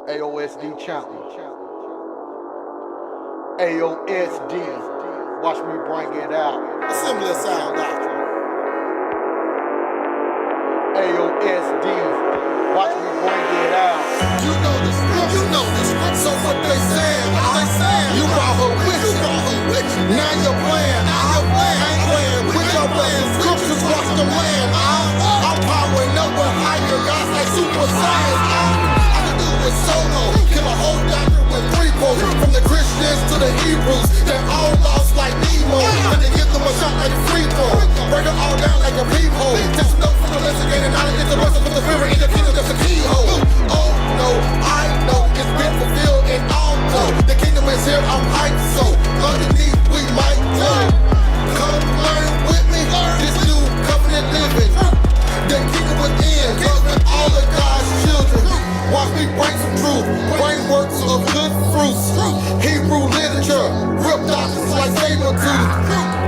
AOSD Chandler. AOSD. Watch me bring it out. Assembly of Sound Doctrine. AOSD. Watch me bring it out. You know the script. So what they saying? You brought her with you. Now you're playing. Ain't playing with your plan. Scriptures watch the land. I'm powering up with higher guys like Super Saiyan. I can do it solo. Kill a whole doctrine with 3 quotes. From the Christians to the Hebrews. They're all lost like Nemo. And they give them a shot like a free throw. Break it all down like a peephole. Just know from the investigating knowledge. It's the rest of the spirit in the kingdom. That's a keyhole. Oh no, I know it's been fulfilled in all know. The kingdom is here, I'm hyped, so underneath we might go. Come learn with me, this new covenant living. The kingdom within, loving all of God's children. Watch me bring some truth, bring works of good fruits. Hebrew literature, rip doctrines like saber tooth.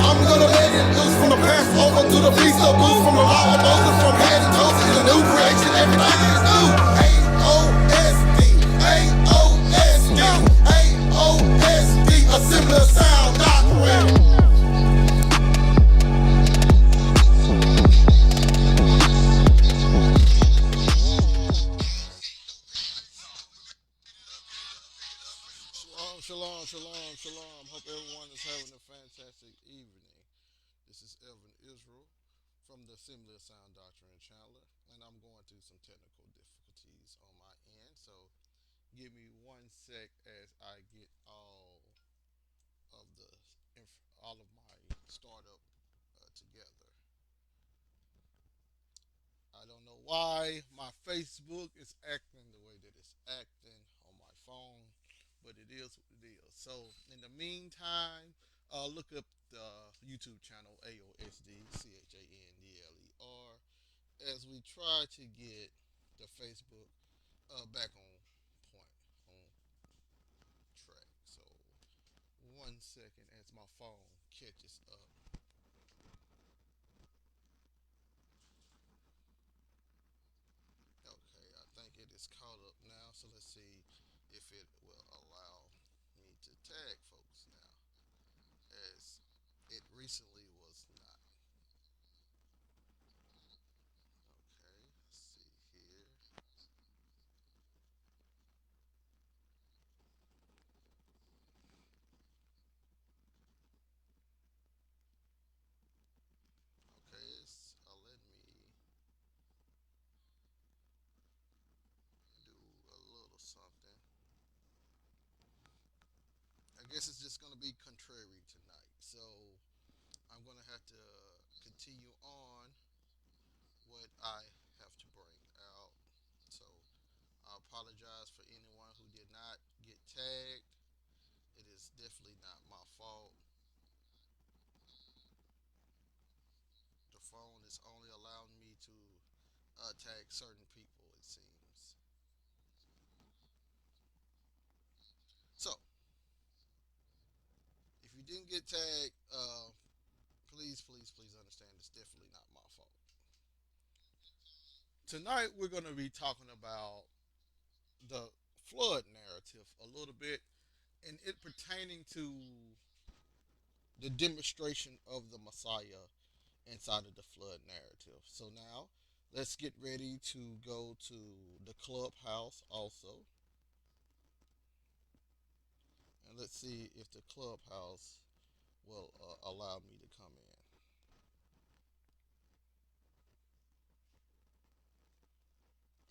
I'm gonna let it loose from the Passover to the Feast of Booths. From the law of Moses, from head to toe to the new creation, everything is new. AOSD, AOSD, AOSD, Assembly of Sound Doctrine. Shalom. Hope everyone is having a fantastic evening. This is Evan Israel from the Assembly of Sound Doctrine in Chandler, and I'm going through some technical difficulties on my end. So give me 1 sec as I get of the all of my startup together. I don't know why my Facebook is acting the way that it's acting on my phone, but it is what it is. So in the meantime, look up the YouTube channel AOSD-Chandler as we try to get the Facebook back on point, on track. So 1 second as my phone catches up. Okay, I think it is caught up now. So let's see if it will allow me to tag folks now, as it recently was not. Okay, let's see here. Okay, it's let me do a little something. I guess it's just gonna be contrary tonight. So I'm gonna have to continue on what I have to bring out. So I apologize for anyone who did not get tagged. It is definitely not my fault. The phone is only allowing me to tag certain people, it seems. So if you didn't get tagged, please understand it's definitely not my fault. Tonight we're going to be talking about the flood narrative a little bit, and it pertaining to the demonstration of the Messiah inside of the flood narrative. So now let's get ready to go to the clubhouse also, and let's see if the clubhouse will allow me to come in.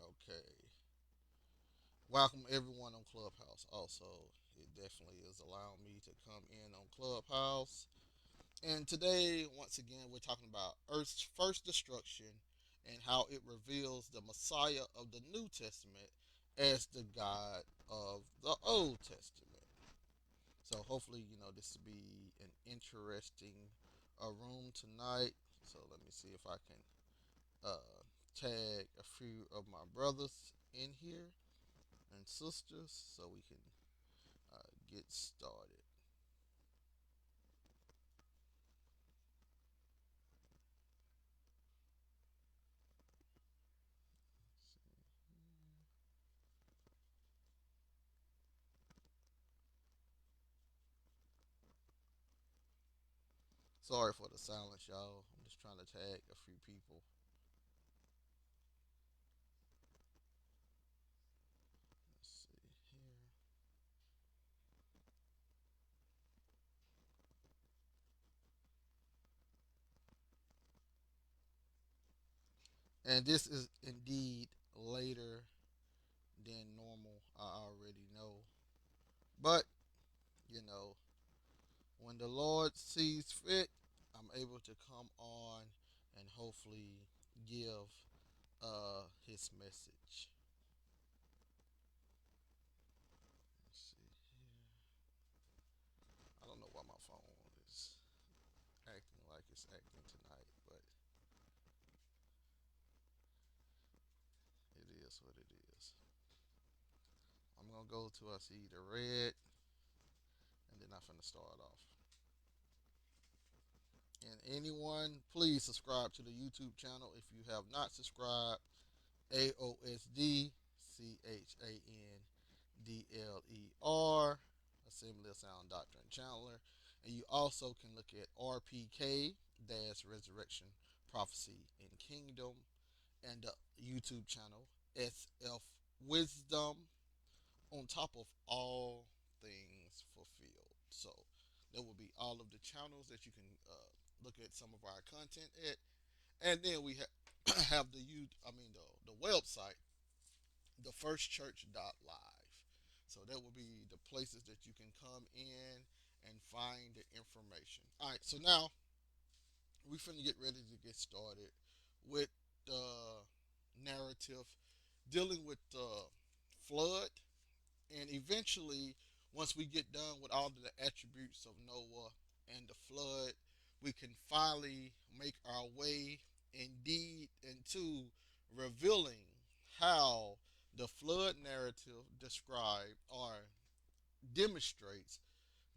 Okay. Welcome everyone on Clubhouse. Also, it definitely is allowing me to come in on Clubhouse. And today, once again, we're talking about Earth's first destruction and how it reveals the Messiah of the New Testament as the God of the Old Testament. So hopefully, this will be an interesting room tonight. So let me see if I can tag a few of my brothers in here and sisters so we can get started. Sorry for the silence, y'all. I'm just trying to tag a few people. Let's see here. And this is indeed later than normal. I already know. But, you know, when the Lord sees fit, I'm able to come on and hopefully give his message. Let's see here. I don't know why my phone is acting like it's acting tonight, but it is what it is. I'm gonna go to I see the red, and then I'm gonna start off. And anyone, please subscribe to the YouTube channel if you have not subscribed. AOSD-Chandler, Assembly of Sound Doctrine Chandler. And you also can look at RPK-Resurrection Prophecy and Kingdom and the YouTube channel SF Wisdom on top of all things fulfilled. So there will be all of the channels that you can look at some of our content at, and then we have the website, TheFirstChurch.Live. So that will be the places that you can come in and find the information. All right, so now we finna get ready to get started with the narrative dealing with the flood. And eventually, once we get done with all of the attributes of Noah and the flood, we can finally make our way indeed into revealing how the flood narrative describes or demonstrates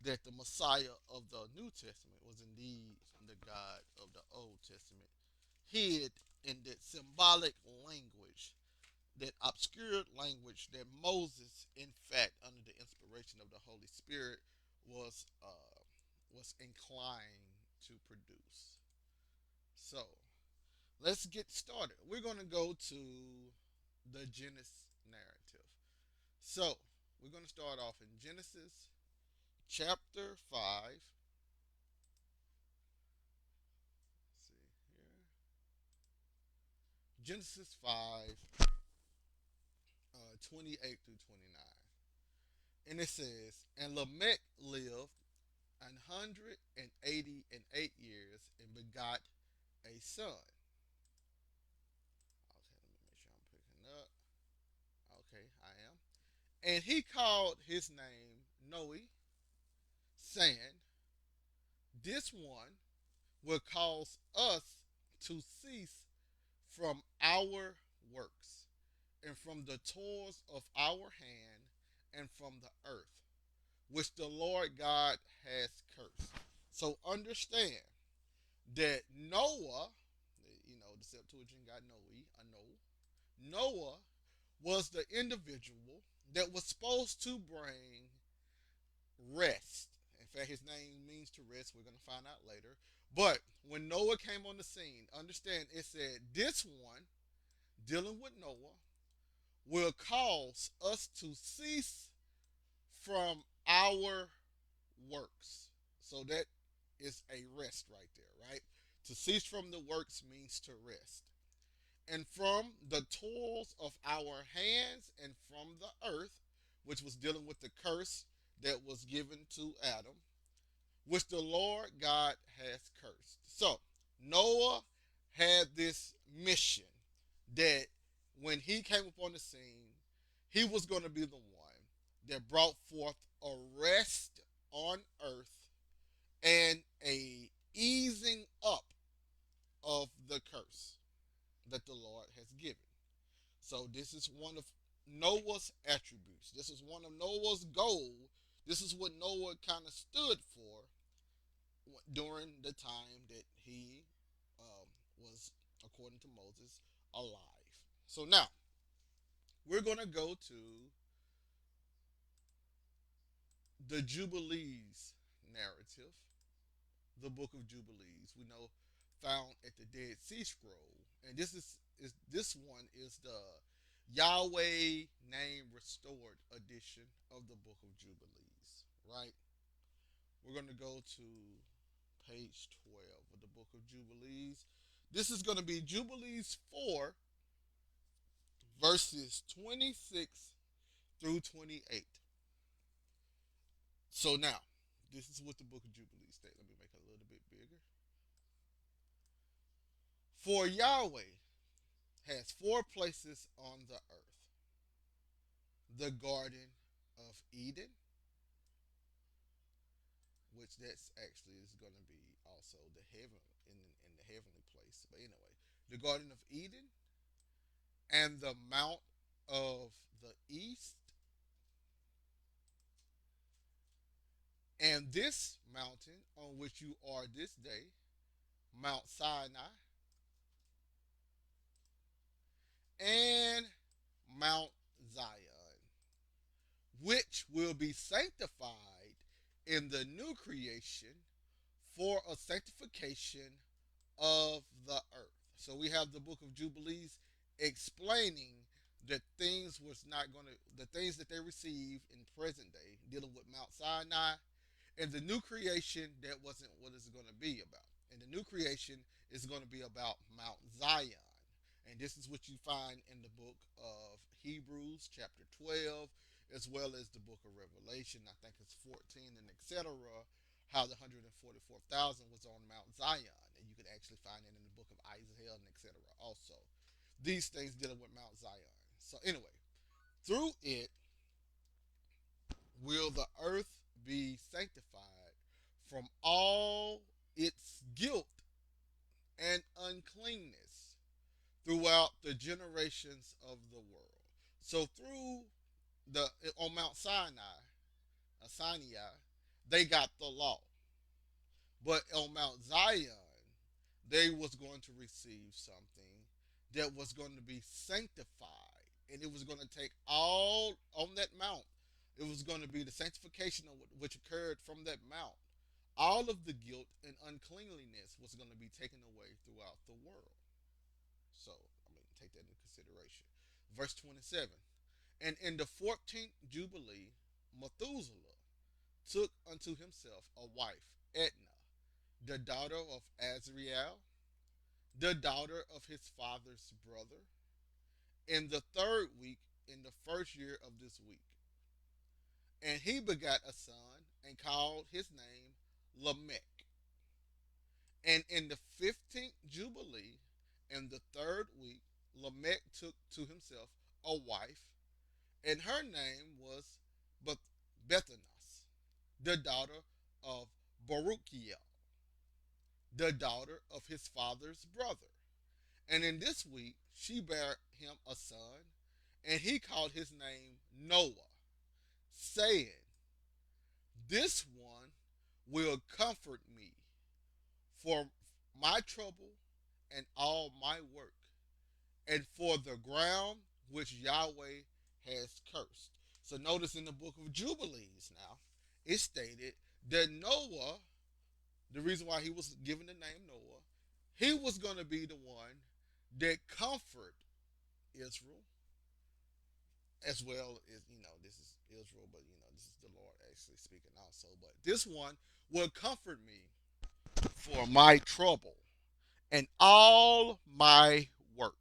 that the Messiah of the New Testament was indeed the God of the Old Testament, hid in that symbolic language, that obscured language that Moses, in fact, under the inspiration of the Holy Spirit, was inclined to produce. So let's get started. We're going to go to the Genesis narrative. So we're going to start off in Genesis chapter 5. Let's see here. Genesis 5, 28 through 29. And it says, And Lamech lived 188 years and begot a son. Okay, let me make sure I'm picking up. Okay, I am. And he called his name Noe, saying, This one will cause us to cease from our works, and from the toils of our hand, and from the earth, which the Lord God has cursed. So understand that Noah, the Septuagint got Noe, I know. Noah was the individual that was supposed to bring rest. In fact, his name means to rest. We're going to find out later. But when Noah came on the scene, understand it said, This one, dealing with Noah, will cause us to cease from our works. So that is a rest right there, right? To cease from the works means to rest. And from the toils of our hands and from the earth, which was dealing with the curse that was given to Adam, which the Lord God has cursed. So Noah had this mission that when he came upon the scene, he was going to be the one that brought forth a rest on earth and a easing up of the curse that the Lord has given. So this is one of Noah's attributes. This is one of Noah's goals. This is what Noah kind of stood for during the time that he was, according to Moses, alive. So now we're going to go to the Jubilees narrative. the Book of Jubilees. We know found at the Dead Sea Scroll, and is this one is the Yahweh Name Restored edition of the Book of Jubilees. Right. We're gonna go to page 12 of the Book of Jubilees. This is going to be Jubilees 4, verses 26 through 28. So now, this is what the Book of Jubilees states. Let me make it a little bit bigger. For Yahweh has four places on the earth: the Garden of Eden, which that's actually is going to be also the heaven in the heavenly place. But anyway, the Garden of Eden and the Mount of the East, and this mountain on which you are this day, Mount Sinai, and Mount Zion, which will be sanctified in the new creation for a sanctification of the earth. So we have the book of Jubilees explaining that things was not going to the things that they received in present day dealing with Mount Sinai. In the new creation, that wasn't what it's going to be about. In the new creation, it's going to be about Mount Zion. And this is what you find in the book of Hebrews, chapter 12, as well as the book of Revelation. I think it's 14 and etc. How the 144,000 was on Mount Zion. And you can actually find it in the book of Isaiah and etc. also. These things dealing with Mount Zion. So, anyway, through it, will the earth be sanctified from all its guilt and uncleanness throughout the generations of the world. So through the on Mount Sinai, they got the law, but on Mount Zion, they was going to receive something that was going to be sanctified, and it was going to take all on that mount. It was going to be the sanctification of which occurred from that mount. All of the guilt and uncleanliness was going to be taken away throughout the world. So, I mean, take that into consideration. Verse 27. And in the 14th Jubilee, Methuselah took unto himself a wife, Edna, the daughter of Azriel, the daughter of his father's brother, in the third week, in the first year of this week. And he begat a son, and called his name Lamech. And in the 15th Jubilee, in the third week, Lamech took to himself a wife, and her name was Bethanas, the daughter of Baruchiel, the daughter of his father's brother. And in this week she bare him a son, and he called his name Noah, saying, This one will comfort me for my trouble and all my work, and for the ground which Yahweh has cursed. So notice in the book of Jubilees now, it stated that Noah, the reason why he was given the name Noah, he was going to be the one that comfort Israel, as well as, this is Israel, but, this is the Lord actually speaking also. But this one will comfort me for my trouble and all my work,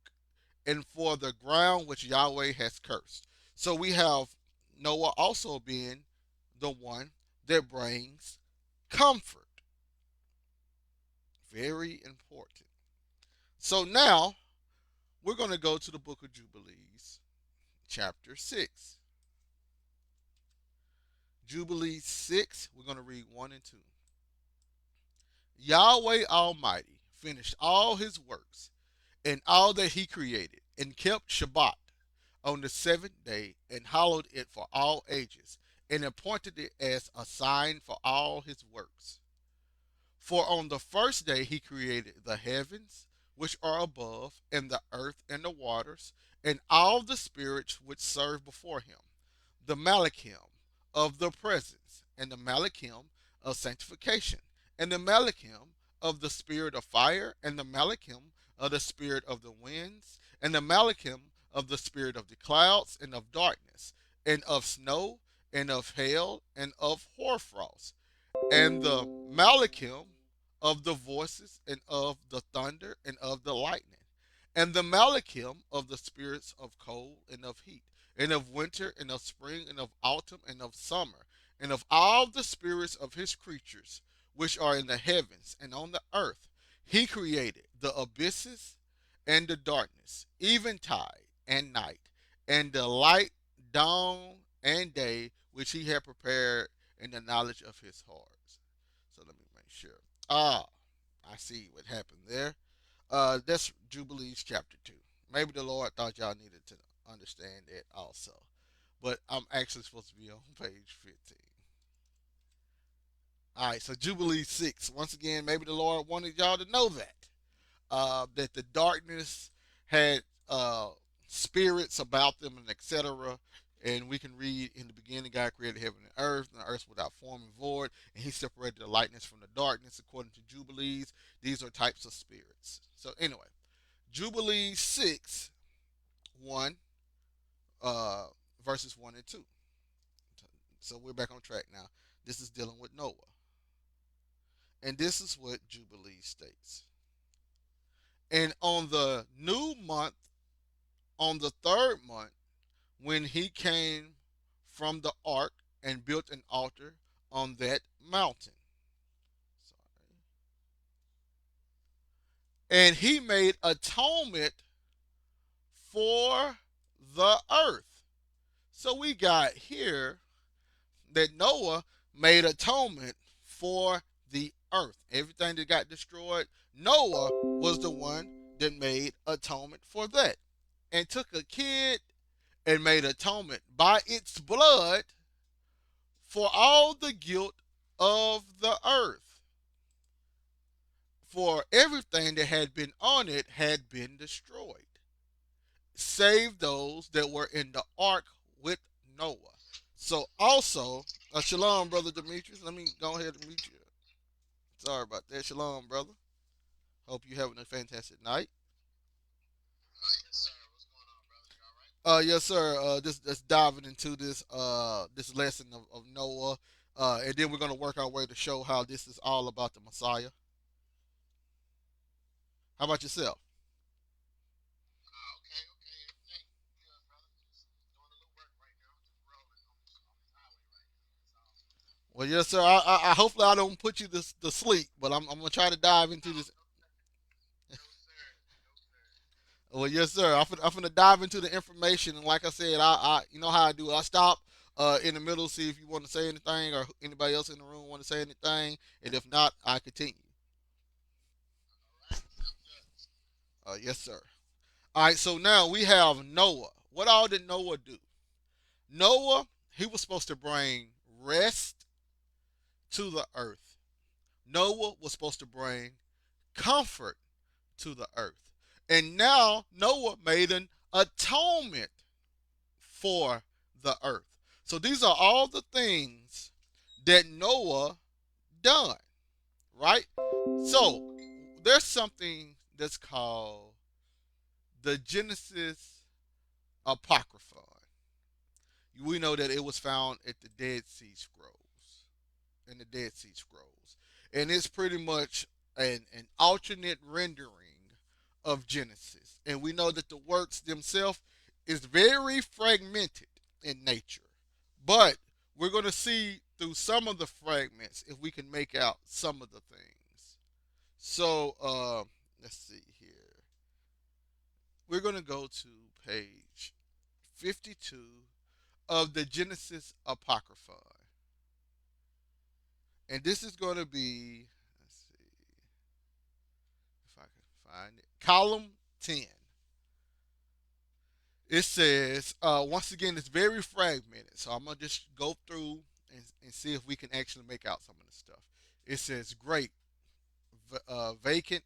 and for the ground which Yahweh has cursed. So we have Noah also being the one that brings comfort. Very important. So now we're going to go to the book of Jubilees, chapter 6. Jubilees 6, we're going to read 1 and 2. Yahweh Almighty finished all his works and all that he created, and kept Shabbat on the seventh day, and hallowed it for all ages, and appointed it as a sign for all his works. For on the first day he created the heavens which are above, and the earth and the waters, and all the spirits which serve before him, the Malachim of the presence, and the Malachim of sanctification, and the Malachim of the spirit of fire, and the Malachim of the spirit of the winds, and the Malachim of the spirit of the clouds, and of darkness, and of snow, and of hail, and of hoarfrost, and the Malachim of the voices, and of the thunder, and of the lightning, and the Malachim of the spirits of cold, and of heat, and of winter, and of spring, and of autumn, and of summer, and of all the spirits of his creatures which are in the heavens and on the earth. He created the abysses and the darkness, eventide and night, and the light, dawn, and day, which he had prepared in the knowledge of his hearts. So let me make sure. I see what happened there. That's Jubilees chapter 2. Maybe the Lord thought y'all needed to understand that also. But I'm actually supposed to be on page 15. All right, so Jubilee 6. Once again, maybe the Lord wanted y'all to know that the darkness had spirits about them and etc. And we can read in the beginning, God created heaven and earth without form and void, and He separated the lightness from the darkness according to Jubilees. These are types of spirits. So anyway, Jubilee 6, 1, uh, verses 1 and 2. So we're back on track now. This is dealing with Noah. And this is what Jubilee states. And on the new month, on the third month, when he came from the ark and built an altar on that mountain. Sorry. And he made atonement for the earth. So we got here that Noah made atonement for the earth. Everything that got destroyed, Noah was the one that made atonement for that. And took a kid and made atonement by its blood for all the guilt of the earth. For everything that had been on it had been destroyed, save those that were in the ark with Noah. So also, shalom, brother Demetrius. Let me go ahead and meet you. Sorry about that. Shalom, brother. Hope you're having a fantastic night. Yes, sir. Just diving into this lesson of Noah, and then we're gonna work our way to show how this is all about the Messiah. How about yourself? Well, yes, sir. I hopefully I don't put you to sleep, but I'm gonna try to dive into this. Well, yes, sir. I'm finna dive into the information, and like I said, I you know how I do. I stop in the middle, see if you want to say anything or anybody else in the room want to say anything, and if not, I continue. Yes, sir. All right. So now we have Noah. What all did Noah do? Noah, he was supposed to bring rest to the earth. Noah was supposed to bring comfort to the earth. And now Noah made an atonement for the earth. So these are all the things that Noah done, right? So there's something that's called the Genesis Apocrypha. We know that it was found at the Dead Sea Scrolls, in the Dead Sea Scrolls. And it's pretty much an alternate rendering of Genesis. And we know that the works themselves is very fragmented in nature. But we're going to see through some of the fragments if we can make out some of the things. So let's see here. We're going to go to page 52 of the Genesis Apocrypha. And this is going to be, let's see if I can find it, column 10. It says, once again, it's very fragmented. So I'm going to just go through and see if we can actually make out some of the stuff. It says, great, vacant,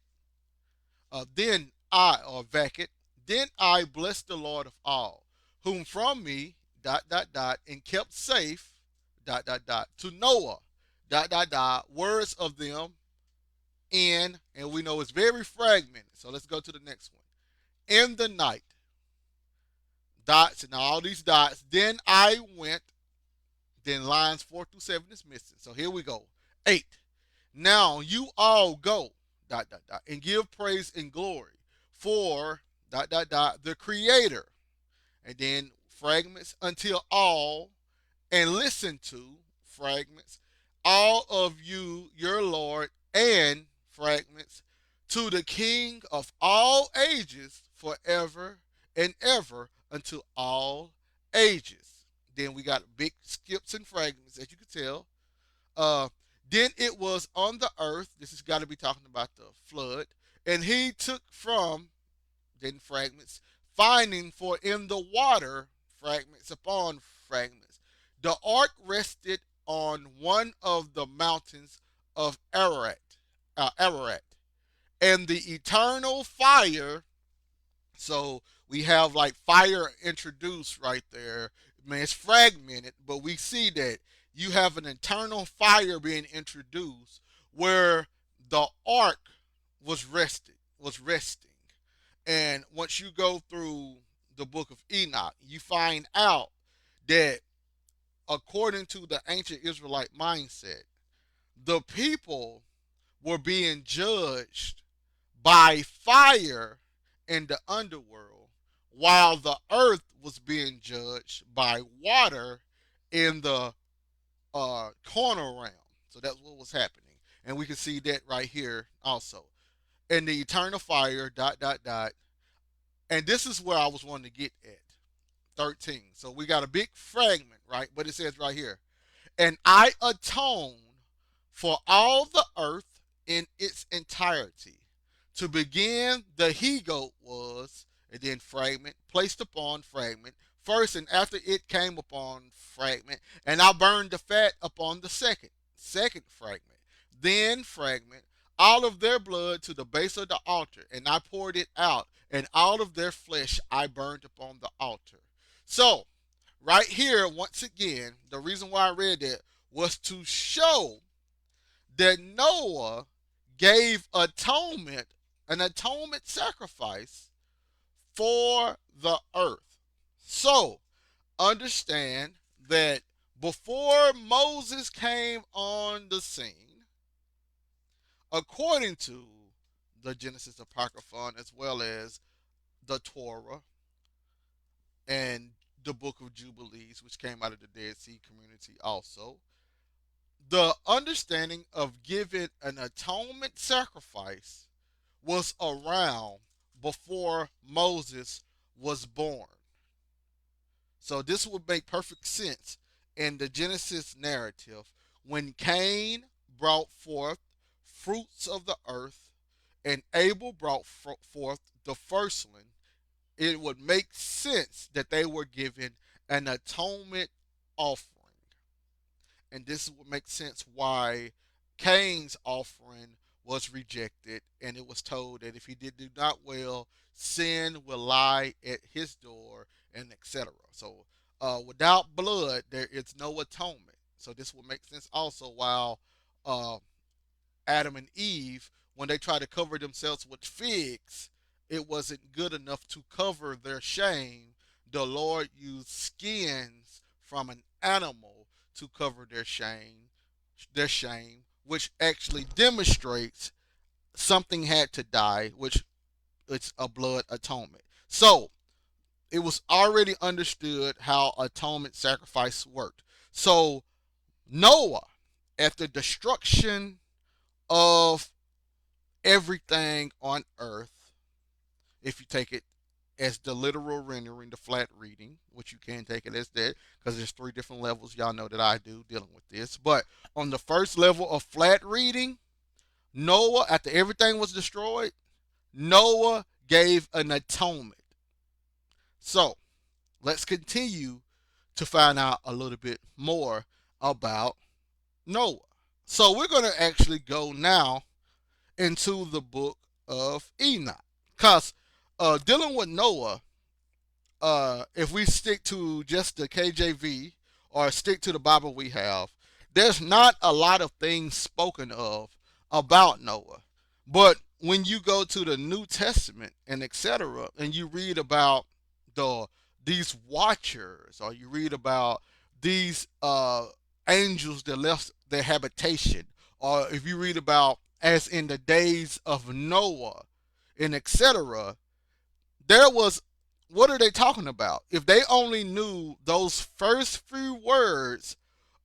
then I blessed the Lord of all, whom from me, and kept safe, to Noah, words of them in, and we know it's very fragmented. So let's go to the next one. In the night, dots and all these dots. Then I went. Then lines 4 through 7 is missing. So here we go. 8. Now you all go, dot, dot, dot, and give praise and glory for, dot, dot, dot, the Creator. And then fragments until all, and listen to fragments, all of you, your Lord, and fragments to the King of all ages, forever and ever, unto all ages. Then we got big skips and fragments, as you can tell. Uh, then it was on the earth. This has got to be talking about the flood. And he took from, then fragments, finding for in the water, fragments upon fragments. The ark rested on one of the mountains of Ararat, and the eternal fire. So we have like fire introduced right there. Man, it's fragmented, but we see that you have an eternal fire being introduced where the ark was resting. And once you go through the book of Enoch, you find out that according to the ancient Israelite mindset, the people were being judged by fire in the underworld, while the earth was being judged by water in the corner realm. So that's what was happening. And we can see that right here also. And the eternal fire, dot, dot, dot. And this is where I was wanting to get at. 13. So we got a big fragment, right? But it says right here, and I atone for all the earth in its entirety. To begin, the he goat was, and then fragment, placed upon fragment, first, and after it came upon fragment, and I burned the fat upon the second fragment, then fragment, all of their blood to the base of the altar, and I poured it out, and all of their flesh I burned upon the altar. So, right here, once again, the reason why I read that was to show that Noah gave an atonement sacrifice for the earth. So, understand that before Moses came on the scene, according to the Genesis Apocryphon as well as the Torah and the Book of Jubilees, which came out of the Dead Sea community also, the understanding of giving an atonement sacrifice was around before Moses was born. So this would make perfect sense in the Genesis narrative when Cain brought forth fruits of the earth and Abel brought forth the firstling. It would make sense that they were given an atonement offering. And this would make sense why Cain's offering was rejected, and it was told that if he did do not well, sin will lie at his door, and etc. So, without blood, there is no atonement. So this would make sense also. While uh, Adam and Eve, when they tried to cover themselves with figs, it wasn't good enough to cover their shame. The Lord used skins from an animal to cover their shame, which actually demonstrates something had to die, which it's a blood atonement. So it was already understood how atonement sacrifice worked. So Noah, after destruction of everything on earth, if you take it as the literal rendering, the flat reading, which you can take it as that, because there's 3 different levels, y'all know that I do dealing with this. But on the first level of flat reading, Noah, after everything was destroyed, Noah gave an atonement. So let's continue to find out a little bit more about Noah. So we're going to actually go now into the book of Enoch. Because dealing with Noah, if we stick to just the KJV or stick to the Bible we have, there's not a lot of things spoken of about Noah. But when you go to the New Testament and etc., and you read about the these watchers, or you read about these angels that left their habitation, or if you read about as in the days of Noah and etc., there was, what are they talking about? If they only knew those first few words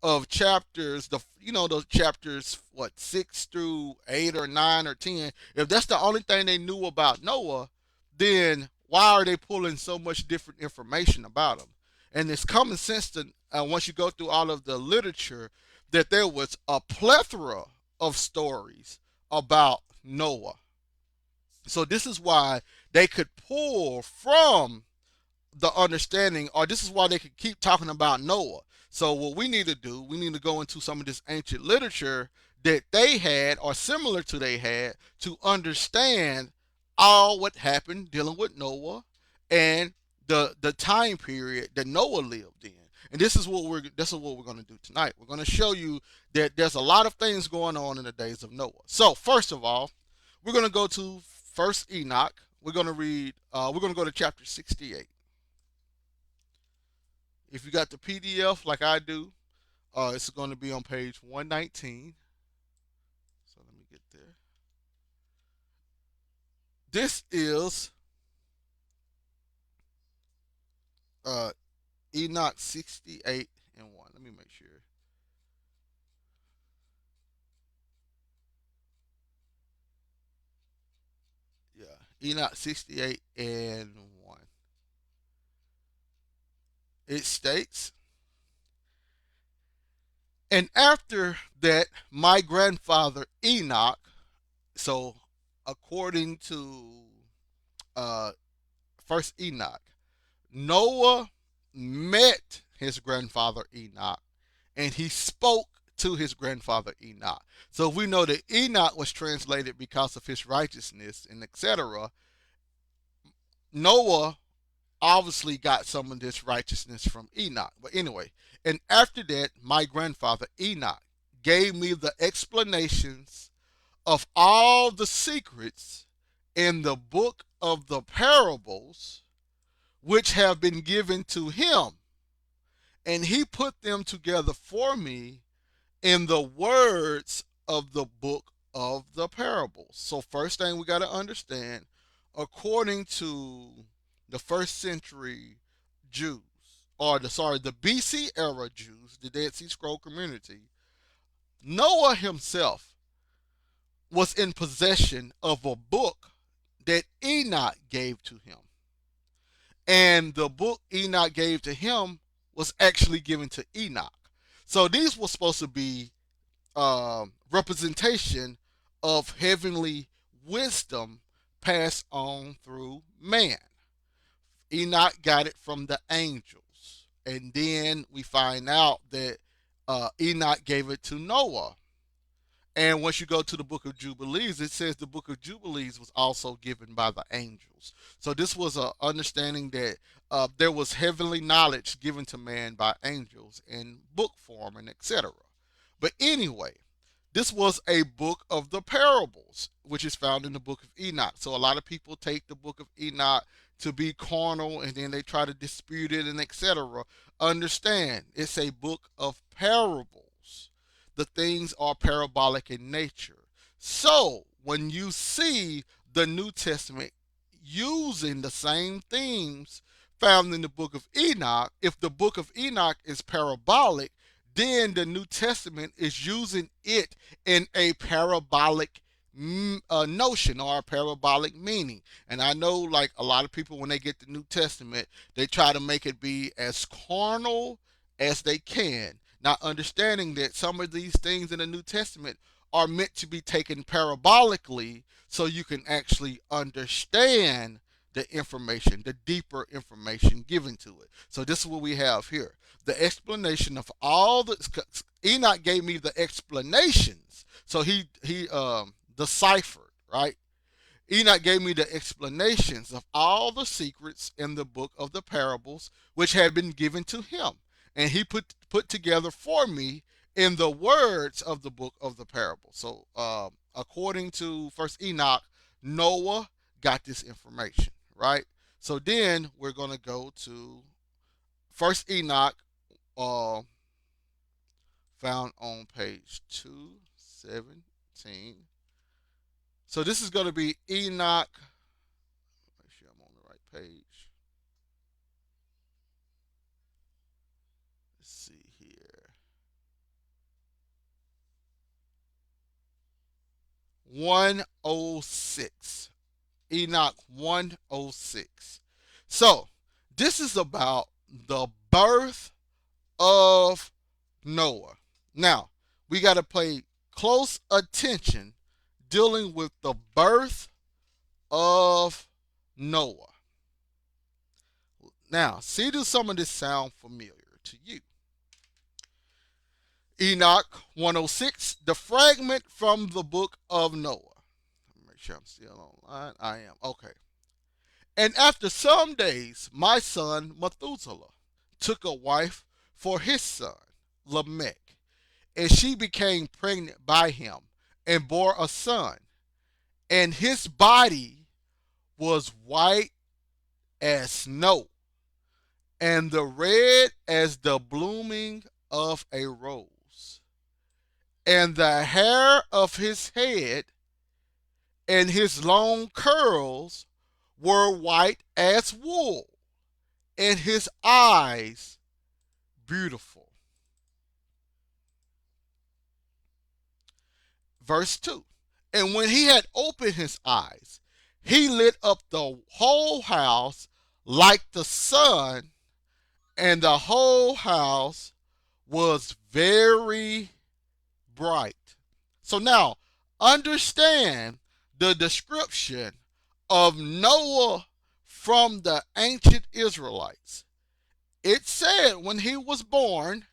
of chapters, the those chapters, what, 6 through 8 or 9 or 10, if that's the only thing they knew about Noah, then why are they pulling so much different information about him? And it's common sense to, once you go through all of the literature, that there was a plethora of stories about Noah. So this is why they could pull from the understanding, or this is why they could keep talking about Noah. So what we need to do, we need to go into some of this ancient literature that they had or similar to they had, to understand all what happened dealing with Noah and the time period that Noah lived in. And this is what we're going to do tonight. We're going to show you that there's a lot of things going on in the days of Noah. So first of all, we're going to go to First Enoch. We're going to read. We're going to go to chapter 68. If you got the PDF like I do, it's going to be on page 119. So let me get there. This is uh, Enoch 68 and 1. Let me make sure. Yeah, Enoch 68 and 1. It states, and after that, my grandfather Enoch, so according to uh, First Enoch, Noah met his grandfather Enoch, and he spoke to his grandfather Enoch. So we know that Enoch was translated because of his righteousness and etc. Noah obviously got some of this righteousness from Enoch. But anyway, and after that, my grandfather Enoch gave me the explanations of all the secrets in the book of the parables which have been given to him, and he put them together for me in the words of the book of the parables. So first thing we got to understand, according to the first century Jews, or the BC era Jews, the Dead Sea Scroll community, Noah himself was in possession of a book that Enoch gave to him. And the book Enoch gave to him was actually given to Enoch. So these were supposed to be representation of heavenly wisdom passed on through man. Enoch got it from the angels. And then we find out that Enoch gave it to Noah. And once you go to the book of Jubilees, it says the book of Jubilees was also given by the angels. So this was a understanding that there was heavenly knowledge given to man by angels in book form and etc. But anyway, this was a book of the parables, which is found in the book of Enoch. So a lot of people take the book of Enoch to be carnal, and then they try to dispute it and etc. Understand, it's a book of parables. The things are parabolic in nature. So when you see the New Testament using the same themes found in the book of Enoch, if the book of Enoch is parabolic, then the New Testament is using it in a parabolic notion or a parabolic meaning. And I know, like, a lot of people, when they get the New Testament, they try to make it be as carnal as they can, not understanding that some of these things in the New Testament are meant to be taken parabolically so you can actually understand the information, the deeper information given to it. So this is what we have here. The explanation of all the Enoch gave me the explanations. So he deciphered, right? Enoch gave me the explanations of all the secrets in the book of the parables which had been given to him, and he put together for me in the words of the book of the parables. So according to First Enoch, Noah got this information, right? So then we're gonna go to First Enoch, uh, found on page 217. So this is gonna be Enoch. Make sure I'm on the right page. Let's see here. 106. Enoch 106. So, this is about the birth of Noah. Now, we got to pay close attention dealing with the birth of Noah. Now, see, does some of this sound familiar to you? Enoch 106, the fragment from the book of Noah. Make sure I'm still online. I am. Okay. And after some days, my son Methuselah took a wife for his son Lamech, and she became pregnant by him and bore a son. And his body was white as snow, and the red as the blooming of a rose. And the hair of his head and his long curls were white as wool, and his eyes beautiful. Verse 2. And when he had opened his eyes, he lit up the whole house like the sun, and the whole house was very bright. So now, understand the description of Noah from the ancient Israelites. It said when he was born,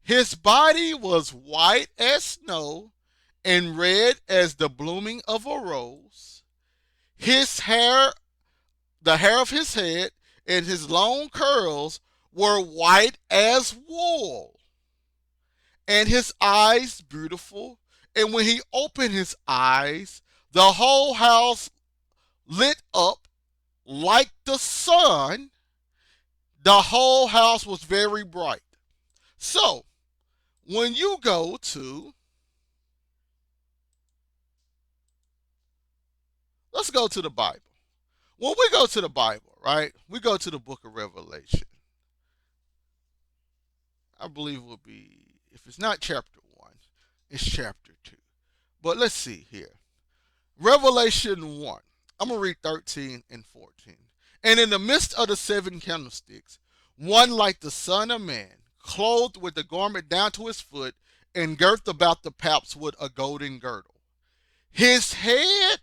his body was white as snow and red as the blooming of a rose. His hair, the hair of his head, and his long curls were white as wool, and his eyes beautiful. And when he opened his eyes, the whole house lit up like the sun. The whole house was very bright. So, when you go to, let's go to the Bible. When we go to the Bible, right, we go to the book of Revelation. I believe it will be, if it's not chapter 1, it's chapter 2. But let's see here. Revelation 1. I'm going to read 13 and 14. And in the midst of the seven candlesticks, one like the Son of Man, clothed with a garment down to his foot, and girt about the paps with a golden girdle. His head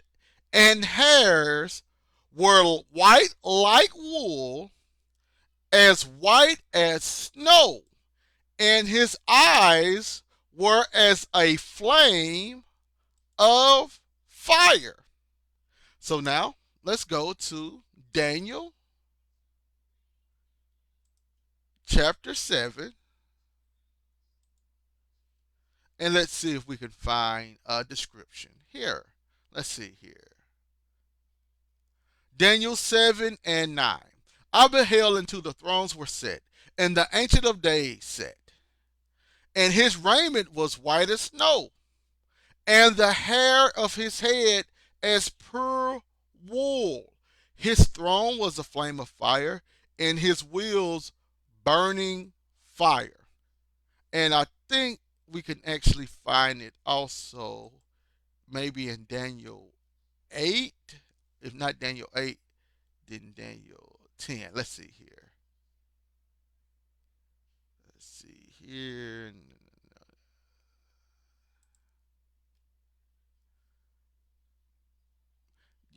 and hairs were white like wool, as white as snow, and his eyes were as a flame of fire. So now let's go to Daniel chapter 7, and let's see if we can find a description here. Let's see here. Daniel 7 and 9. I beheld, and to the thrones were set, and the Ancient of Days sat, and his raiment was white as snow, and the hair of his head as pure wool. His throne was a flame of fire, and his wheels burning fire. And I think we can actually find it also maybe in Daniel 8. If not Daniel 8, then Daniel 10. Let's see here. Let's see here.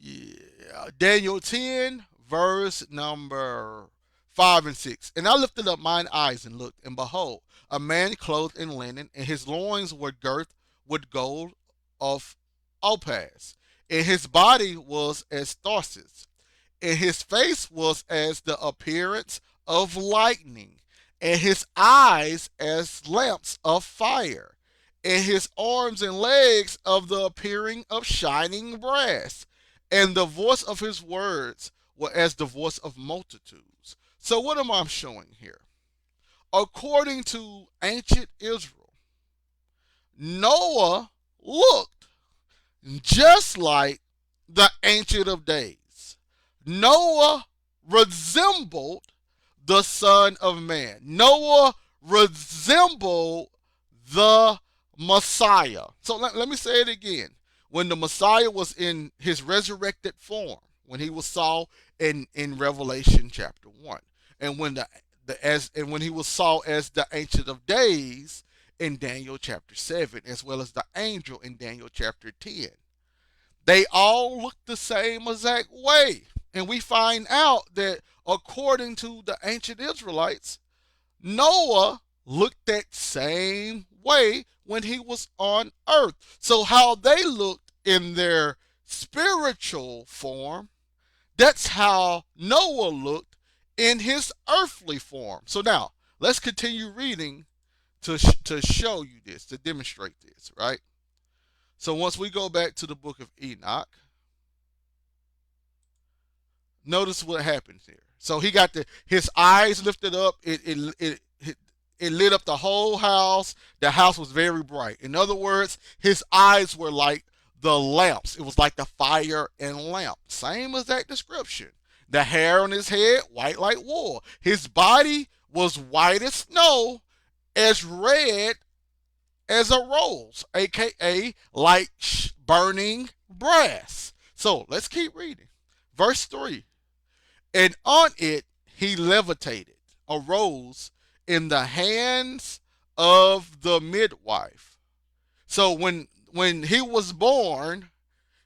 Yeah, Daniel 10, verse number 5 and 6. And I lifted up mine eyes and looked, and behold, a man clothed in linen, and his loins were girt with gold of Opaz, and his body was as Tharsis, and his face was as the appearance of lightning, and his eyes as lamps of fire, and his arms and legs of the appearing of shining brass, and the voice of his words were as the voice of multitudes. So, what am I showing here? According to ancient Israel, Noah looked just like the Ancient of Days. Noah resembled the Son of Man. Noah resembled the Messiah. So let me say it again. When the Messiah was in his resurrected form, when he was saw in Revelation chapter 1, and when he was saw as the Ancient of Days in Daniel chapter 7, as well as the angel in Daniel chapter 10. They all look the same exact way. And we find out that according to the ancient Israelites, Noah looked that same way when he was on earth. So, how they looked in their spiritual form, that's how Noah looked in his earthly form. So, now let's continue reading to show you this, to demonstrate this, right? So, once we go back to the book of Enoch, notice what happens here. So he got his eyes lifted up. It lit up the whole house. The house was very bright. In other words, his eyes were like the lamps. It was like the fire and lamp. Same as that description. The hair on his head, white like wool. His body was white as snow, as red as a rose, aka like burning brass. So let's keep reading. Verse 3. And on it he levitated, arose in the hands of the midwife. So when he was born,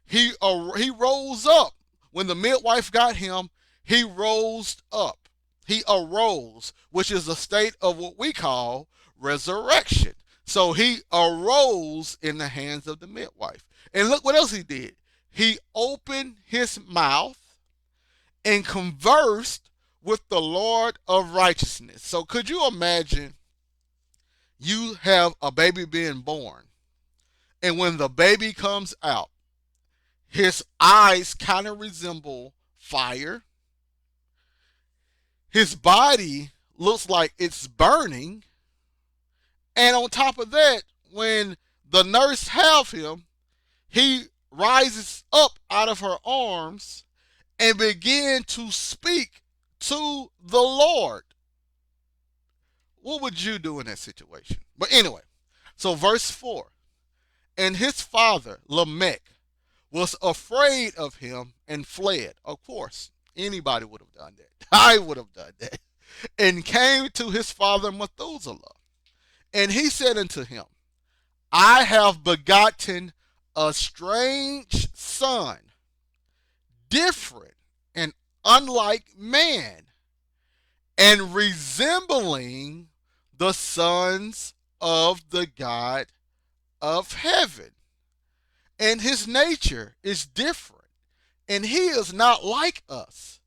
he rose up. When the midwife got him, he rose up. He arose, which is a state of what we call resurrection. So he arose in the hands of the midwife. And look what else he did. He opened his mouth and conversed with the Lord of righteousness. So could you imagine you have a baby being born, and when the baby comes out, his eyes kind of resemble fire. His body looks like it's burning. And on top of that, when the nurse have him, he rises up out of her arms and begin to speak to the Lord. What would you do in that situation? But anyway, so verse 4. And his father, Lamech, was afraid of him and fled. Of course, anybody would have done that. I would have done that. And came to his father Methuselah. And he said unto him, I have begotten a strange son, different and unlike man, and resembling the sons of the God of heaven. And his nature is different, and he is not like us.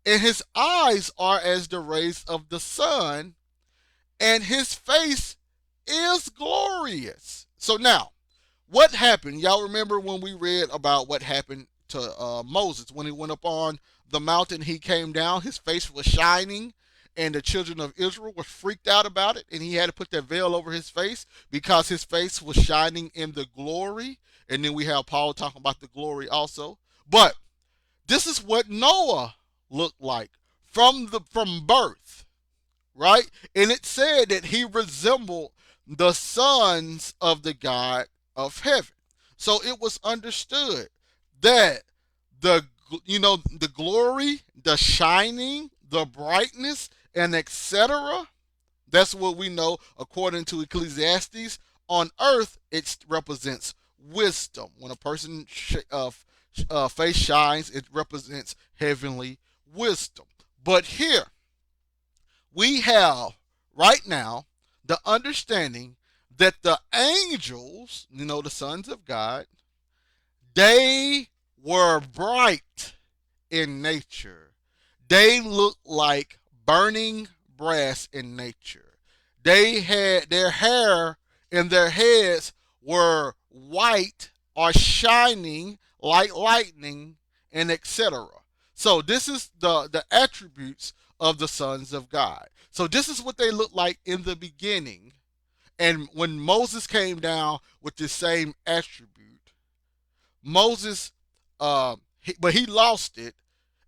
And his eyes are as the rays of the sun, and his face is glorious. So now, what happened? Y'all remember when we read about what happened to Moses when he went up on the mountain? He came down, his face was shining, and the children of Israel were freaked out about it, and he had to put that veil over his face because his face was shining in the glory. And then we have Paul talking about the glory also. But this is what Noah looked like from birth, right? And it said that he resembled the sons of the God of heaven. So it was understood that the glory, the shining, the brightness, and etc. That's what we know according to Ecclesiastes. On earth, it represents wisdom. When a person's face shines, it represents heavenly wisdom. But here, we have right now the understanding that the angels, the sons of God, they were bright in nature. They looked like burning brass in nature. They had their hair and their heads were white or shining like lightning, and etc. So this is the attributes of the sons of God. So this is what they looked like in the beginning. And when Moses came down with the same attribute, Moses, but he lost it.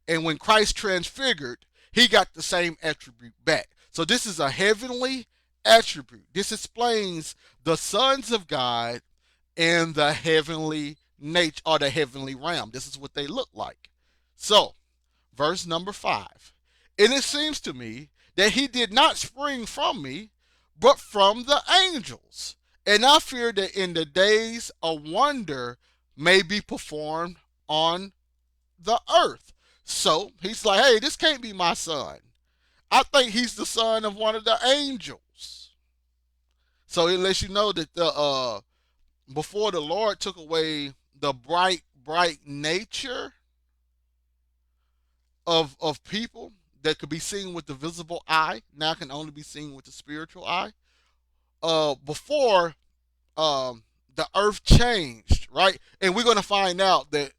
And when Christ transfigured, he got the same attribute back. So this is a heavenly attribute. This explains the sons of God and the heavenly nature or the heavenly realm. This is what they look like. So, verse number 5. And it seems to me that he did not spring from me, but from the angels. And I fear that in the days a wonder may be performed on the earth. So he's like, hey, this can't be my son. I think he's the son of one of the angels. So it lets you know that the before the Lord took away the bright nature of people that could be seen with the visible eye, now can only be seen with the spiritual eye. Before the earth changed, right? And we're gonna find out that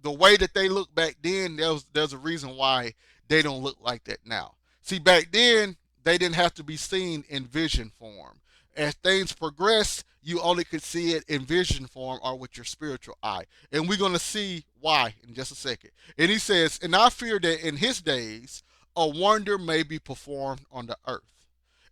the way that they looked back then, there's a reason why they don't look like that now. See, back then they didn't have to be seen in vision form. As things progressed, you only could see it in vision form or with your spiritual eye. And we're going to see why in just a second. And he says, and I fear that in his days a wonder may be performed on the earth.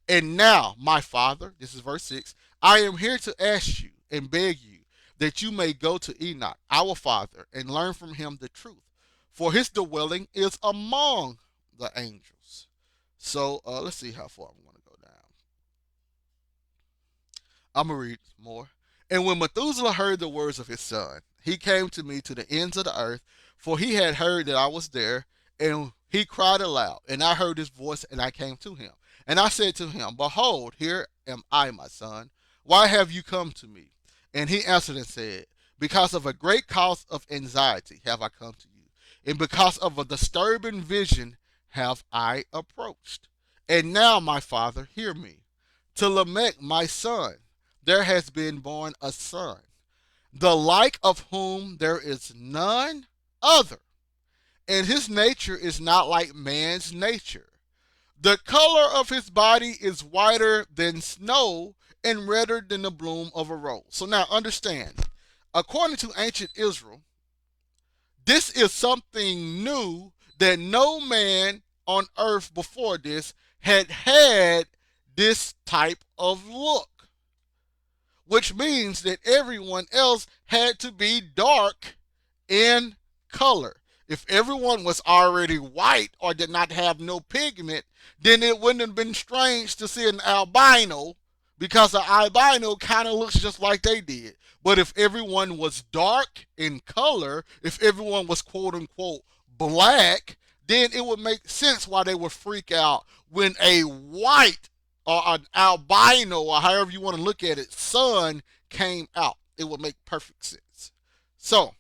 And now, my father, this is verse 6, I am here to ask you and beg you that you may go to Enoch, our father, and learn from him the truth. For his dwelling is among the angels. So let's see how far I'm going to go down. I'm going to read more. And when Methuselah heard the words of his son, he came to me to the ends of the earth, for he had heard that I was there, and he cried aloud, and I heard his voice, and I came to him. And I said to him, behold, here am I, my son. Why have you come to me? And he answered and said, because of a great cause of anxiety have I come to you, and because of a disturbing vision have I approached. And now, my father, hear me. To Lamech, my son, there has been born a son, the like of whom there is none other, and his nature is not like man's nature. The color of his body is whiter than snow and redder than the bloom of a rose. So now understand, according to ancient Israel, this is something new that no man on earth before this had this type of look, which means that everyone else had to be dark in color. If everyone was already white or did not have no pigment, then it wouldn't have been strange to see an albino, because an albino kind of looks just like they did. But if everyone was dark in color, if everyone was quote unquote black, then it would make sense why they would freak out when a white or an albino, or however you want to look at it, son came out. It would make perfect sense. So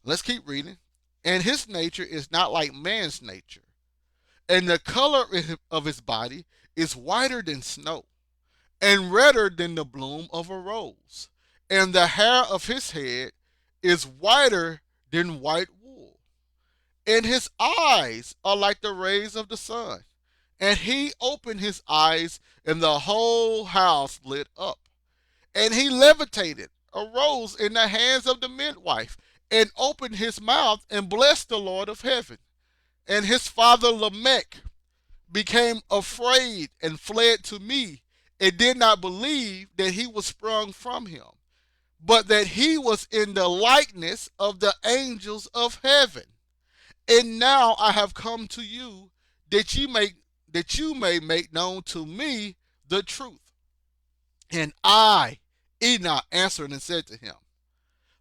let's keep reading. And his nature is not like man's nature. And the color of his body is whiter than snow, and redder than the bloom of a rose. And the hair of his head is whiter than white wool. And his eyes are like the rays of the sun. And he opened his eyes, and the whole house lit up. And he levitated, arose in the hands of the midwife, and opened his mouth and blessed the Lord of heaven. And his father Lamech became afraid and fled to me, and did not believe that he was sprung from him, but that he was in the likeness of the angels of heaven. And now I have come to you that you may make known to me the truth. And I, Enoch, answered and said to him,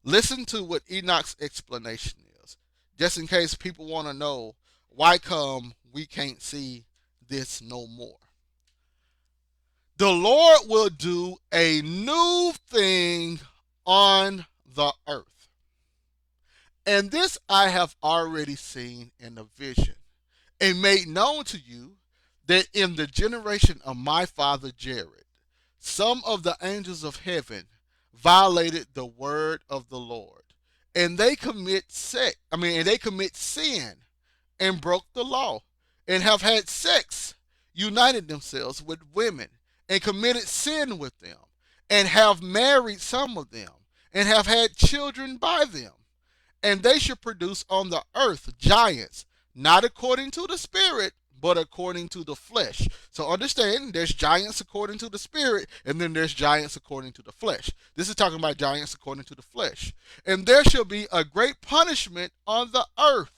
listen to what Enoch's explanation is, just in case people want to know why come we can't see this no more. The Lord will do a new thing on the earth. And this I have already seen in a vision, and made known to you that in the generation of my father Jared, some of the angels of heaven violated the word of the Lord, and they commit sex. And they commit sin and broke the law, and have had sex, united themselves with women, and committed sin with them, and have married some of them, and have had children by them. And they should produce on the earth giants, not according to the spirit, but according to the flesh. So understand, there's giants according to the spirit, and then there's giants according to the flesh. This is talking about giants according to the flesh. And there shall be a great punishment on the earth,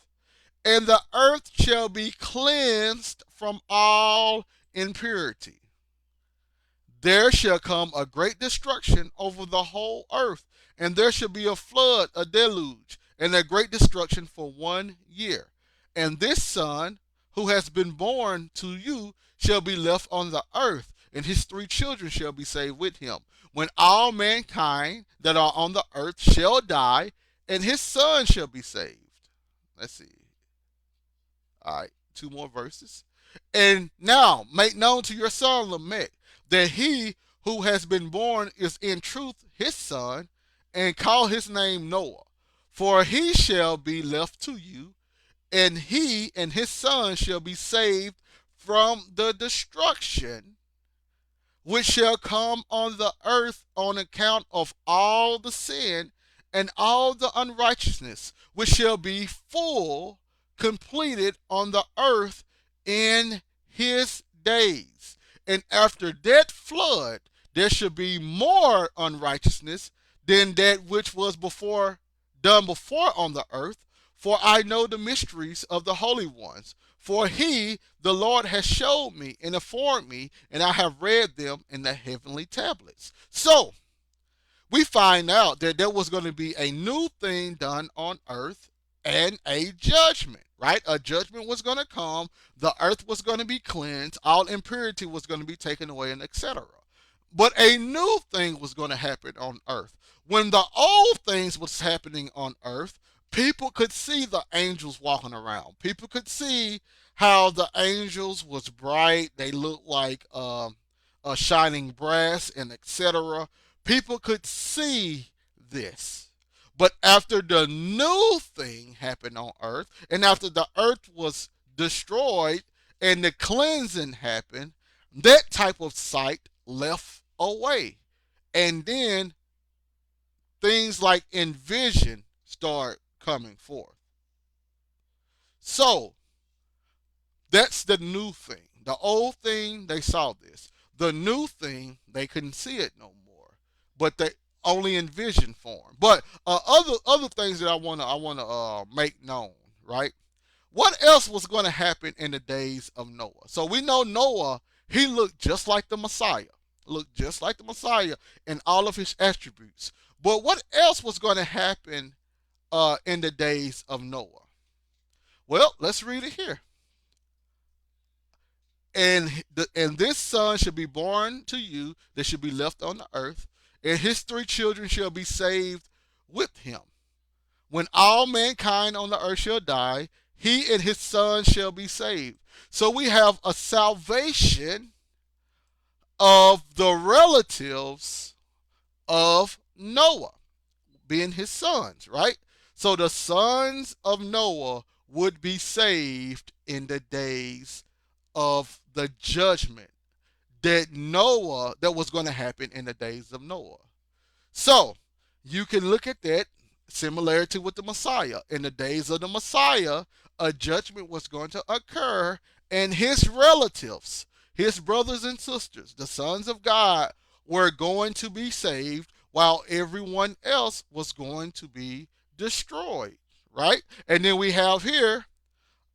and the earth shall be cleansed from all impurity. There shall come a great destruction over the whole earth, and there shall be a flood, a deluge, and a great destruction for 1 year. And this son who has been born to you shall be left on the earth, and his 3 children shall be saved with him. When all mankind that are on the earth shall die, and his son shall be saved. Let's see. All right, 2 more verses. And now make known to your son Lamech that he who has been born is in truth his son, and call his name Noah. For he shall be left to you, and he and his son shall be saved from the destruction which shall come on the earth on account of all the sin and all the unrighteousness, which shall be full completed on the earth in his days. And after that flood, there shall be more unrighteousness than that which was before done before on the earth. For I know the mysteries of the holy ones. For he, the Lord, has showed me and informed me, and I have read them in the heavenly tablets. So, we find out that there was going to be a new thing done on earth and a judgment, right? A judgment was going to come. The earth was going to be cleansed. All impurity was going to be taken away, and etc. But a new thing was going to happen on earth. When the old things was happening on earth, people could see the angels walking around. People could see how the angels was bright. They looked like a shining brass and etc. People could see this. But after the new thing happened on earth, and after the earth was destroyed and the cleansing happened, that type of sight left away. And then things like envision start coming forth. So that's the new thing. The old thing, they saw this. The new thing, they couldn't see it no more, but they only in vision form. But other things that I wanna make known, right? What else was going to happen in the days of Noah? So we know Noah, he looked just like the Messiah, looked just like the Messiah in all of his attributes. But what else was going to happen in the days of Noah? Well, let's read it here. And this son shall be born to you that shall be left on the earth, and his 3 children shall be saved with him. When all mankind on the earth shall die, he and his son shall be saved. So we have a salvation of the relatives of Noah, being his sons, right? So the sons of Noah would be saved in the days of the judgment that was going to happen in the days of Noah. So you can look at that similarity with the Messiah. In the days of the Messiah, a judgment was going to occur, and his relatives, his brothers and sisters, the sons of God, were going to be saved while everyone else was going to be destroyed, right? And then we have here,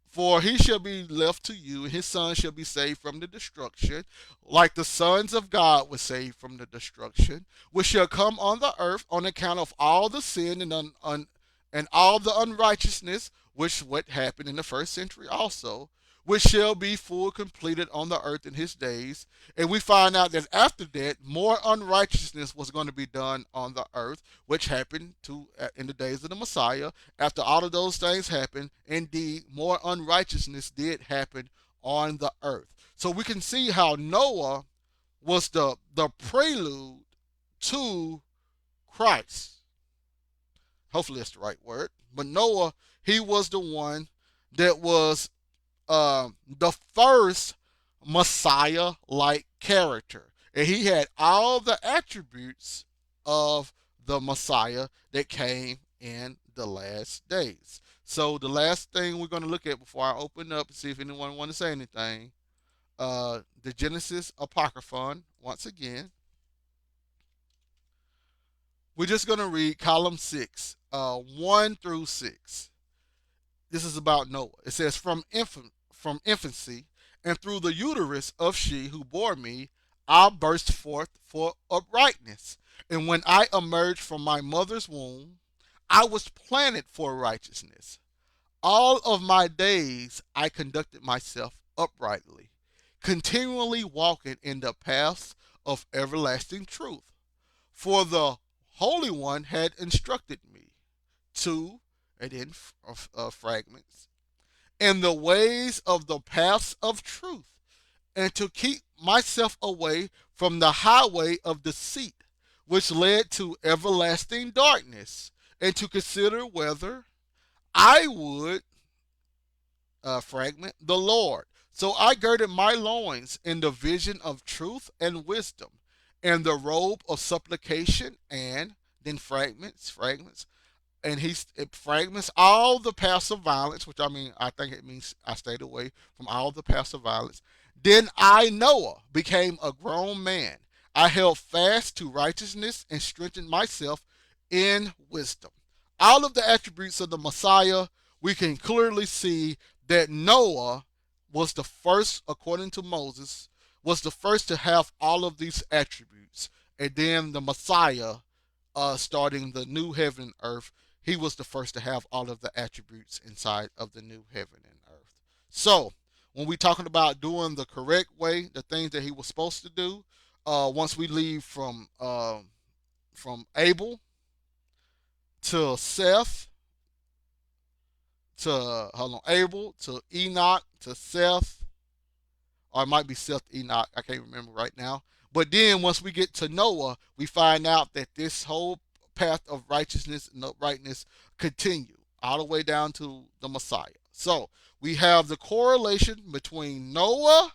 for he shall be left to you, and his son shall be saved from the destruction, like the sons of God were saved from the destruction, which shall come on the earth on account of all the sin and all the unrighteousness, which what happened in the first century also, which shall be full completed on the earth in his days. And we find out that after that, more unrighteousness was going to be done on the earth, which happened in the days of the Messiah. After all of those things happened, indeed, more unrighteousness did happen on the earth. So we can see how Noah was the prelude to Christ. Hopefully that's the right word. But Noah, he was the one that was the first Messiah like character. And he had all the attributes of the Messiah that came in the last days. So the last thing we're going to look at before I open up and see if anyone want to say anything, the Genesis Apocryphon, once again. We're just going to read column 6, 1 through 6. This is about Noah. It says, from infancy and through the uterus of she who bore me, I burst forth for uprightness. And when I emerged from my mother's womb, I was planted for righteousness. All of my days I conducted myself uprightly, continually walking in the paths of everlasting truth. For the Holy One had instructed me to, and then fragments, in the ways of the paths of truth, and to keep myself away from the highway of deceit, which led to everlasting darkness, and to consider whether I would, fragment, the Lord. So I girded my loins in the vision of truth and wisdom, and the robe of supplication, and then fragments, and it fragments all the paths of violence, which I mean, I think it means I stayed away from all the paths of violence. Then I, Noah, became a grown man. I held fast to righteousness and strengthened myself in wisdom. All of the attributes of the Messiah, we can clearly see that Noah was the first, according to Moses, was the first to have all of these attributes. And then the Messiah, starting the new heaven and earth, he was the first to have all of the attributes inside of the new heaven and earth. So, when we're talking about doing the correct way, the things that he was supposed to do, once we leave from Abel to Seth to hold on, Abel to Enoch to Seth, or it might be Seth Enoch. I can't remember right now. But then once we get to Noah, we find out that this whole path of righteousness and uprightness continue all the way down to the Messiah. So we have the correlation between Noah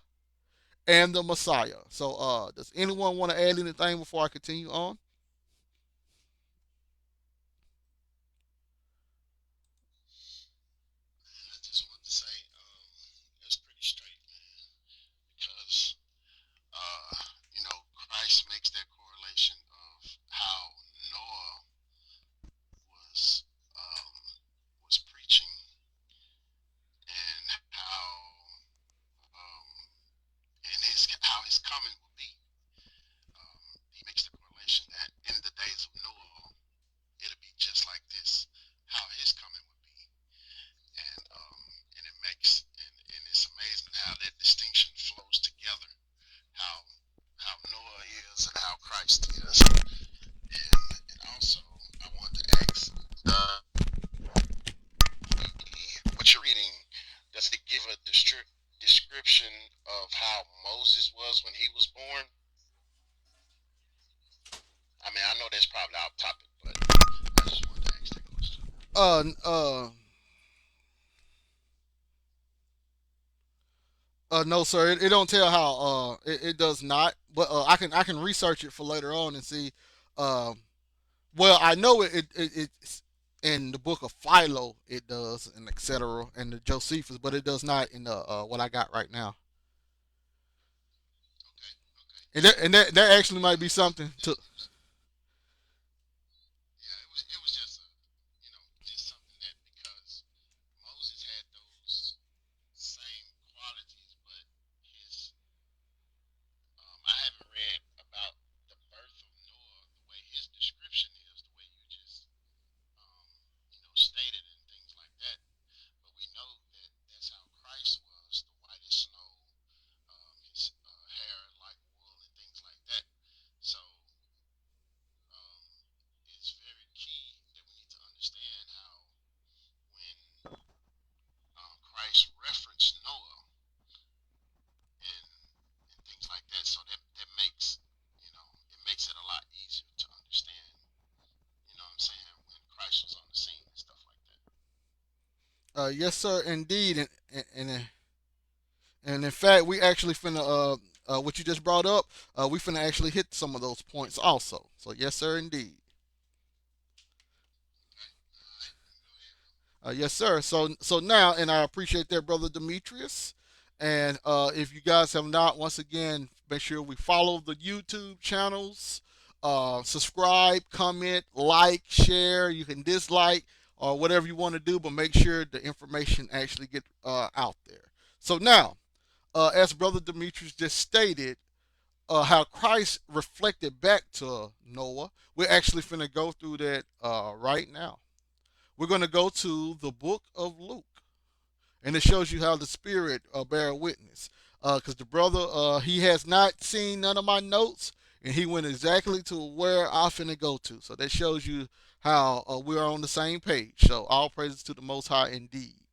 and the Messiah. So does anyone want to add anything before I continue on? I just want to say, it's pretty straight, man, because uh, Christ makes that correlation of how Noah was was preaching and um, how his coming will be. He makes the correlation that in the days of Noah, it'll be just like this, how his coming would be, and it makes and it's amazing how that distinction flows together, how Noah is and how Christ is, and also I wanted to ask, what you're reading, does it give a description of how Moses was when he was born? I mean, I know that's probably off topic, but I just wanted to ask that question. Uh, uh, no, sir. It don't tell how. It does not. But I can research it for later on and see. Um, well, I know it's in the book of Philo. It does, and etc. And the Josephus, but it does not in the what I got right now. Okay, okay. And that actually might be something to. Yeah, it was just just something that because Moses had those same qualities, but his I haven't read about the birth of Noah, the way his description is, the way you just um, stated and things like that. But we know that that's how Christ was, the white as snow, his hair like wool and things like that. So Yes, sir, indeed, and in fact, we actually finna what you just brought up, we finna actually hit some of those points also. So yes, sir, indeed. Yes, sir. So now, and I appreciate that, brother Demetrius. And if you guys have not, once again, make sure we follow the YouTube channels, subscribe, comment, like, share. You can dislike or whatever you want to do, but make sure the information actually get out there. So now, as brother Demetrius just stated, how Christ reflected back to Noah, we're actually finna go through that right now. We're going to go to the book of Luke, and it shows you how the Spirit bear witness. Because the brother, he has not seen none of my notes, and he went exactly to where I finna go to. So that shows you how we're on the same page. So all praises to the Most High indeed.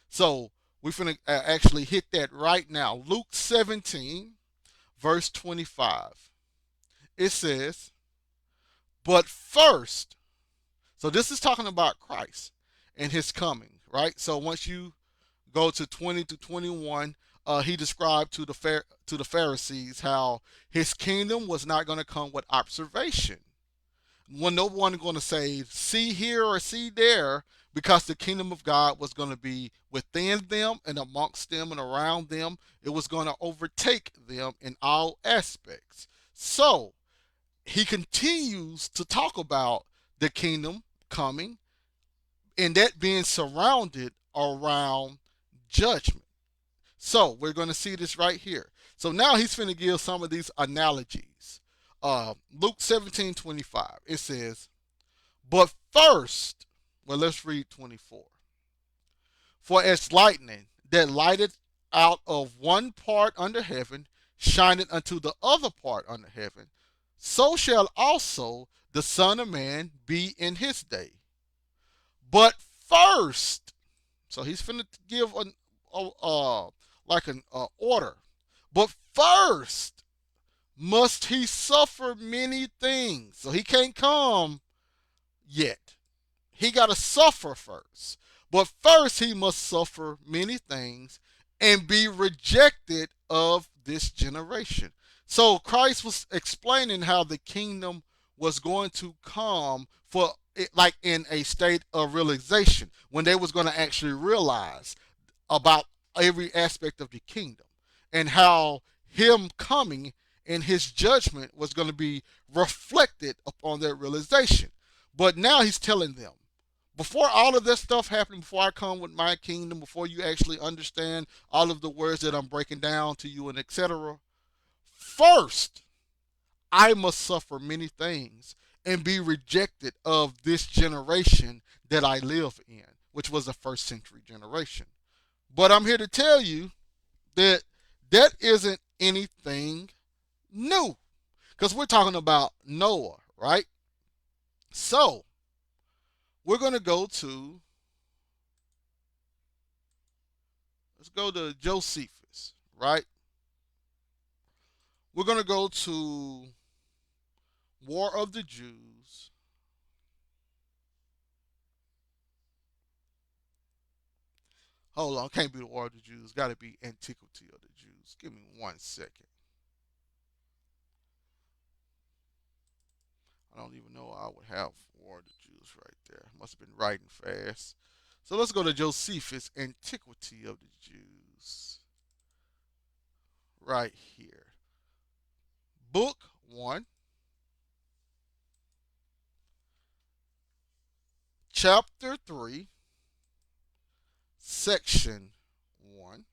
So we finna actually hit that right now. Luke 17, verse 25. It says, "But first," so this is talking about Christ and his coming, right? So once you go to 20 to 21, he described to the Pharisees how his kingdom was not going to come with observation. When no one going to say, see here or see there, because the kingdom of God was going to be within them and amongst them and around them. It was going to overtake them in all aspects. So he continues to talk about the kingdom coming and that being surrounded around judgment. So we're going to see this right here. So now he's going to give some of these analogies. Luke 17:25. It says, "But first," well, let's read 24. "For as lightning that lighteth out of one part under heaven, shineth unto the other part under heaven, so shall also the Son of Man be in his day. But first," so he's finna give an order. "But first must he suffer many things." So he can't come yet. He got to suffer first. "But first he must suffer many things and be rejected of this generation." So Christ was explaining how the kingdom was going to come for it, like in a state of realization, when they was going to actually realize about every aspect of the kingdom and how him coming and his judgment was going to be reflected upon their realization. But now he's telling them, before all of this stuff happened, before I come with my kingdom, before you actually understand all of the words that I'm breaking down to you and etc., first I must suffer many things and be rejected of this generation that I live in, which was a first century generation. But I'm here to tell you that that isn't anything new, because we're talking about Noah, right? So we're going to let's go to Josephus, right? We're going to go to War of the Jews. Hold on, can't be the War of the Jews. Got to be Antiquity of the Jews. Give me 1 second. I don't even know I would have War of the Jews right there. Must have been writing fast. So let's go to Josephus, Antiquity of the Jews, right here. Book 1, Chapter 3, Section 1.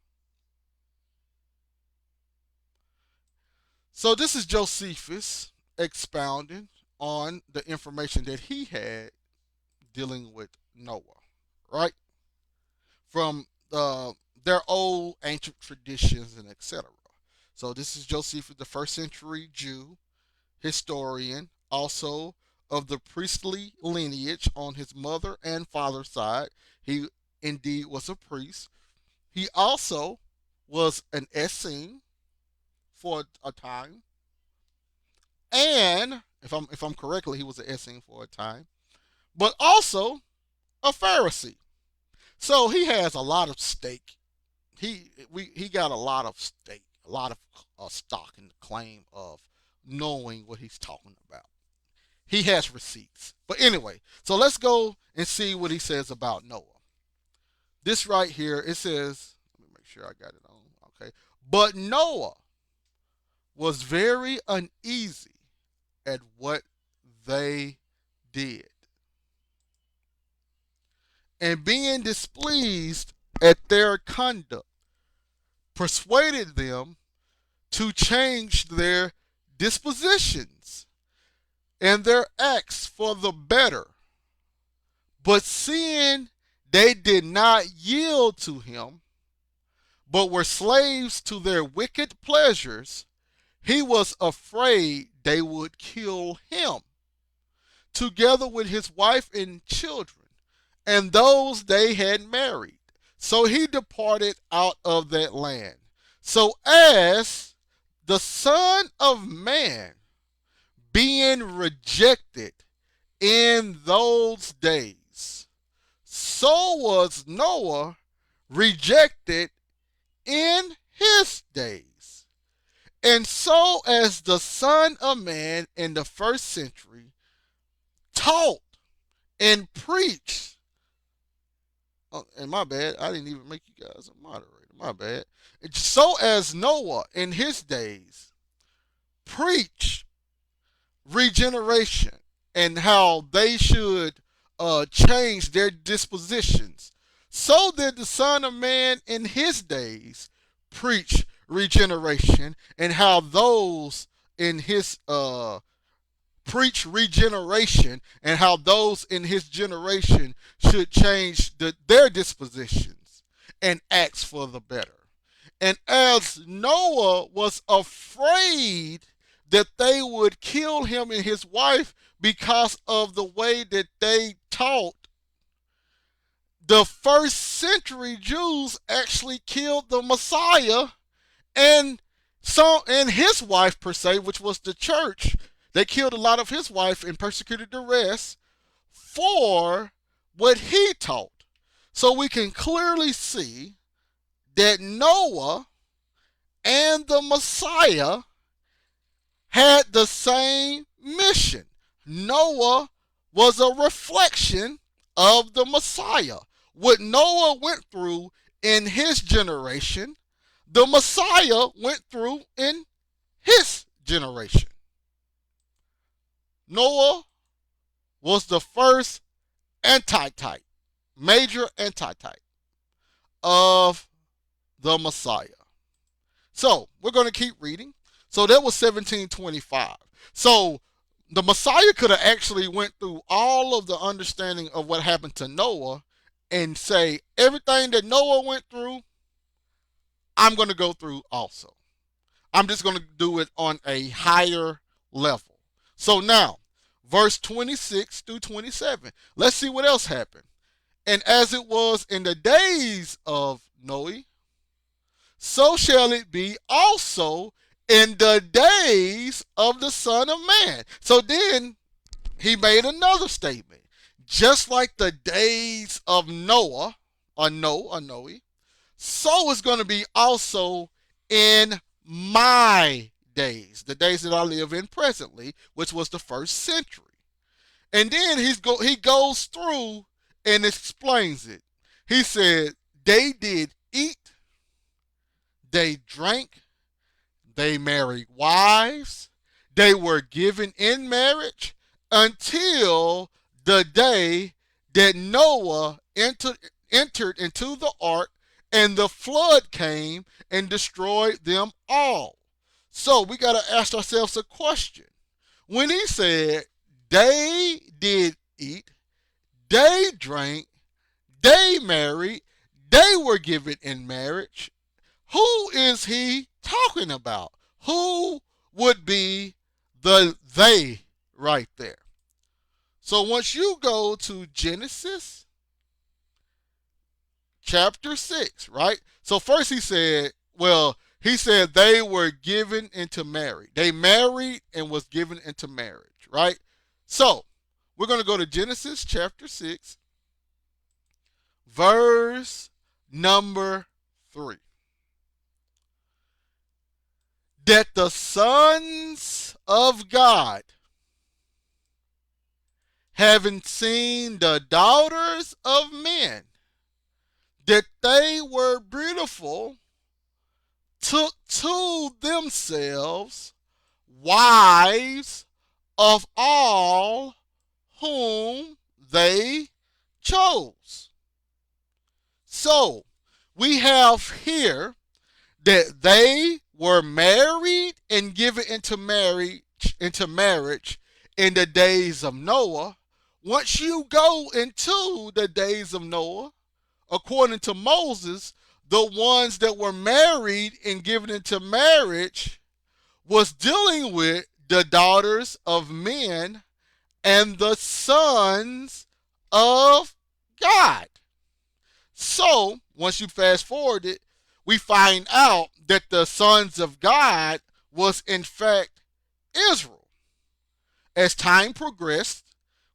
So this is Josephus expounding on the information that he had dealing with Noah, right? From their old ancient traditions and etc. So this is Josephus, the first century Jew historian, also of the priestly lineage on his mother and father's side. He indeed was a priest. He also was an Essene for a time, and if I'm correctly, he was an Essene for a time, but also a Pharisee. So he has a lot of stake. He got a lot of stake, a lot of stock in the claim of knowing what he's talking about. He has receipts. But anyway, so let's go and see what he says about Noah. This right here, it says, let me make sure I got it on. Okay. But Noah was very uneasy at what they did, and being displeased at their conduct, persuaded them to change their dispositions and their acts for the better. But seeing they did not yield to him, but were slaves to their wicked pleasures, he was afraid they would kill him, together with his wife and children, and those they had married. So he departed out of that land. So as the Son of Man, being rejected in those days, so was Noah rejected in his days. And so as the Son of Man in the first century taught and preached, oh, and my bad, I didn't even make you guys a moderator. My bad. So as Noah in his days preached regeneration and how they should change their dispositions, so did the Son of Man in his days preach regeneration and how those in his preach regeneration and how those in his generation should change their dispositions and acts for the better. And as Noah was afraid that they would kill him and his wife because of the way that they taught, the first century Jews actually killed the Messiah and his wife per se, which was the church. They killed a lot of his wife and persecuted the rest for what he taught. So we can clearly see that Noah and the Messiah had the same mission. Noah was a reflection of the Messiah. What Noah went through in his generation, the Messiah went through in his generation. Noah was the first antitype, major antitype of the Messiah. So we're going to keep reading. So that was 1725. So the Messiah could have actually went through all of the understanding of what happened to Noah and say, everything that Noah went through, I'm going to go through also. I'm just going to do it on a higher level. So now, verse 26 through 27. Let's see what else happened. And as it was in the days of Noah, so shall it be also in the days of the Son of Man. So then he made another statement. Just like the days of Noah, or Noe, so it's going to be also in my days, the days that I live in presently, which was the first century. And then he goes through and explains it. He said, they did eat, they drank, they married wives, they were given in marriage until the day that Noah entered into the ark and the flood came and destroyed them all. So we got to ask ourselves a question. When he said they did eat, they drank, they married, they were given in marriage, who is he talking about? Who would be the they right there? So once you go to Genesis chapter 6, right? So first he said they were given into marriage. They married and was given into marriage, right? So we're going to go to Genesis chapter 6, Verse number 3. That the sons of God, having seen the daughters of men, that they were beautiful, took to themselves wives of all whom they chose. So we have here that they were married and given into marriage in the days of Noah. Once you go into the days of Noah, according to Moses, the ones that were married and given into marriage was dealing with the daughters of men and the sons of God. So, once you fast forward it, we find out that the sons of God was in fact Israel. As time progressed,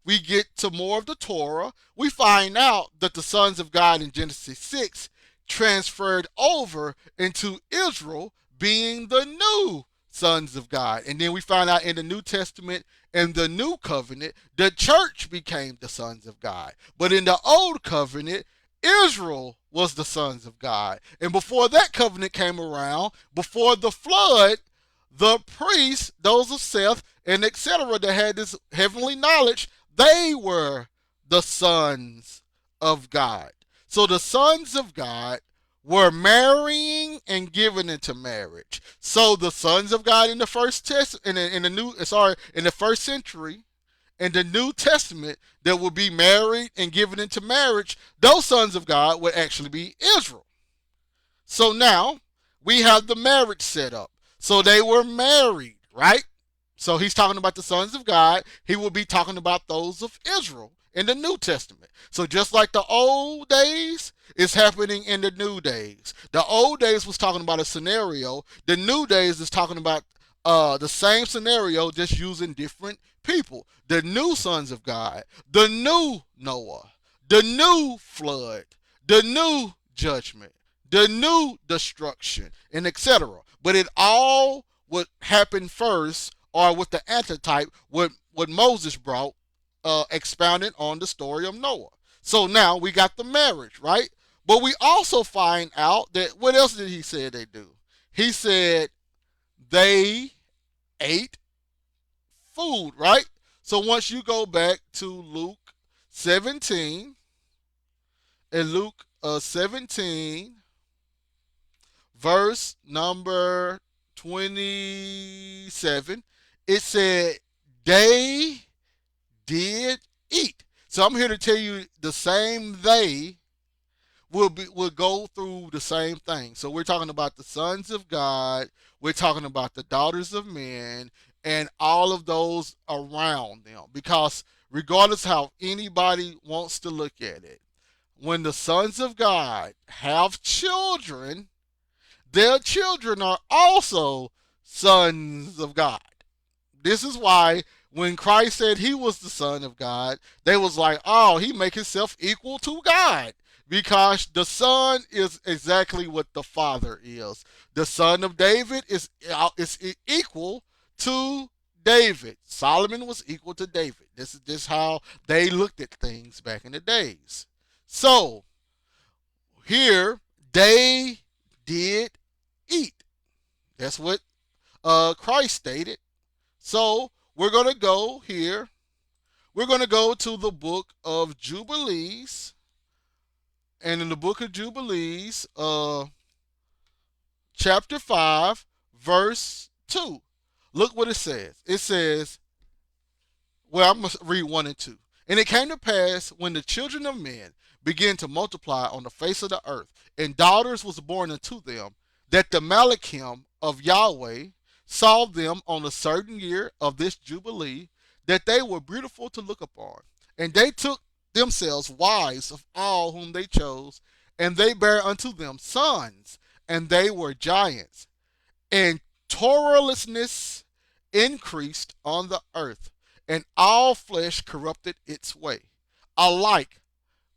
we get to more of the Torah. We find out that the sons of God in Genesis 6 transferred over into Israel being the new sons of God. And then we find out in the New Testament and the new covenant, the church became the sons of God. But in the old covenant, Israel was the sons of God. And before that covenant came around, before the flood, the priests, those of Seth, and etc., that had this heavenly knowledge, they were the sons of God. So the sons of God were marrying and given into marriage. So the sons of God in the first test in the new in the first century in the New Testament that would be married and given into marriage, those sons of God would actually be Israel. So now we have the marriage set up. So they were married, right? So he's talking about the sons of God. He will be talking about those of Israel in the New Testament. So just like the old days is happening in the new days. The old days was talking about a scenario. The new days is talking about the same scenario, just using different people. The new sons of God, the new Noah, the new flood, the new judgment, the new destruction, and etc. But it all would happen first, or with the antitype, what Moses brought, expounded on the story of Noah. So now we got the marriage, right? But we also find out that what else did he say they do? He said they ate food, right? So once you go back to Luke 17, and Luke 17, verse number 27, it said, they did eat. So I'm here to tell you the same they will go through the same thing. So we're talking about the sons of God, we're talking about the daughters of men, and all of those around them. Because regardless how anybody wants to look at it, when the sons of God have children, their children are also sons of God. This is why when Christ said he was the son of God, they was like, oh, he make himself equal to God. Because the son is exactly what the father is. The son of David is equal to David. Solomon was equal to David. This is how they looked at things back in the days. So here they did eat. That's what Christ stated. So we're going to go here. We're going to go to the book of Jubilees. And in the book of Jubilees, chapter 5, verse 2. Look what it says. It says, well, I'm going to read 1 and 2. And it came to pass when the children of men began to multiply on the face of the earth, and daughters was born unto them, that the Malachim of Yahweh saw them on a certain year of this Jubilee, that they were beautiful to look upon. And they took themselves wives of all whom they chose, and they bare unto them sons, and they were giants. And toilsomness increased on the earth, and all flesh corrupted its way. Alike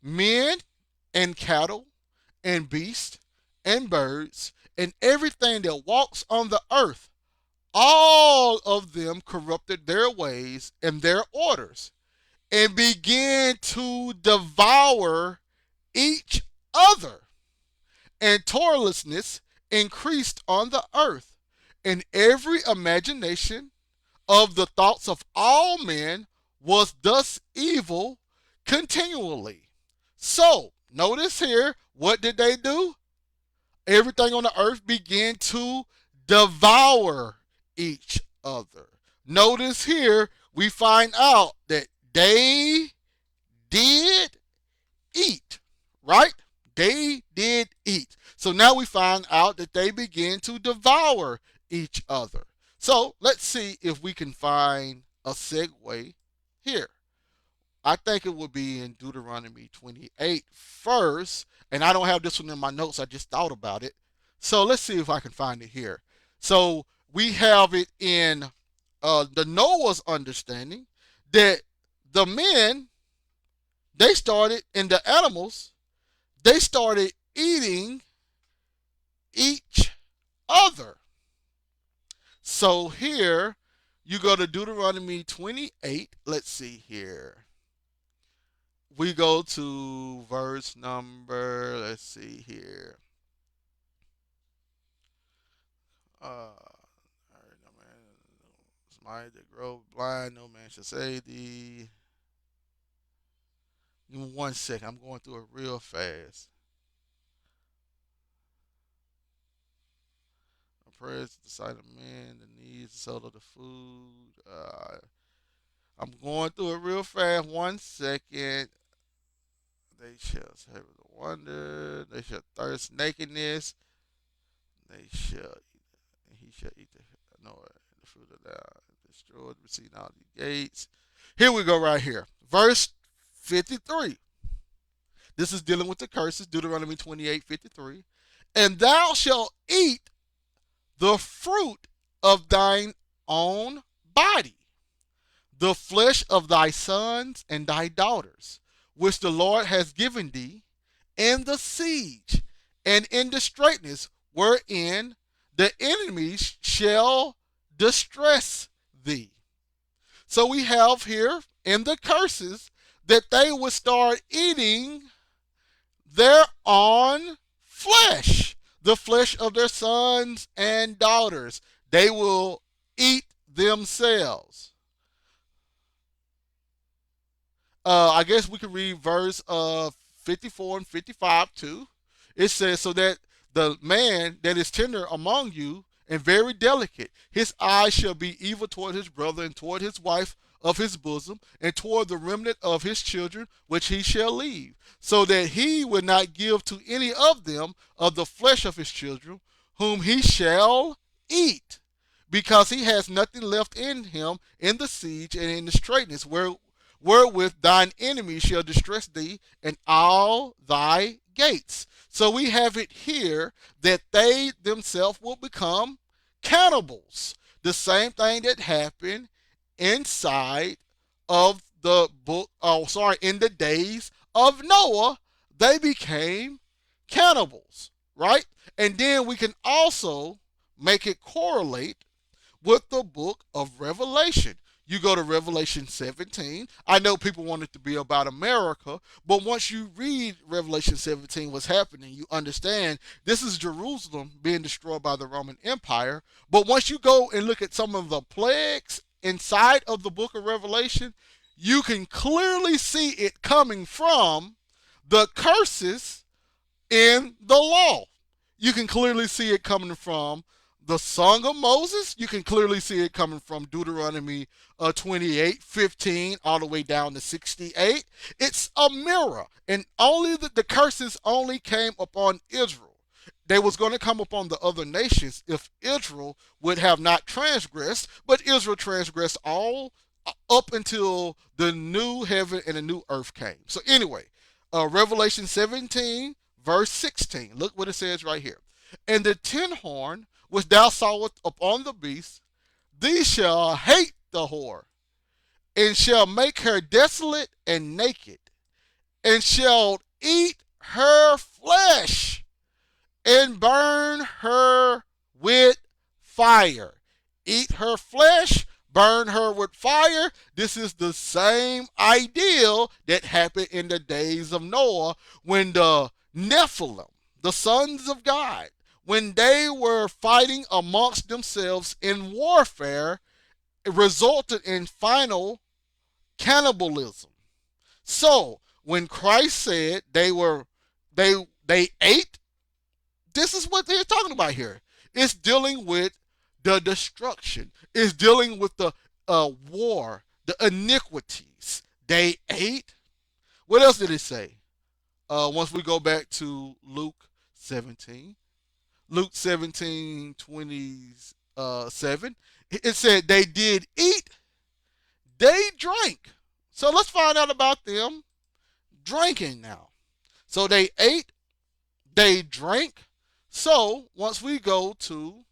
men and cattle, and beasts, and birds, and everything that walks on the earth. All of them corrupted their ways and their orders, and began to devour each other. And lawlessness increased on the earth, and every imagination of the thoughts of all men was thus evil continually. So, notice here, what did they do? Everything on the earth began to devour each other. Notice here, we find out that they did eat, right? They did eat. So now we find out that they began to devour each other. So let's see if we can find a segue here. I think it would be in Deuteronomy 28 first, and I don't have this one in my notes. I just thought about it. So let's see if I can find it here. So we have it in the Noah's understanding that the men, they started, and the animals, they started eating each other. So here you go to Deuteronomy 28. Let's see here. We go to verse number, let's see here. No man, somebody that grow blind, no man shall say thee. Give me 1 second. I'm going through it real fast. Prayers the sight of men, the needs, the soul of the food. I'm going through it real fast. 1 second. They shall have the wonder. They shall thirst nakedness. They shall eat. He shall eat the fruit of the destroyed, receive all the gates. Here we go right here. Verse 53. This is dealing with the curses. Deuteronomy 28:53. And thou shalt eat the fruit of thine own body, the flesh of thy sons and thy daughters, which the Lord has given thee, in the siege and in the straitness wherein the enemies shall distress thee. So we have here in the curses that they would start eating their own flesh, the flesh of their sons and daughters. They will eat themselves. I guess we can read verse 54 and 55 too. It says, so that the man that is tender among you and very delicate, his eyes shall be evil toward his brother and toward his wife of his bosom and toward the remnant of his children which he shall leave, so that he will not give to any of them of the flesh of his children whom he shall eat, because he has nothing left in him in the siege and in the straitness wherewith thine enemies shall distress thee and all thy gates. So we have it here that they themselves will become cannibals. The same thing that happened inside of the book, in the days of Noah, they became cannibals, right? And then we can also make it correlate with the book of Revelation. You go to Revelation 17. I know people want it to be about America, but once you read Revelation 17, what's happening, you understand this is Jerusalem being destroyed by the Roman Empire. But once you go and look at some of the plagues inside of the book of Revelation, you can clearly see it coming from the curses in the law. You can clearly see it coming from the Song of Moses. You can clearly see it coming from Deuteronomy 28:15 all the way down to 68. It's a mirror, and only the curses only came upon Israel. They was going to come upon the other nations if Israel would have not transgressed, but Israel transgressed all up until the new heaven and the new earth came. So anyway, Revelation 17 verse 16. Look what it says right here. And the tin horn which thou sawest upon the beast, these shall hate the whore, and shall make her desolate and naked, and shall eat her flesh and burn her with fire. Eat her flesh, burn her with fire. This is the same ideal that happened in the days of Noah when the Nephilim, the sons of God, when they were fighting amongst themselves in warfare, it resulted in final cannibalism. So when Christ said they ate, this is what they're talking about here. It's dealing with the destruction. It's dealing with the war, the iniquities. They ate. What else did it say? Once we go back to Luke 17, Luke 17:27, it said they did eat, they drank. So let's find out about them drinking now. So they ate, they drank. So once we go to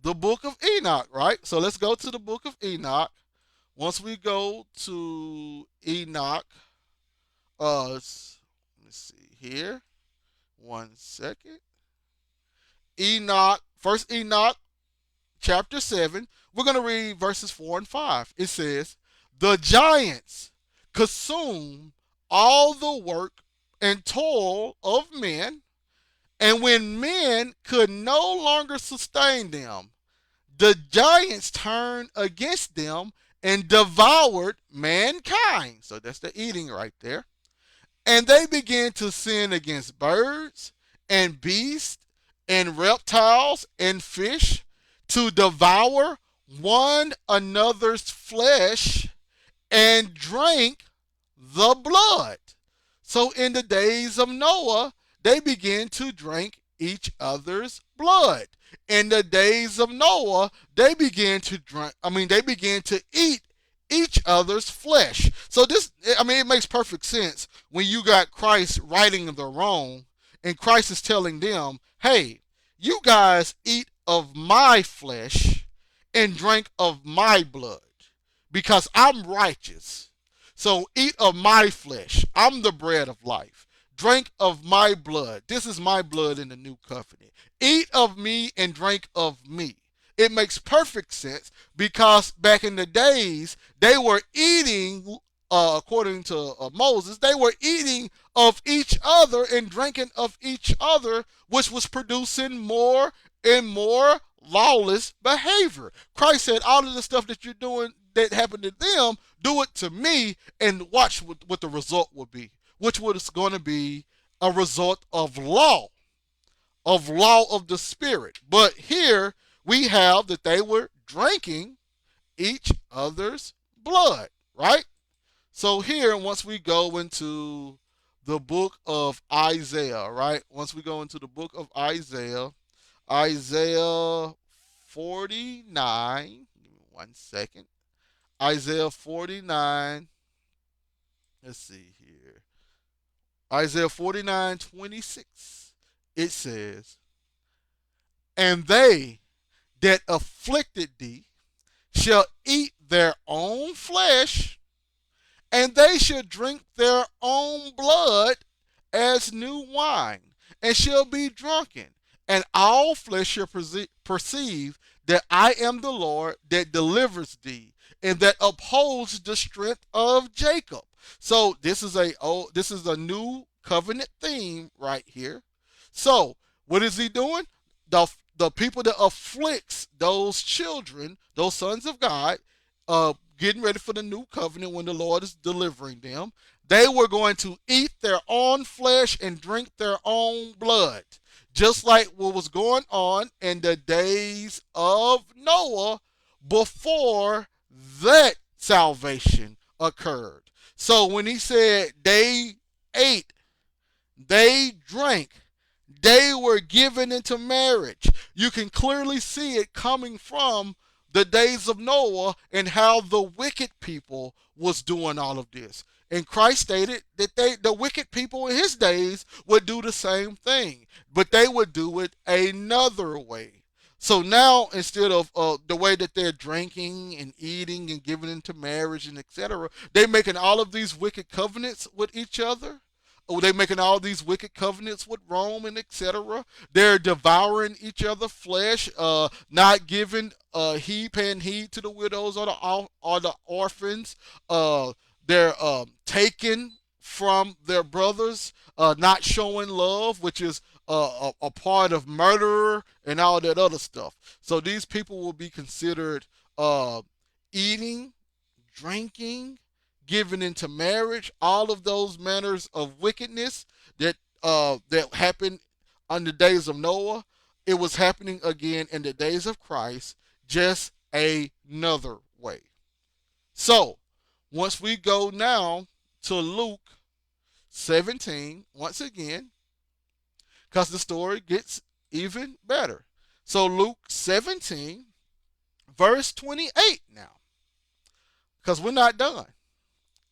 the book of Enoch, right? So let's go to the book of Enoch. Once we go to Enoch, let's see here. 1 second. Enoch, first Enoch, chapter 7. We're going to read verses 4 and 5. It says, the giants consume all the work and toil of men, and when men could no longer sustain them, the giants turned against them and devoured mankind. So that's the eating right there. And they began to sin against birds and beasts and reptiles and fish to devour one another's flesh and drank the blood. So in the days of Noah, they began to drink each other's blood. In the days of Noah, they began to eat each other's flesh. So this, it makes perfect sense when you got Christ righting the wrong, and Christ is telling them, hey, you guys eat of my flesh and drink of my blood because I'm righteous. So eat of my flesh. I'm the bread of life. Drink of my blood. This is my blood in the new covenant. Eat of me and drink of me. It makes perfect sense because back in the days, they were eating, according to Moses, they were eating of each other and drinking of each other, which was producing more and more lawless behavior. Christ said, all of the stuff that you're doing that happened to them, do it to me and watch what the result will be, which was going to be a result of law of the spirit. But here we have that they were drinking each other's blood, right? So here, once we go into the book of Isaiah, right? Once we go into the book of Isaiah, Isaiah 49, give me 1 second. Isaiah 49, let's see here. Isaiah 49:26. It says, and they that afflicted thee shall eat their own flesh, and they shall drink their own blood as new wine, and shall be drunken. And all flesh shall perceive that I am the Lord that delivers thee, and that upholds the strength of Jacob. So this is a new covenant theme right here. So what is he doing? The people that afflicts those children, those sons of God, getting ready for the new covenant when the Lord is delivering them, they were going to eat their own flesh and drink their own blood, just like what was going on in the days of Noah before that salvation occurred. So when he said they ate, they drank, they were given into marriage, you can clearly see it coming from the days of Noah and how the wicked people was doing all of this. And Christ stated that the wicked people in his days would do the same thing, but they would do it another way. So now, instead of the way that they're drinking and eating and giving into marriage and etc., they're making all of these wicked covenants with each other. Oh, they making all these wicked covenants with Rome and etc. They're devouring each other flesh, not giving paying heed to the widows or the orphans. They're taking from their brothers, not showing love, which is a part of murder and all that other stuff. So these people will be considered uh, eating, drinking, giving into marriage, all of those manners of wickedness that happened on the days of Noah. It was happening again in the days of Christ, just another way. So, once we go now to Luke 17, once again, because the story gets even better. So, Luke 17, verse 28 now, because we're not done.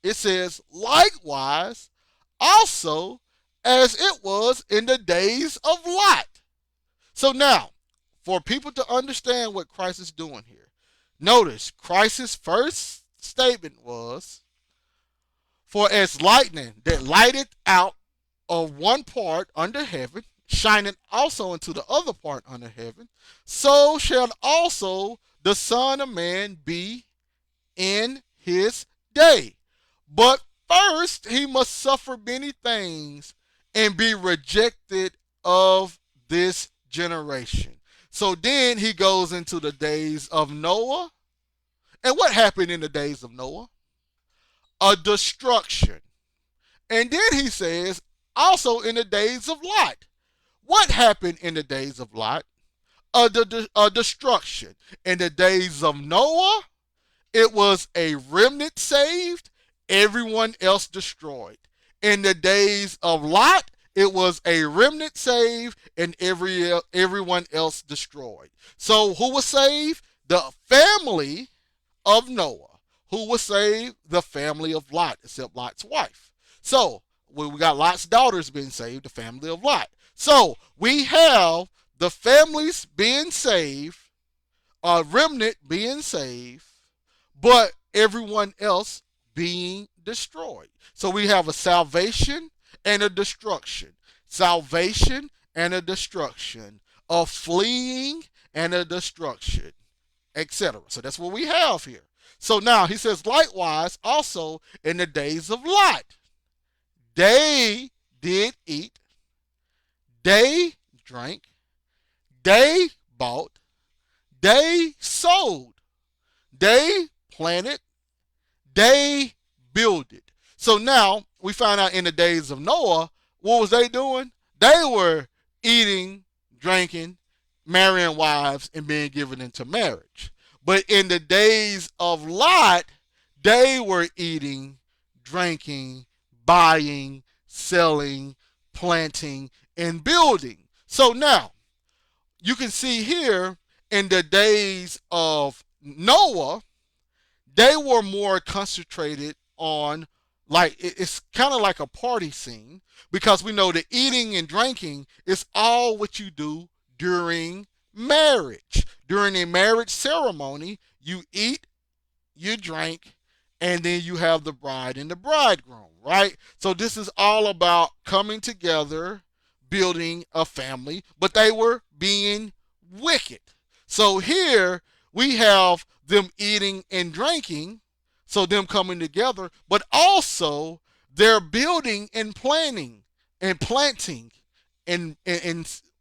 It says, likewise, also as it was in the days of Lot. So now, for people to understand what Christ is doing here, notice Christ's first statement was, for as lightning that lighteth out of one part under heaven, shining also into the other part under heaven, so shall also the Son of Man be in his day. But first he must suffer many things and be rejected of this generation. So then he goes into the days of Noah. And what happened in the days of Noah? A destruction. And then he says, also in the days of Lot. What happened in the days of Lot? A destruction. In the days of Noah, it was a remnant saved, everyone else destroyed. In the days of Lot, it was a remnant saved and everyone else destroyed. So who was saved? The family of Noah. Who was saved? The family of Lot, except Lot's wife. So we got Lot's daughters being saved, the family of Lot. So we have the families being saved, a remnant being saved, but everyone else being destroyed. So we have a salvation and a destruction. Salvation and a destruction. A fleeing and a destruction, etc. So that's what we have here. So now he says, likewise, also in the days of Lot, they did eat, they drank, they bought, they sold, they planted, they builded. So now we find out in the days of Noah, what was they doing? They were eating, drinking, marrying wives, and being given into marriage. But in the days of Lot, they were eating, drinking, buying, selling, planting, and building. So now you can see here in the days of Noah, they were more concentrated on, like, it's kind of like a party scene, because we know that eating and drinking is all what you do during marriage. During a marriage ceremony, you eat, you drink, and then you have the bride and the bridegroom, right? So this is all about coming together, building a family, but they were being wicked. So here we have them eating and drinking, so them coming together, but also they're building and planning and planting and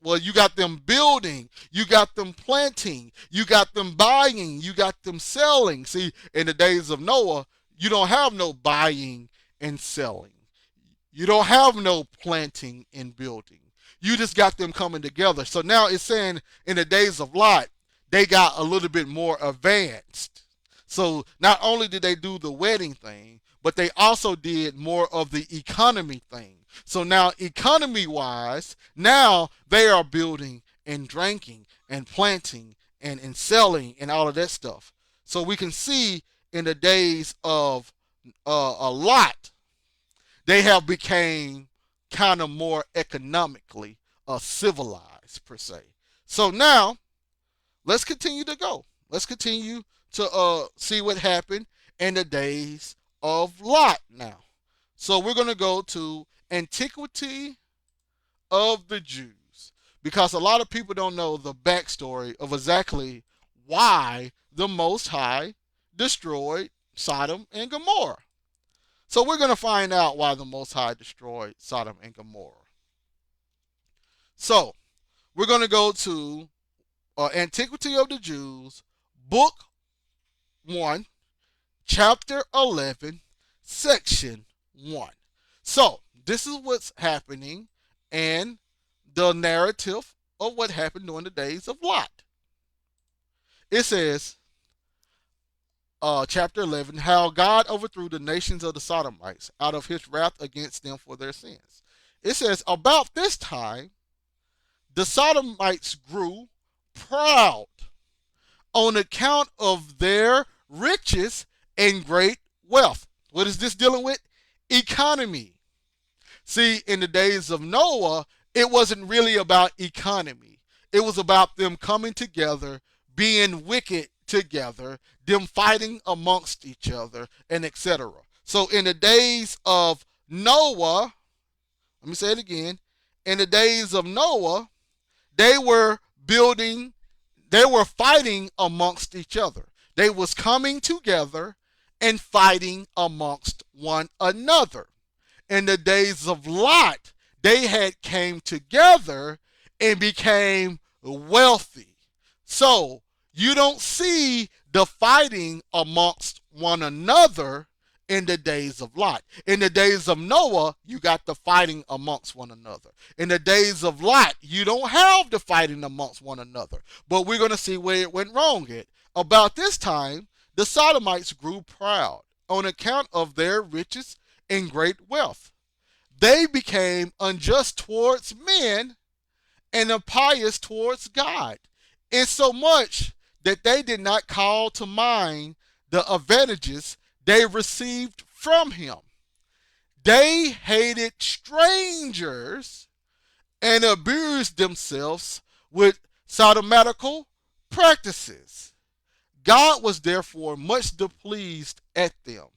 well, you got them building, you got them planting, you got them buying, you got them selling. See, in the days of Noah, you don't have no buying and selling. You don't have no planting and building. You just got them coming together. So now it's saying in the days of Lot, they got a little bit more advanced. So not only did they do the wedding thing, but they also did more of the economy thing. So now, economy wise, now they are building and drinking and planting and selling and all of that stuff. So we can see in the days of a Lot, they have became kind of more economically civilized per se. So now let's continue to go. Let's continue to see what happened in the days of Lot now. So we're going to go to Antiquity of the Jews, because a lot of people don't know the backstory of exactly why the Most High destroyed Sodom and Gomorrah. So we're going to find out why the Most High destroyed Sodom and Gomorrah. So we're going to go to Antiquity of the Jews, Book 1, Chapter 11, Section 1. So this is what's happening in the narrative of what happened during the days of Lot. It says, chapter 11, how God overthrew the nations of the Sodomites out of his wrath against them for their sins. It says, about this time, the Sodomites grew proud on account of their riches and great wealth. What is this dealing with? Economy. See, in the days of Noah, it wasn't really about economy. It was about them coming together, being wicked together, them fighting amongst each other, and etc. So in the days of Noah, let me say it again. In the days of Noah, they were building, they were fighting amongst each other. They was coming together and fighting amongst one another. In the days of Lot, they had came together and became wealthy. So you don't see the fighting amongst one another in the days of Lot. In the days of Noah, you got the fighting amongst one another. In the days of Lot, you don't have the fighting amongst one another. But we're going to see where it went wrong at. About this time, the Sodomites grew proud on account of their riches and great wealth. They became unjust towards men and impious towards God, insomuch that they did not call to mind the advantages they received from him. They hated strangers and abused themselves with sodomitical practices. God was therefore much displeased at them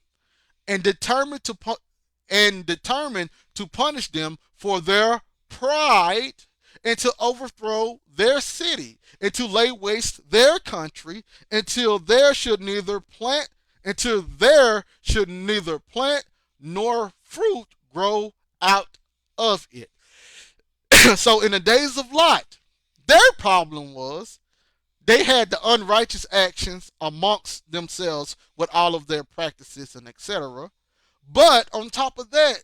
and determined to punish them for their pride and to overthrow their city and to lay waste their country until there should neither plant nor fruit grow out of it. So in the days of Lot, their problem was they had the unrighteous actions amongst themselves with all of their practices and etc. But on top of that,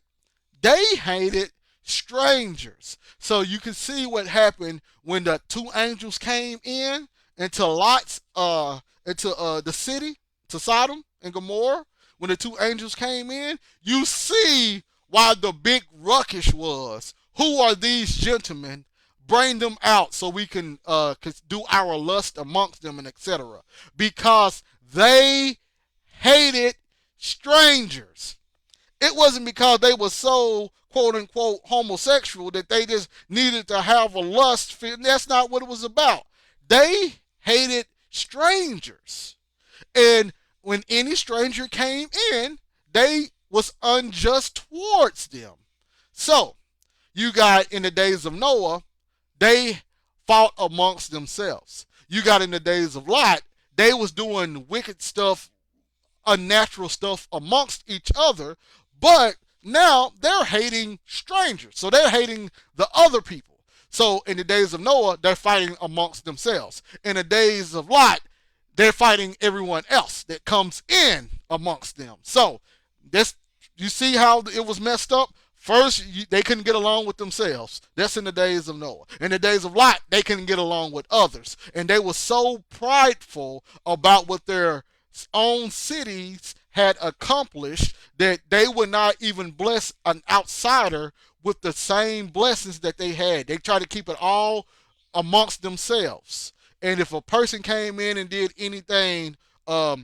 they hated strangers. So you can see what happened when the two angels came in into Lot's into the city, to Sodom and Gomorrah. When the two angels came in, you see why the big ruckus was. Who are these gentlemen? Bring them out so we can do our lust amongst them and etc. Because they hated strangers. It wasn't because they were so quote unquote homosexual that they just needed to have a lust. That's not what it was about. They hated strangers. And when any stranger came in, they was unjust towards them. So you got in the days of Noah, they fought amongst themselves. You got in the days of Lot, they was doing wicked stuff, unnatural stuff amongst each other, but now they're hating strangers. So they're hating the other people. So in the days of Noah, they're fighting amongst themselves. In the days of Lot, they're fighting everyone else that comes in amongst them. So this, you see how it was messed up? First, they couldn't get along with themselves. That's in the days of Noah. In the days of Lot, they couldn't get along with others. And they were so prideful about what their own cities had accomplished that they would not even bless an outsider with the same blessings that they had. They tried to keep it all amongst themselves. And if a person came in and did anything, well,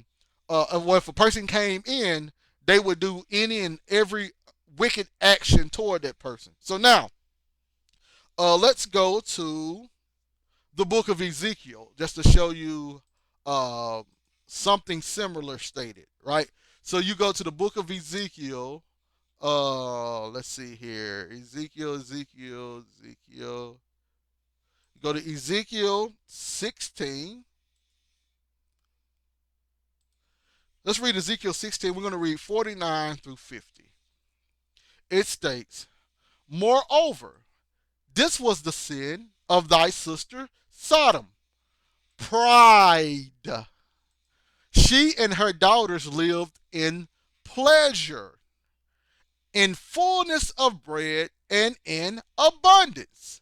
if a person came in, they would do any and every wicked action toward that person. So now, let's go to the book of Ezekiel just to show you something similar stated, right? So you go to the book of Ezekiel, Let's see here. Ezekiel. Go to Ezekiel 16. Let's read Ezekiel 16. We're going to read 49 through 50. It states, Moreover, this was the sin of thy sister Sodom. Pride. She and her daughters lived in pleasure, in fullness of bread, and in abundance.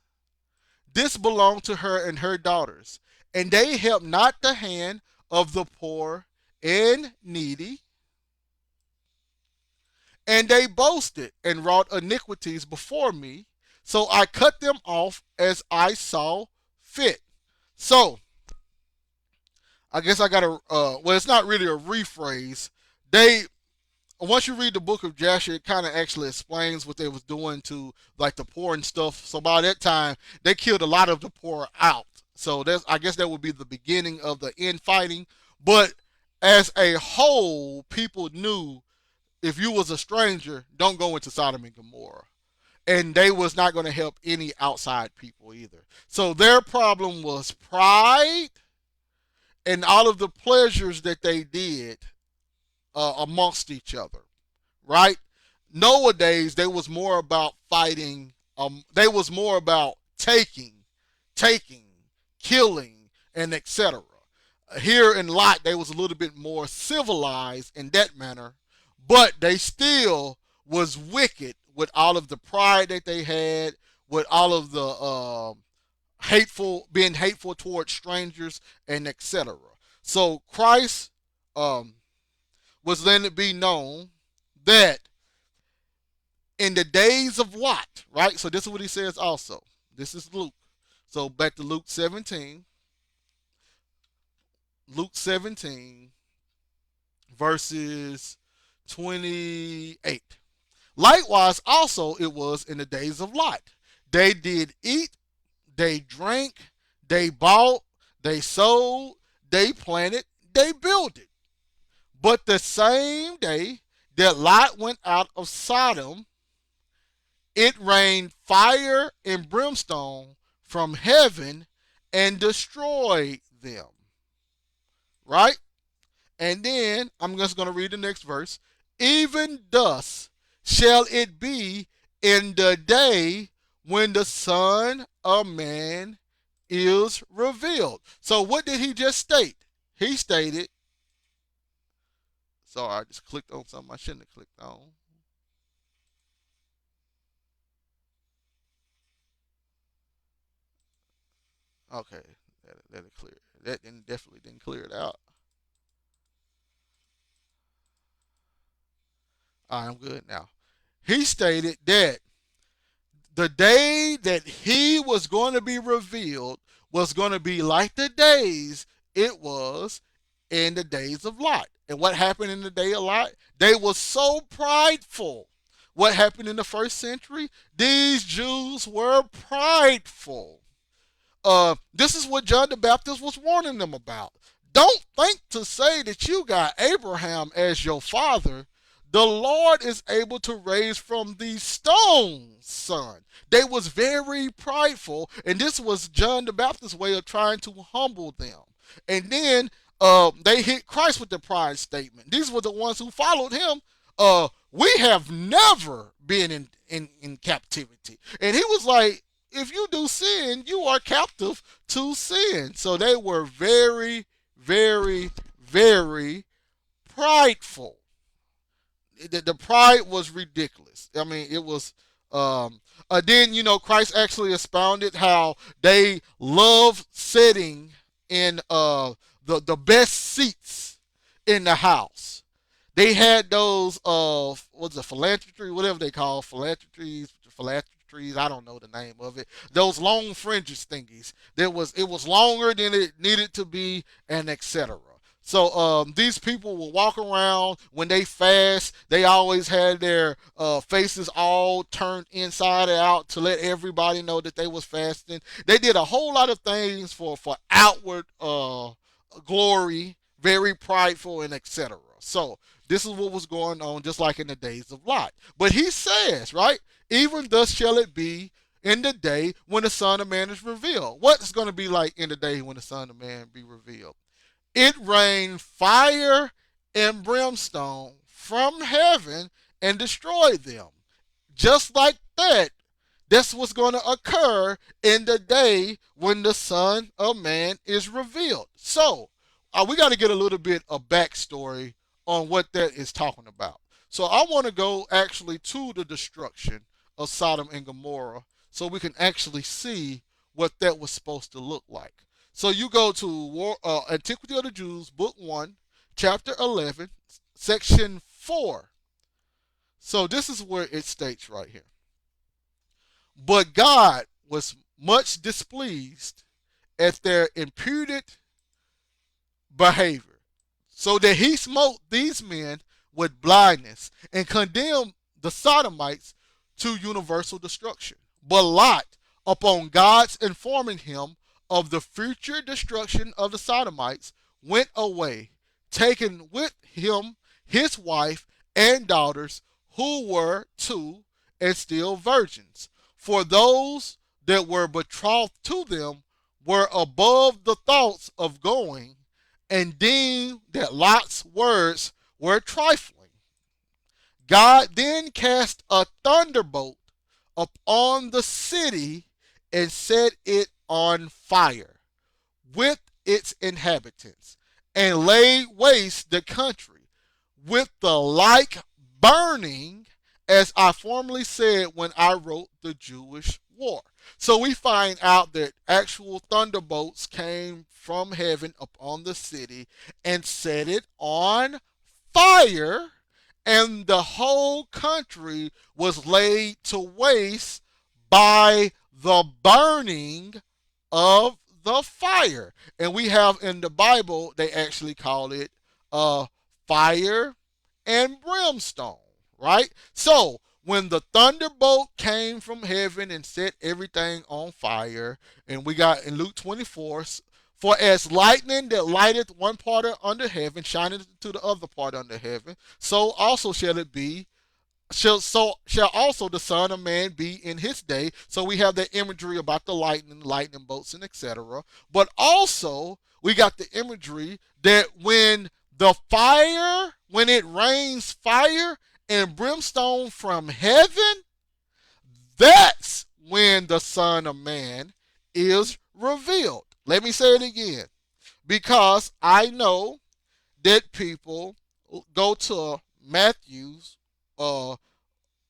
This belonged to her and her daughters, and they helped not the hand of the poor and needy, and they boasted and wrought iniquities before me, so I cut them off as I saw fit. So, I guess I got to, well, it's not really a rephrase. They, once you read the book of Jasher, it kind of actually explains what they was doing to like the poor and stuff. So by that time, they killed a lot of the poor out. So that's, I guess that would be the beginning of the infighting. But as a whole, people knew if you was a stranger, don't go into Sodom and Gomorrah. And they was not going to help any outside people either. So their problem was pride and all of the pleasures that they did amongst each other, right? Nowadays, they was more about fighting. They was more about taking, killing, and etc. Here in Lot, they was a little bit more civilized in that manner, but they still was wicked with all of the pride that they had, with all of the being hateful towards strangers, and etc. So Christ was letting it be known that in the days of Lot, right? So this is what he says also. This is Luke. So back to Luke 17. Luke 17, verses 28. Likewise, also it was in the days of Lot. They did eat, they drank, they bought, they sold, they planted, they builded. But the same day that Lot went out of Sodom, it rained fire and brimstone from heaven and destroyed them. Right? And then I'm just going to read the next verse. Even thus shall it be in the day when the Son of Man is revealed. So what did he just state? He stated, sorry, I just clicked on something I shouldn't have clicked on. Okay, that it clear. That definitely didn't clear it out. All right, I'm good now. He stated that the day that he was going to be revealed was going to be like the days it was in the days of Lot. And what happened in the day of Lot? They were so prideful. What happened in the first century? These Jews were prideful. This is what John the Baptist was warning them about. Don't think to say that you got Abraham as your father. The Lord is able to raise from these stones, son. They was very prideful, and this was John the Baptist's way of trying to humble them. And then they hit Christ with the pride statement. These were the ones who followed him. We have never been in captivity. And he was like, if you do sin, you are captive to sin. So they were very, very, very prideful. The pride was ridiculous. I mean, it was. Then Christ actually expounded how they love sitting in the best seats in the house. They had those what's it, philanthropy, whatever they call philanthropies. I don't know the name of it. Those long fringes thingies. It was longer than it needed to be, and etc. So these people will walk around when they fast. They always had their faces all turned inside and out to let everybody know that they was fasting. They did a whole lot of things for outward glory, very prideful and etc. So This is what was going on just like in the days of Lot. But he says, right, even thus shall it be in the day when the Son of Man is revealed. What's going to be like in the day when the Son of Man be revealed? It rained fire and brimstone from heaven and destroyed them. Just like that, that's what's going to occur in the day when the Son of Man is revealed. So, we got to get a little bit of backstory on what that is talking about. So, I want to go actually to the destruction of Sodom and Gomorrah so we can actually see what that was supposed to look like. So, you go to Antiquity of the Jews, Book 1, Chapter 11, Section 4. So, this is where it states right here. But God was much displeased at their imputed behavior, so that he smote these men with blindness and condemned the Sodomites to universal destruction. But Lot, upon God's informing him of the future destruction of the Sodomites, went away, taking with him his wife and daughters, who were two and still virgins. For those that were betrothed to them were above the thoughts of going, and deemed that Lot's words were trifling. God then cast a thunderbolt upon the city and set it on fire with its inhabitants, and laid waste the country with the like burning as I formerly said when I wrote the Jewish war. So we find out that actual thunderbolts came from heaven upon the city and set it on fire, and the whole country was laid to waste by the burning of the fire. And we have in the Bible, they actually call it fire and brimstone, right? So when the thunderbolt came from heaven and set everything on fire, and we got in Luke 24, for as lightning that lighteth one part under heaven, shineth to the other part under heaven, so also shall it be, shall also the Son of Man be in his day. So we have the imagery about the lightning bolts, and etc. But also we got the imagery that when when it rains fire and brimstone from heaven, that's when the Son of Man is revealed. Let me say it again, because I know that people go to Matthew's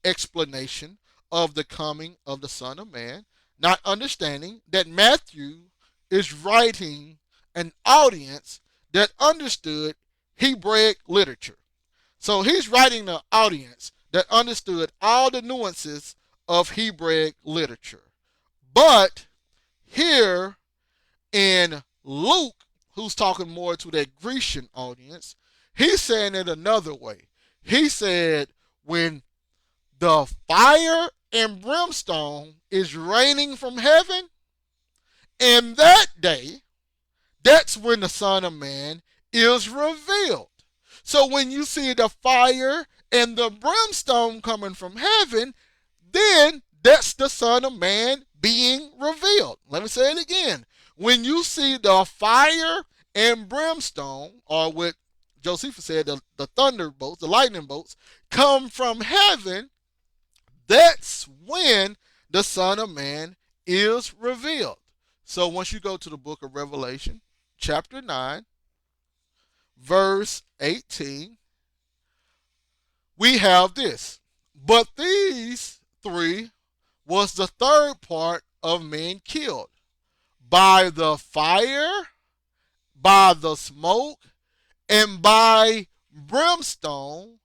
explanation of the coming of the Son of Man, not understanding that Matthew is writing an audience that understood Hebraic literature. So he's writing an audience that understood all the nuances of Hebraic literature. But here in Luke, who's talking more to that Grecian audience, he's saying it another way. He said, when the fire and brimstone is raining from heaven, in that day, that's when the Son of Man is revealed. So when you see the fire and the brimstone coming from heaven, then that's the Son of Man being revealed. Let me say it again. When you see the fire and brimstone, or what Josephus said, the thunderbolts, the lightning bolts, come from heaven, that's when the Son of Man is revealed. So once you go to the book of Revelation, chapter 9, verse 18, we have this. But these three was the third part of men killed by the fire, by the smoke, and by brimstone,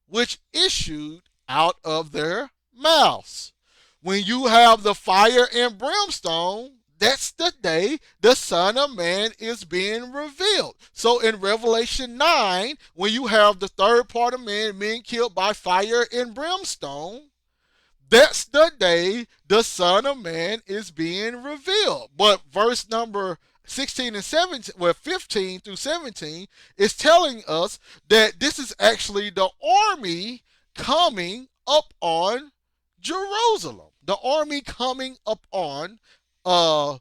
which issued out of their mouths. When you have the fire and brimstone, that's the day the Son of Man is being revealed. So in Revelation 9, when you have the third part of men being killed by fire and brimstone, that's the day the Son of Man is being revealed. But verse number 16 and 17, well, 15 through 17 is telling us that this is actually the army coming up on Jerusalem. The army coming up on, uh,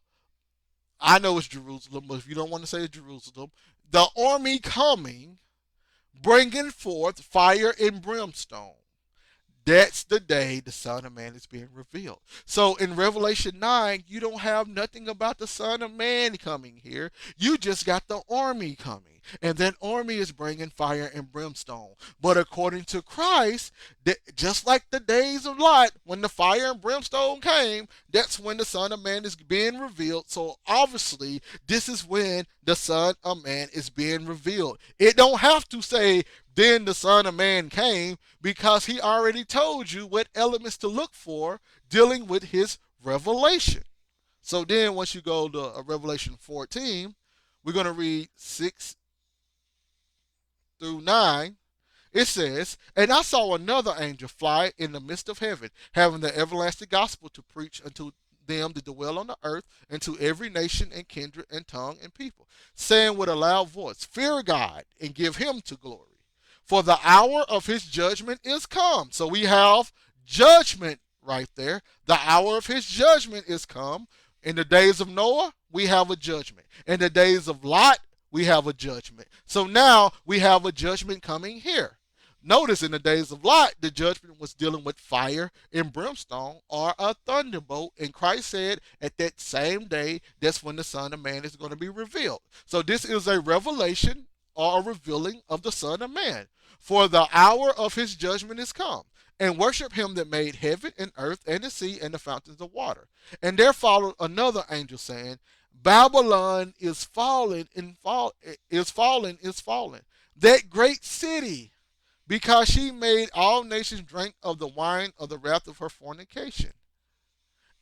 I know it's Jerusalem, but if you don't want to say it's Jerusalem, the army coming, bringing forth fire and brimstone. That's the day the Son of Man is being revealed. So in Revelation 9, you don't have nothing about the Son of Man coming here. You just got the army coming. And that army is bringing fire and brimstone. But according to Christ, just like the days of Lot, when the fire and brimstone came, that's when the Son of Man is being revealed. So obviously, this is when the Son of Man is being revealed. It don't have to say, then the Son of Man came, because he already told you what elements to look for dealing with his revelation. So then, once you go to Revelation 14, we're going to read 6 through 9. It says, "And I saw another angel fly in the midst of heaven, having the everlasting gospel to preach unto them that dwell on the earth, and to every nation and kindred and tongue and people, saying with a loud voice, Fear God, and give him to glory. For the hour of his judgment is come." So we have judgment right there. The hour of his judgment is come. In the days of Noah, we have a judgment. In the days of Lot, we have a judgment. So now we have a judgment coming here. Notice in the days of Lot, the judgment was dealing with fire and brimstone or a thunderbolt. And Christ said at that same day, that's when the Son of Man is going to be revealed. So this is a revelation or a revealing of the Son of Man. For the hour of his judgment is come. And worship him that made heaven and earth and the sea and the fountains of water. And there followed another angel saying, Babylon is fallen and is fallen, that great city, because she made all nations drink of the wine of the wrath of her fornication.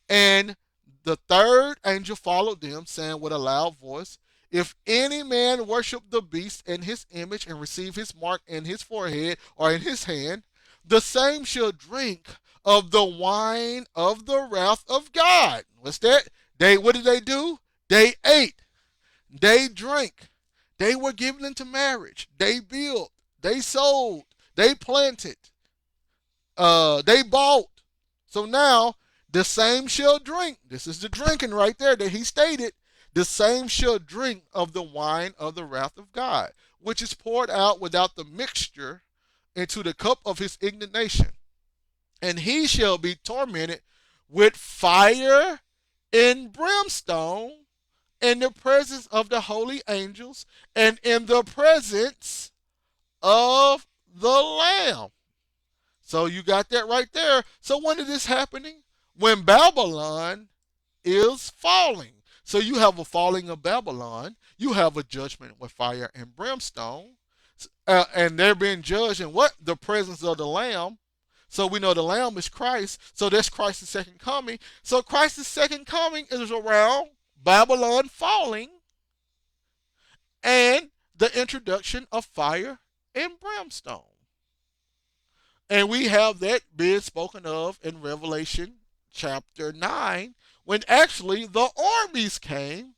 And the third angel followed them, saying with a loud voice, If any man worship the beast and his image, and receive his mark in his forehead or in his hand, the same shall drink of the wine of the wrath of God. What's that? What did they do? They ate, they drank, they were given into marriage, they built, they sold, they planted, they bought. So now the same shall drink. This is the drinking right there that he stated. The same shall drink of the wine of the wrath of God, which is poured out without the mixture into the cup of his indignation. And he shall be tormented with fire and brimstone in the presence of the holy angels and in the presence of the Lamb. So you got that right there. So when is this happening? When Babylon is falling. So you have a falling of Babylon. You have a judgment with fire and brimstone. And they're being judged in what? The presence of the Lamb. So we know the Lamb is Christ. So that's Christ's second coming. So Christ's second coming is around Babylon falling and the introduction of fire and brimstone. And we have that being spoken of in Revelation chapter 9, when actually the armies came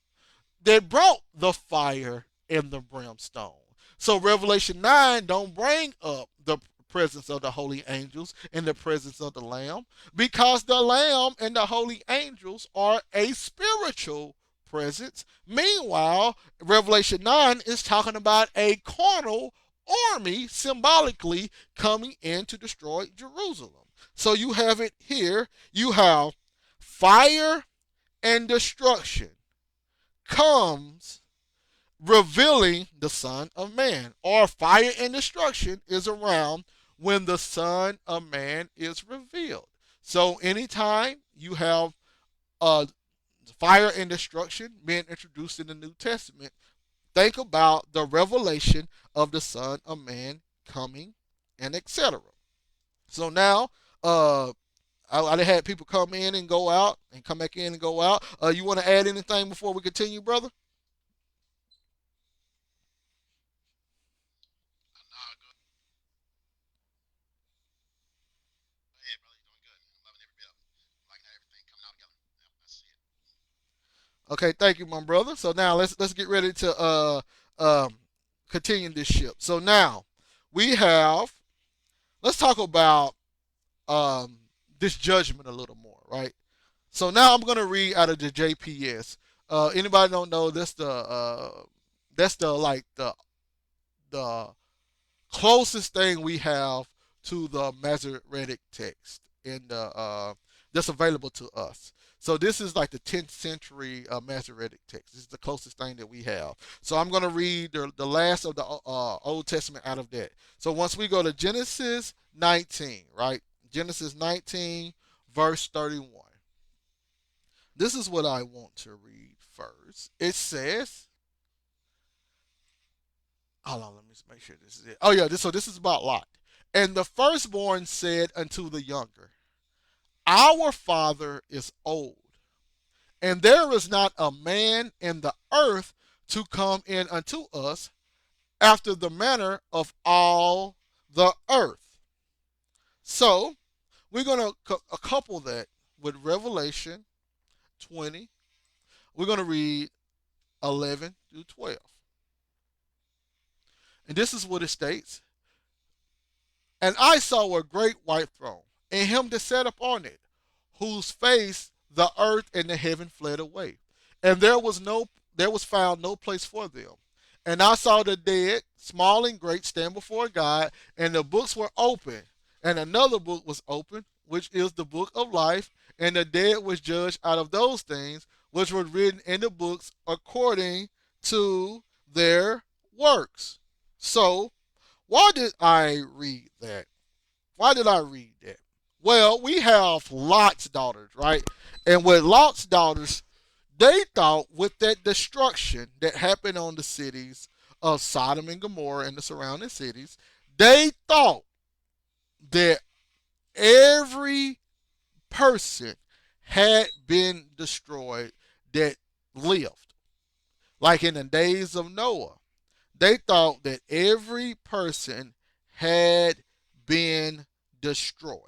that brought the fire and the brimstone. So Revelation 9 don't bring up the presence of the holy angels and the presence of the Lamb, because the Lamb and the holy angels are a spiritual presence. Meanwhile, Revelation 9 is talking about a carnal army symbolically coming in to destroy Jerusalem. So you have it here. You have fire and destruction comes revealing the Son of Man, or fire and destruction is around when the Son of Man is revealed. So anytime you have uh, fire and destruction being introduced in the New Testament, think about the revelation of the Son of Man coming and etc. So now, I had people come in and go out and come back in and go out. You want to add anything before we continue, brother? Okay, thank you, my brother. So now let's get ready to um continue this ship. So now we have let's talk about um this judgment a little more, right? So now I'm gonna read out of the JPS. Anybody don't know that's the like the closest thing we have to the Masoretic text in the that's available to us. So this is like the 10th century Masoretic text. This is the closest thing that we have. So I'm going to read the last of the Old Testament out of that. So once we go to Genesis 19, right? Genesis 19, verse 31. This is what I want to read first. It says, hold on, let me make sure this is it. Oh yeah, this is about Lot. And the firstborn said unto the younger, our father is old, and there is not a man in the earth to come in unto us after the manner of all the earth. So we're gonna couple that with Revelation 20. We're gonna read 11 through 12, and this is what it states. And I saw a great white throne, and him that sat upon it, whose face the earth and the heaven fled away. And there was found no place for them. And I saw the dead, small and great, stand before God, and the books were open. And another book was open, which is the book of life, and the dead was judged out of those things which were written in the books according to their works. So why did I read that? Why did I read that? Well, we have Lot's daughters, right? And with Lot's daughters, they thought with that destruction that happened on the cities of Sodom and Gomorrah and the surrounding cities, they thought that every person had been destroyed that lived. Like in the days of Noah, they thought that every person had been destroyed.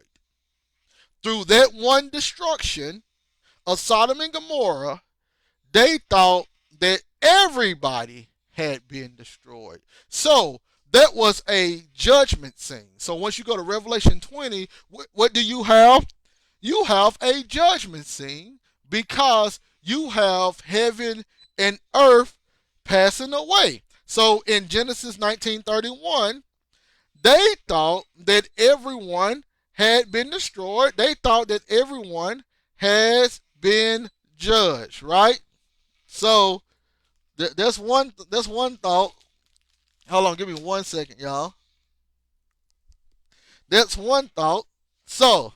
Through that one destruction of Sodom and Gomorrah, they thought that everybody had been destroyed. So that was a judgment scene. So once you go to Revelation 20, what do you have? You have a judgment scene because you have heaven and earth passing away. So in Genesis 19:31, they thought that everyone had been destroyed. They thought that everyone has been judged, right? So that's one thought. Hold on, give me 1 second, y'all. That's one thought. So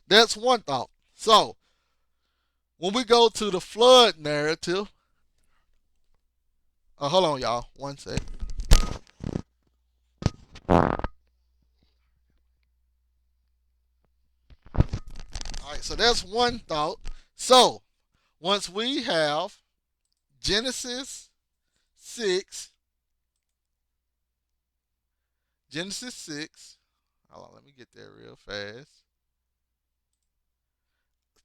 that's one thought. So when we go to the flood narrative, hold on, y'all. 1 second. All right, so that's one thought. So once we have Genesis 6, Genesis 6, hold on, let me get there real fast.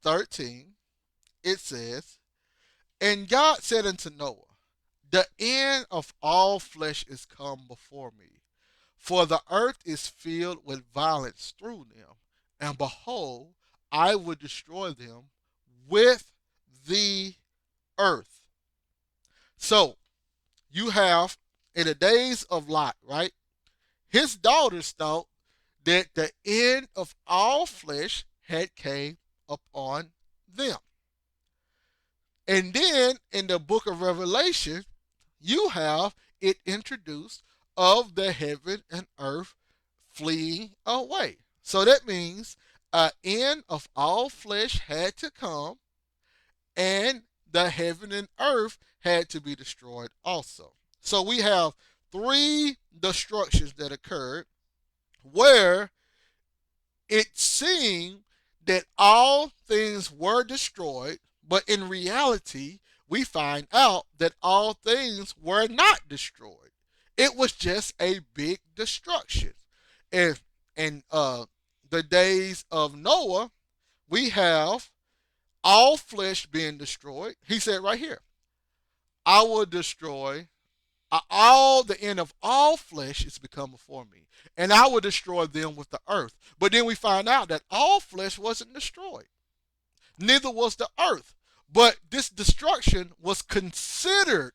13, it says, and God said unto Noah, the end of all flesh is come before me, for the earth is filled with violence through them, and behold, I will destroy them with the earth. So you have in the days of Lot, right? His daughters thought that the end of all flesh had came upon them. And then in the book of Revelation, you have it introduced of the heaven and earth fleeing away. So that means an end of all flesh had to come, and the heaven and earth had to be destroyed also. So we have three destructions that occurred where it seemed that all things were destroyed, but in reality, we find out that all things were not destroyed. It was just a big destruction. In the days of Noah, we have all flesh being destroyed. He said right here, I will destroy all the end of all flesh is become before me, and I will destroy them with the earth. But then we find out that all flesh wasn't destroyed, neither was the earth. But this destruction was considered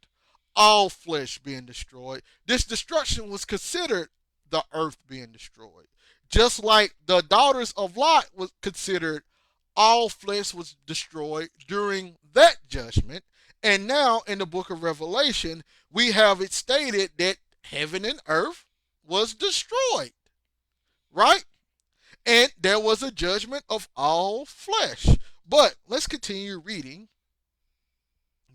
all flesh being destroyed. This destruction was considered the earth being destroyed. Just like the daughters of Lot was considered all flesh was destroyed during that judgment. And now in the book of Revelation, we have it stated that heaven and earth was destroyed, right? And there was a judgment of all flesh. But let's continue reading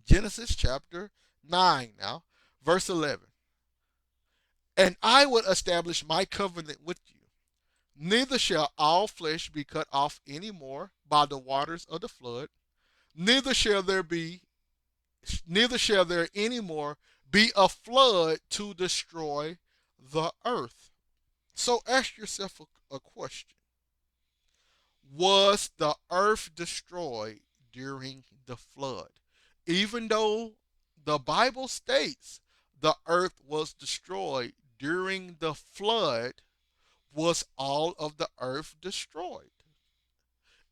Genesis chapter 9 now, verse 11. And I will establish my covenant with you. Neither shall all flesh be cut off any more by the waters of the flood, neither shall there be neither shall there any more be a flood to destroy the earth. So ask yourself a question. Was the earth destroyed during the flood? Even though the Bible states the earth was destroyed during the flood, was all of the earth destroyed?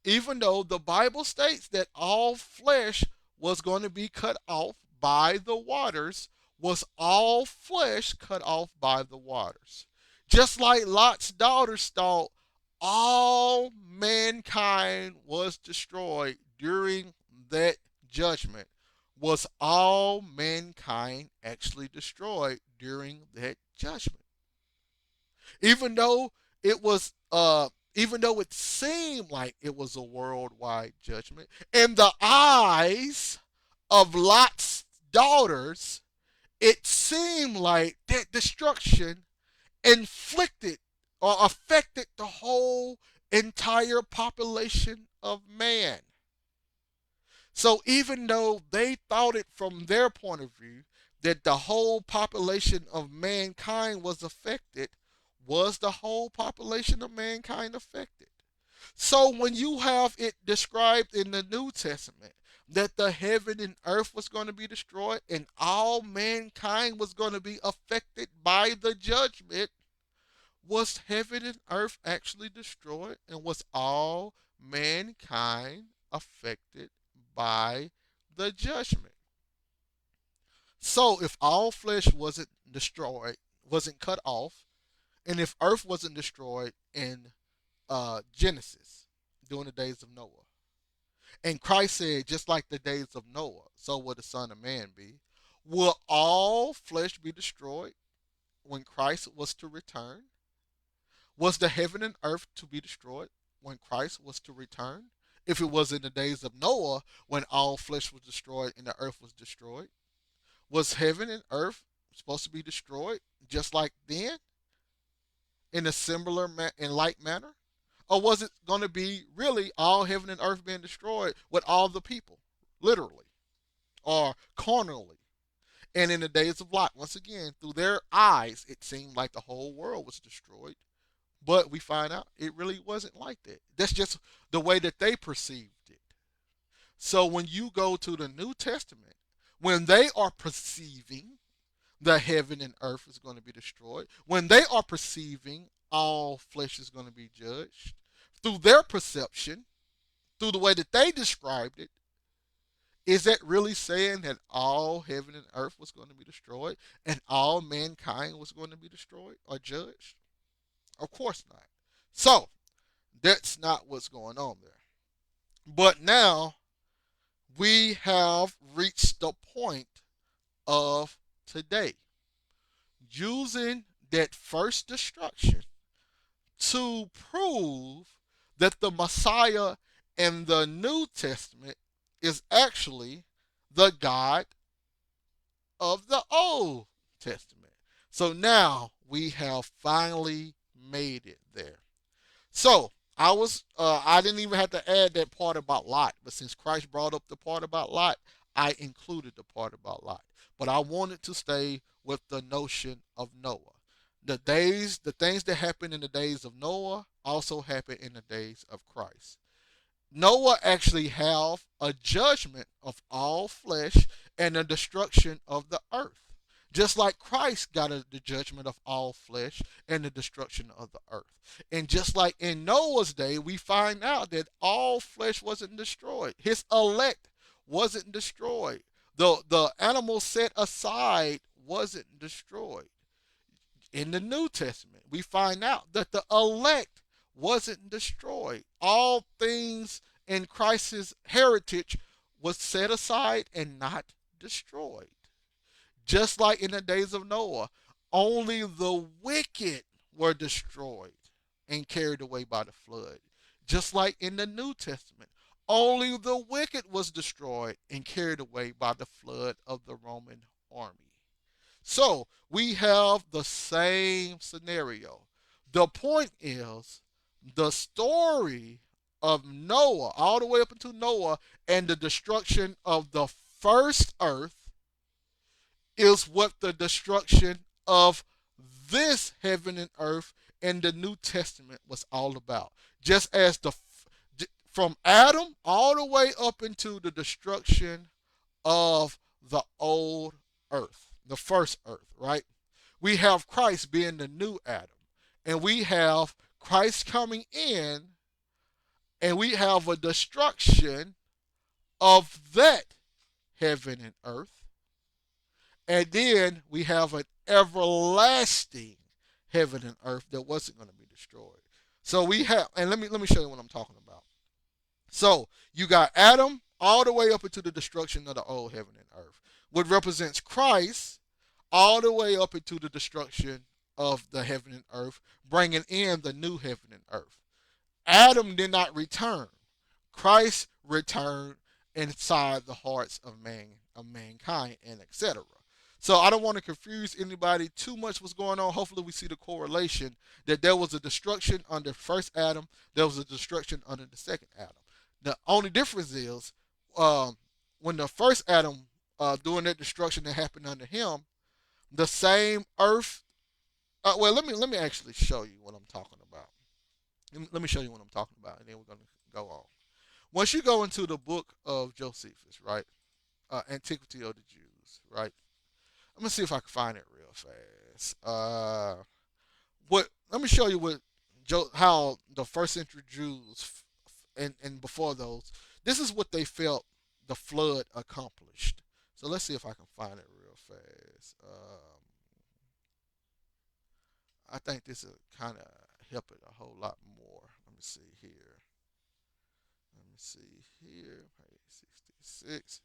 Even though the Bible states that all flesh was going to be cut off by the waters, was all flesh cut off by the waters? Just like Lot's daughters thought all mankind was destroyed during that judgment, was all mankind actually destroyed during that judgment? Even though it was even though it seemed like it was a worldwide judgment, in the eyes of Lot's daughters, it seemed like that destruction inflicted or affected the whole entire population of man. So even though they thought it from their point of view that the whole population of mankind was affected, was the whole population of mankind affected? So when you have it described in the New Testament that the heaven and earth was going to be destroyed and all mankind was going to be affected by the judgment, was heaven and earth actually destroyed, and was all mankind affected by the judgment? So if all flesh wasn't destroyed, wasn't cut off, and if earth wasn't destroyed in Genesis during the days of Noah, and Christ said, just like the days of Noah, so will the Son of Man be, will all flesh be destroyed when Christ was to return? Was the heaven and earth to be destroyed when Christ was to return? If it was in the days of Noah when all flesh was destroyed and the earth was destroyed, was heaven and earth supposed to be destroyed just like then in a similar in like manner? Or was it going to be really all heaven and earth being destroyed with all the people, literally or carnally? And in the days of Lot, once again, through their eyes, it seemed like the whole world was destroyed. But we find out it really wasn't like that. That's just the way that they perceived it. So when you go to the New Testament, when they are perceiving the heaven and earth is going to be destroyed, when they are perceiving all flesh is going to be judged, through their perception, through the way that they described it, is that really saying that all heaven and earth was going to be destroyed and all mankind was going to be destroyed or judged? Of course not. So, that's not what's going on there. But now we have reached the point of today. Using that first destruction to prove that the Messiah in the New Testament is actually the God of the Old Testament. So now we have finally made it there. So I didn't even have to add that part about Lot, but since Christ brought up the part about Lot, I included the part about Lot. But I wanted to stay with the notion of Noah. The things that happened in the days of Noah also happened in the days of Christ. Noah actually have a judgment of all flesh and the destruction of the earth. Just like Christ got the judgment of all flesh and the destruction of the earth. And just like in Noah's day, we find out that all flesh wasn't destroyed. His elect wasn't destroyed. The animals set aside wasn't destroyed. In the New Testament, we find out that the elect wasn't destroyed. All things in Christ's heritage was set aside and not destroyed. Just like in the days of Noah, only the wicked were destroyed and carried away by the flood. Just like in the New Testament, only the wicked was destroyed and carried away by the flood of the Roman army. So we have the same scenario. The point is the story of Noah, all the way up into Noah and the destruction of the first earth, is what the destruction of this heaven and earth in the New Testament was all about. Just as from Adam all the way up into the destruction of the old earth, the first earth, right? We have Christ being the new Adam, and we have Christ coming in, and we have a destruction of that heaven and earth, and then we have an everlasting heaven and earth that wasn't going to be destroyed. So we have, and let me show you what I'm talking about. So you got Adam all the way up into the destruction of the old heaven and earth, what represents Christ all the way up into the destruction of the heaven and earth, bringing in the new heaven and earth. Adam did not return. Christ returned inside the hearts of mankind and etc. So I don't want to confuse anybody too much what's going on. Hopefully we see the correlation that there was a destruction under first Adam, there was a destruction under the second Adam. The only difference is when the first Adam doing that destruction that happened under him, the same earth. Well, let me actually show you what I'm talking about. Let me show you what I'm talking about, and then we're gonna go on. Once you go into the book of Josephus, right, Antiquity of the Jews, right. Let me see if I can find it real fast. What? Let me show you how the first century Jews and before those. This is what they felt the flood accomplished. So let's see if I can find it real fast. I think this will kind of help it a whole lot more. Let me see here. Let me see here. Page 66.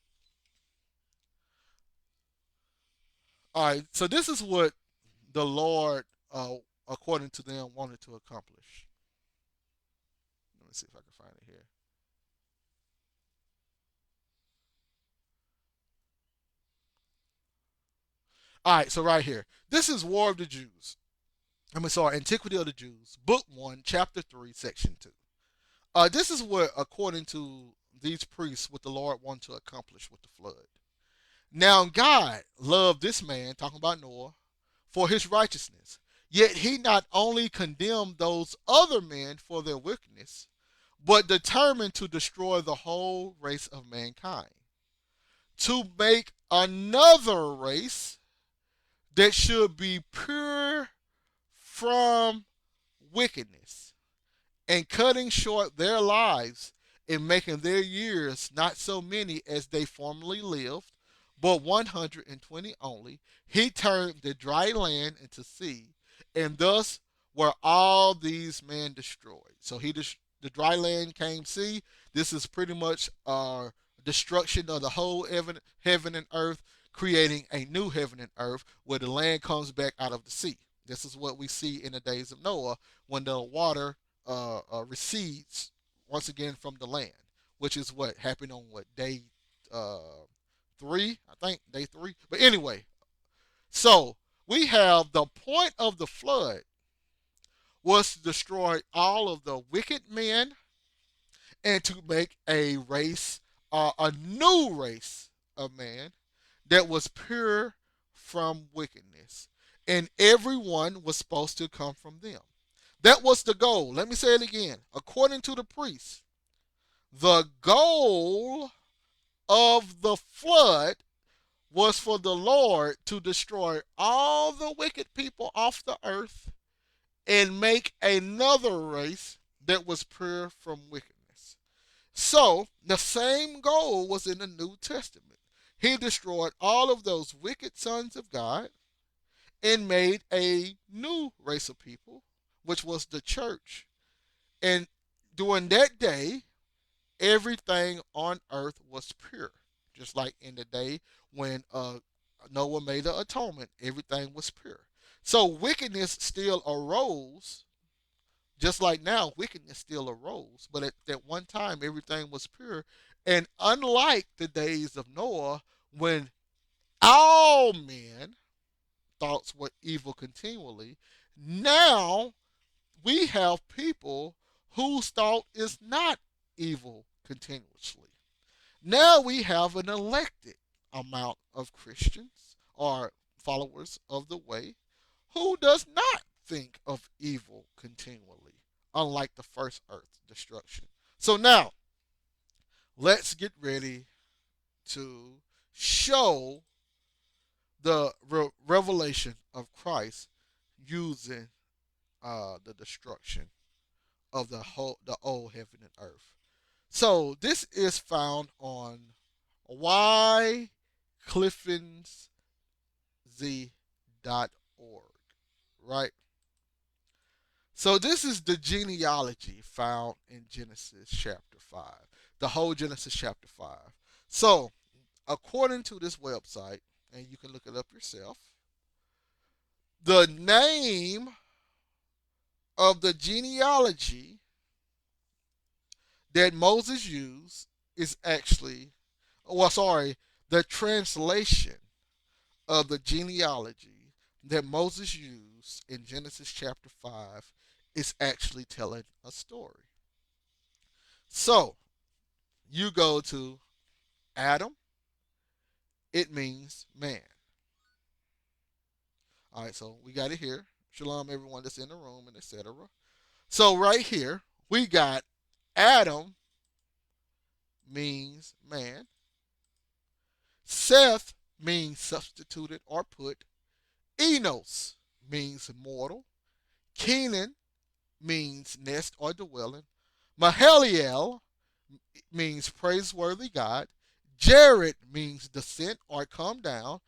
All right. So this is what the Lord, according to them, wanted to accomplish. Let me see if I can find it here. All right. So right here. This is War of the Jews. Sorry, Antiquity of the Jews, Book 1, Chapter 3, Section 2. This is what, according to these priests, what the Lord wanted to accomplish with the flood. Now God loved this man, talking about Noah, for his righteousness. Yet he not only condemned those other men for their wickedness, but determined to destroy the whole race of mankind, to make another race that should be pure from wickedness, and cutting short their lives and making their years not so many as they formerly lived, but 120 only. He turned the dry land into sea, and thus were all these men destroyed. So the dry land came sea. This is pretty much destruction of the whole heaven and earth, creating a new heaven and earth where the land comes back out of the sea. This is what we see in the days of Noah when the water recedes once again from the land, which is what happened on day uh, 3, I think day 3. But anyway, so we have the point of the flood was to destroy all of the wicked men and to make a new race of man that was pure from wickedness. And everyone was supposed to come from them. That was the goal. Let me say it again. According to the priests, The goal of the flood was for the Lord to destroy all the wicked people off the earth and make another race that was pure from wickedness. So, the same goal was in the New Testament. He destroyed all of those wicked sons of God and made a new race of people, which was the church. And during that day, everything on earth was pure. Just like in the day when Noah made the atonement, everything was pure. So wickedness still arose, just like now, wickedness still arose. But at that one time, everything was pure. And unlike the days of Noah, when all men thoughts were evil continually, now we have people whose thought is not evil continuously. Now we have an elected amount of Christians or followers of the way who does not think of evil continually, unlike the first earth destruction. So now let's get ready to show the revelation of Christ using the destruction of the old heaven and earth. So this is found on ycliffinsz.org, right? So this is the genealogy found in Genesis chapter 5, the whole Genesis chapter 5. So according to this website, and you can look it up yourself, the name of the genealogy that Moses used is actually, well, sorry, the translation of the genealogy that Moses used in Genesis chapter 5 is actually telling a story. So, you go to Adam, it means man. All right, so we got it here. Shalom, everyone that's in the room, and etc. So, right here, we got Adam means man. Seth means substituted or put. Enos means mortal. Kenan means nest or dwelling. Mahaliel means praiseworthy God. Jared means descent or come down.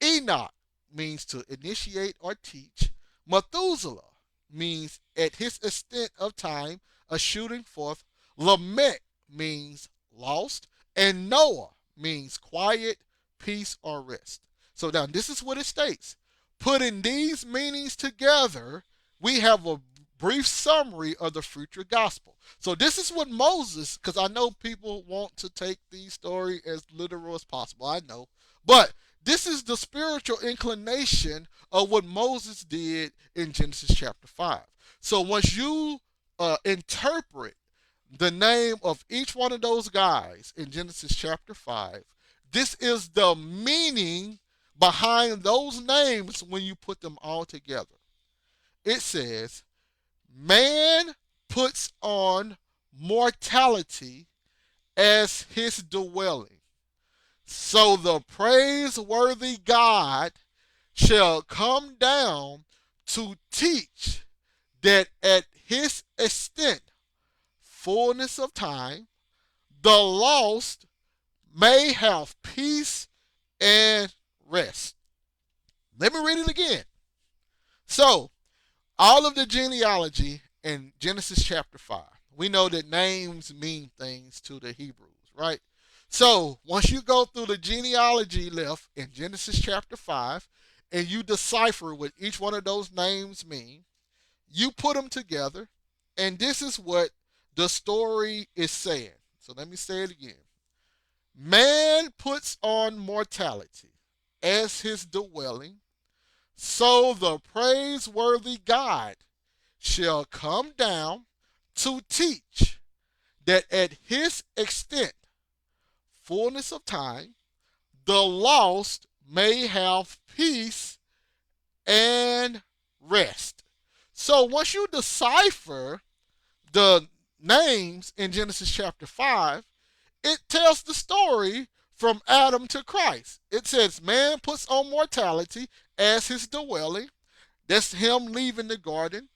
Enoch means to initiate or teach. Methuselah means at his extent of time a shooting forth. Lamech means lost. And Noah means quiet, peace, or rest. So now this is what it states. Putting these meanings together, we have a brief summary of the future gospel. So this is what Moses, because I know people want to take the story as literal as possible. I know. But this is the spiritual inclination of what Moses did in Genesis chapter 5. So once you interpret the name of each one of those guys in Genesis chapter 5, this is the meaning behind those names when you put them all together. It says, man puts on mortality as his dwelling. So the praiseworthy God shall come down to teach that at his extent, fullness of time, the lost may have peace and rest. Let me read it again. So, all of the genealogy in Genesis chapter 5, we know that names mean things to the Hebrews, right? So, once you go through the genealogy left in Genesis chapter 5 and you decipher what each one of those names mean, you put them together, and this is what the story is saying. So, let me say it again. Man puts on mortality as his dwelling, so the praiseworthy God shall come down to teach that at his extent, fullness of time, the lost may have peace and rest. So once you decipher the names in Genesis chapter 5, it tells the story from Adam to Christ. It says, man puts on mortality as his dwelling. That's him leaving the garden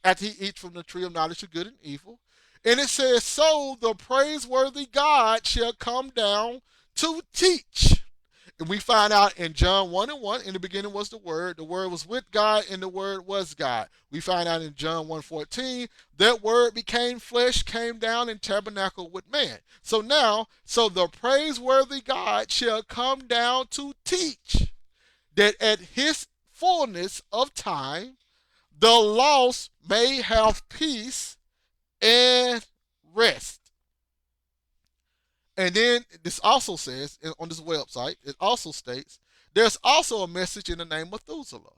after he eats from the tree of knowledge of good and evil. And it says, so the praiseworthy God shall come down to teach. And we find out in John 1 and 1, in the beginning was the Word was with God, and the Word was God. We find out in John 1:14, that Word became flesh, came down, and tabernacled with man. So now, so the praiseworthy God shall come down to teach that at his fullness of time, the lost may have peace and rest. And then this also says on this website, it also states there's also a message in the name of Methuselah,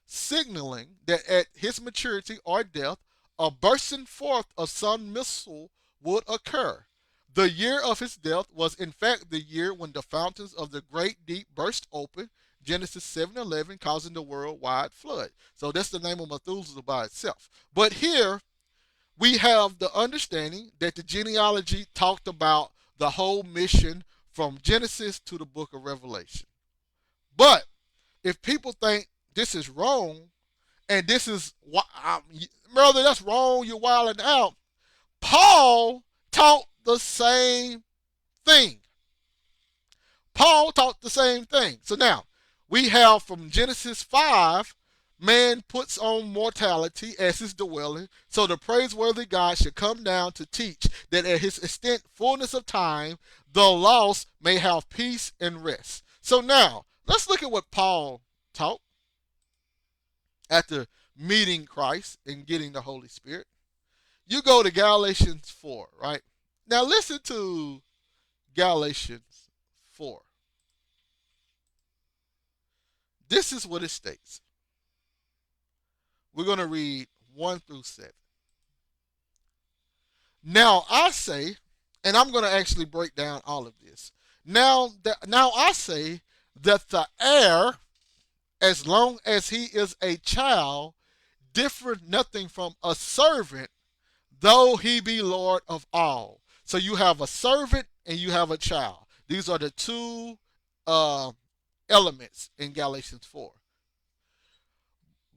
signaling that at his maturity or death, a bursting forth of some missile would occur. The year of his death was in fact the year when the fountains of the great deep burst open, Genesis 7:11, causing the worldwide flood. So that's the name of Methuselah by itself. But here we have the understanding that the genealogy talked about the whole mission from Genesis to the book of Revelation. But if people think this is wrong, and this is, brother, that's wrong, you're wilding out, Paul taught the same thing. Paul taught the same thing. So now, we have from Genesis 5, man puts on mortality as his dwelling, so the praiseworthy God should come down to teach that at his extent fullness of time, the lost may have peace and rest. So now, let's look at what Paul taught after meeting Christ and getting the Holy Spirit. You go to Galatians 4, right? Now listen to Galatians 4. This is what it states. We're going to read 1 through 7. Now I say, and I'm going to actually break down all of this. Now I say that the heir, as long as he is a child, differeth nothing from a servant, though he be Lord of all. So you have a servant and you have a child. These are the two elements in Galatians 4.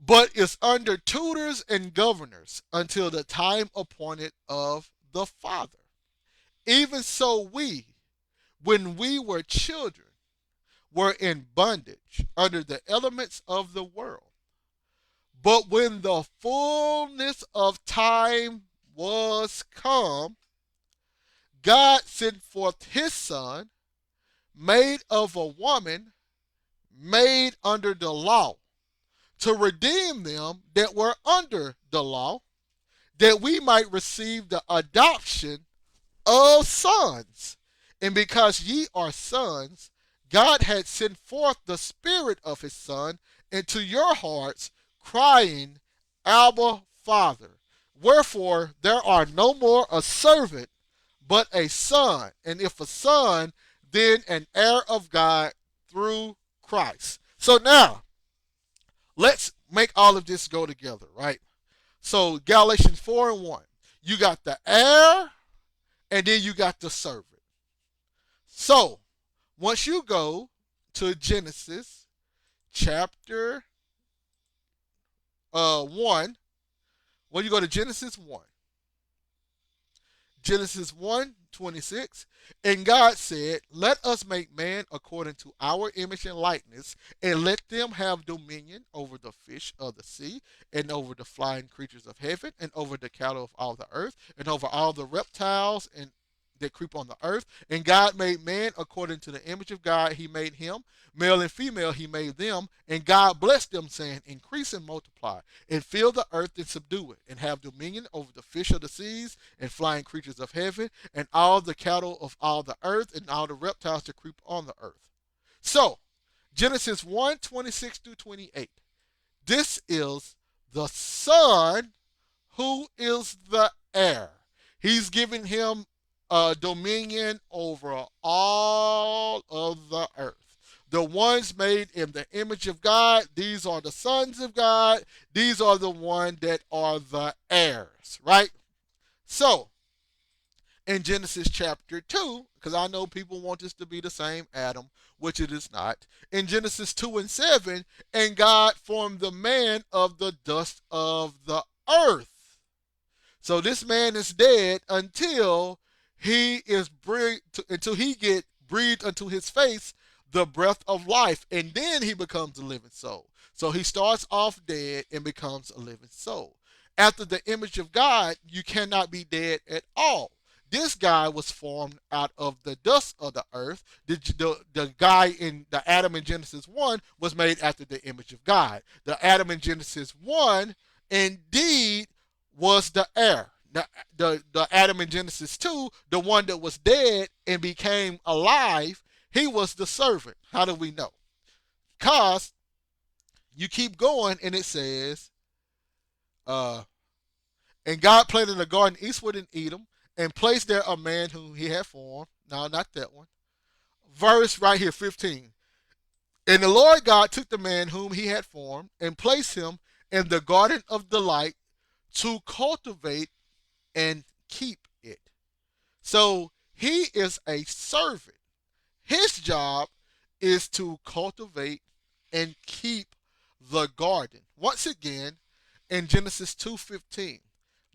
But is under tutors and governors until the time appointed of the Father. Even so we, when we were children, were in bondage under the elements of the world. But when the fullness of time was come, God sent forth his Son, made of a woman, made under the law, to redeem them that were under the law, that we might receive the adoption of sons. And because ye are sons, God had sent forth the Spirit of his Son into your hearts, crying, Abba, Father. Wherefore there are no more a servant, but a son. And if a son, then an heir of God through Christ. So now, let's make all of this go together, right? So Galatians 4 and 1. You got the heir, and then you got the servant. So, once you go to Genesis chapter 1, when you go to Genesis 1, Genesis 1:26, and God said, let us make man according to our image and likeness, and let them have dominion over the fish of the sea, and over the flying creatures of heaven, and over the cattle of all the earth, and over all the reptiles and that creep on the earth. And God made man according to the image of God. He made him. Male and female, he made them. And God blessed them, saying, increase and multiply, and fill the earth and subdue it, and have dominion over the fish of the seas, and flying creatures of heaven, and all the cattle of all the earth, and all the reptiles that creep on the earth. So, Genesis 1:26 through 28. This is the Son who is the heir. He's giving him dominion over all of the earth. The ones made in the image of God, these are the sons of God. These are the ones that are the heirs, right? So, in Genesis chapter 2, because I know people want this to be the same Adam, which it is not. In Genesis 2 and 7, and God formed the man of the dust of the earth. So this man is dead until he is breathed, until he get breathed unto his face the breath of life, and then he becomes a living soul. So he starts off dead and becomes a living soul. After the image of God, you cannot be dead at all. This guy was formed out of the dust of the earth. The guy in the Adam in Genesis 1 was made after the image of God. The Adam in Genesis 1 indeed was the heir. The Adam in Genesis 2, the one that was dead and became alive, he was the servant. How do we know? Because you keep going and it says, uh, and God planted a garden eastward in Edom and placed there a man whom he had formed. No, not that one. Verse right here, 15. And the Lord God took the man whom he had formed and placed him in the garden of delight to cultivate and keep it. So he is a servant. His job is to cultivate and keep the garden. Once again, in Genesis 2:15,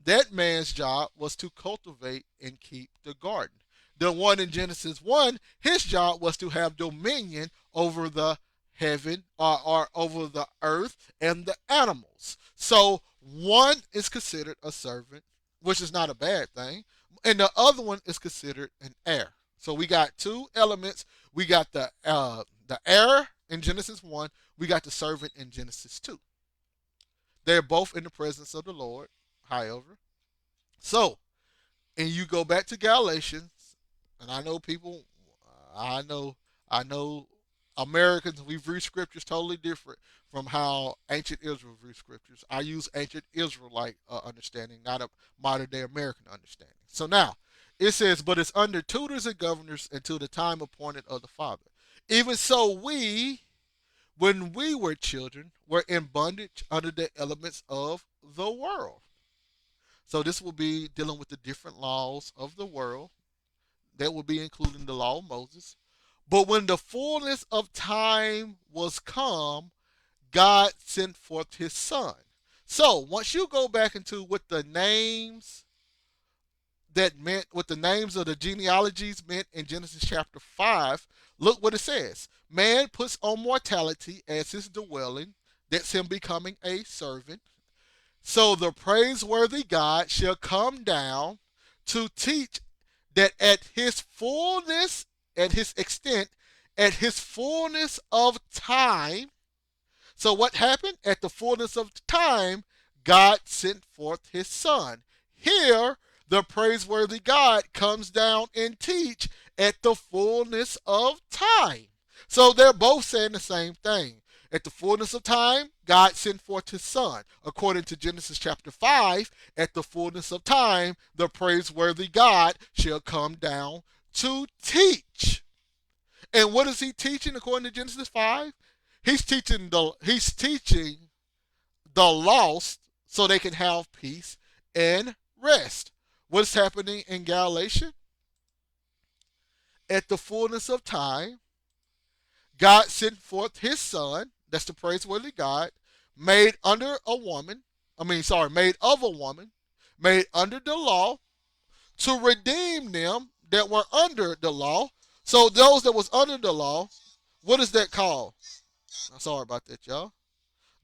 that man's job was to cultivate and keep the garden. The one in Genesis 1, his job was to have dominion over the heaven or over the earth and the animals. So one is considered a servant, which is not a bad thing, and the other one is considered an heir. So we got two elements. We got the heir in Genesis 1. We got the servant in Genesis 2. They're both in the presence of the Lord, however. So, and you go back to Galatians, and I know people, I know Americans, we read scriptures totally different from how ancient Israel read scriptures. I use ancient Israelite understanding, not a modern day American understanding. So now, it says, but it's under tutors and governors until the time appointed of the Father. Even so, we, when we were children, were in bondage under the elements of the world. So this will be dealing with the different laws of the world. That will be including the law of Moses. But when the fullness of time was come, God sent forth his son. So once you go back into what the names that meant, what the names of the genealogies meant in Genesis chapter 5, look what it says. Man puts on mortality as his dwelling. That's him becoming a servant. So the praiseworthy God shall come down to teach that at his fullness, at his extent, at his fullness of time. So what happened? At the fullness of time, God sent forth his son. Here, the praiseworthy God comes down and teach at the fullness of time. So they're both saying the same thing. At the fullness of time, God sent forth his son. According to Genesis chapter 5, at the fullness of time, the praiseworthy God shall come down to teach. And what is he teaching according to Genesis 5? He's teaching the lost so they can have peace and rest. What's happening in Galatians? At the fullness of time, God sent forth his son, that's the praiseworthy God, made under a woman, made of a woman, made under the law, to redeem them that were under the law. So those that was under the law, what is that called? I'm sorry about that, y'all.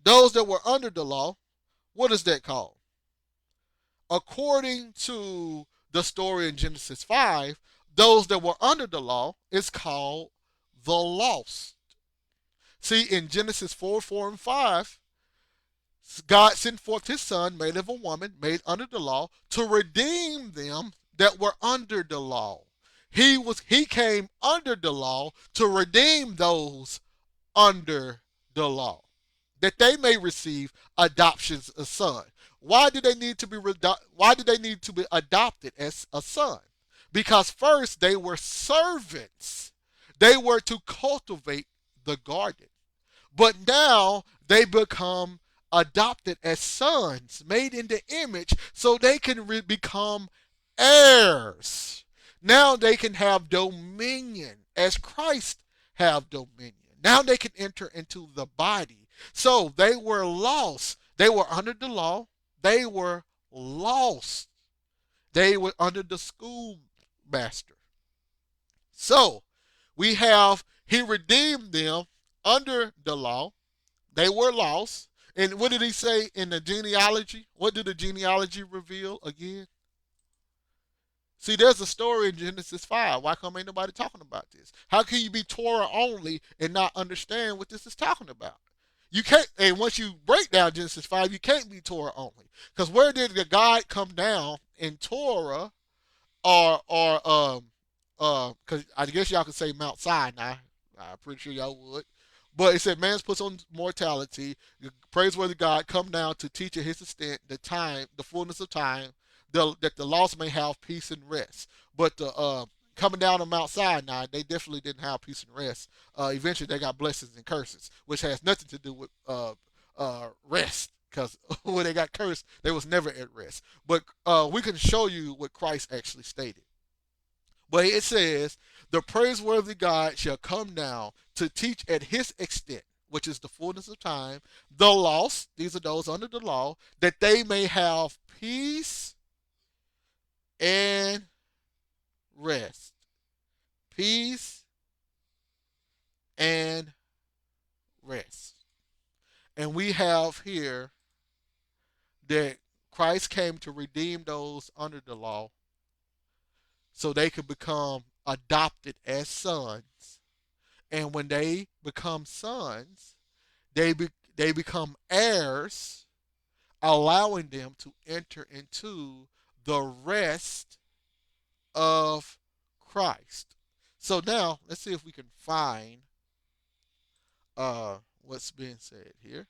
Those that were under the law, what is that called? According to the story in Genesis 5, those that were under the law is called the lost. See, in Genesis 4, 4, and 5, God sent forth his son, made of a woman, made under the law, to redeem them that were under the law. He came under the law to redeem those under the law, that they may receive adoptions as son. Why did they need to be adopted as a son? Because first they were servants. They were to cultivate the garden. But now they become adopted as sons, made in the image, so they can become heirs. Now they can have dominion as Christ have dominion. Now they can enter into the body. So they were lost. They were under the law. They were lost. They were under the schoolmaster. So we have he redeemed them under the law. They were lost. And what did he say in the genealogy? What did the genealogy reveal again? See, there's a story in Genesis 5. Why come ain't nobody talking about this? How can you be Torah only and not understand what this is talking about? You can't, and once you break down Genesis 5, you can't be Torah only. Because where did the God come down in Torah or because I guess y'all could say Mount Sinai. I'm pretty sure y'all would. But it said, man's puts on mortality. The praiseworthy God come down to teach at his extent the time, the fullness of time, that the lost may have peace and rest. But the coming down on Mount Sinai, they definitely didn't have peace and rest. Eventually, they got blessings and curses, which has nothing to do with rest. Because when they got cursed, they was never at rest. But we can show you what Christ actually stated. But it says, the praiseworthy God shall come down to teach at his extent, which is the fullness of time, the lost, these are those under the law, that they may have peace and rest. Peace and rest. And we have here that Christ came to redeem those under the law so they could become adopted as sons. And when they become sons, they become heirs, allowing them to enter into the rest of Christ. So now let's see if we can find what's being said here,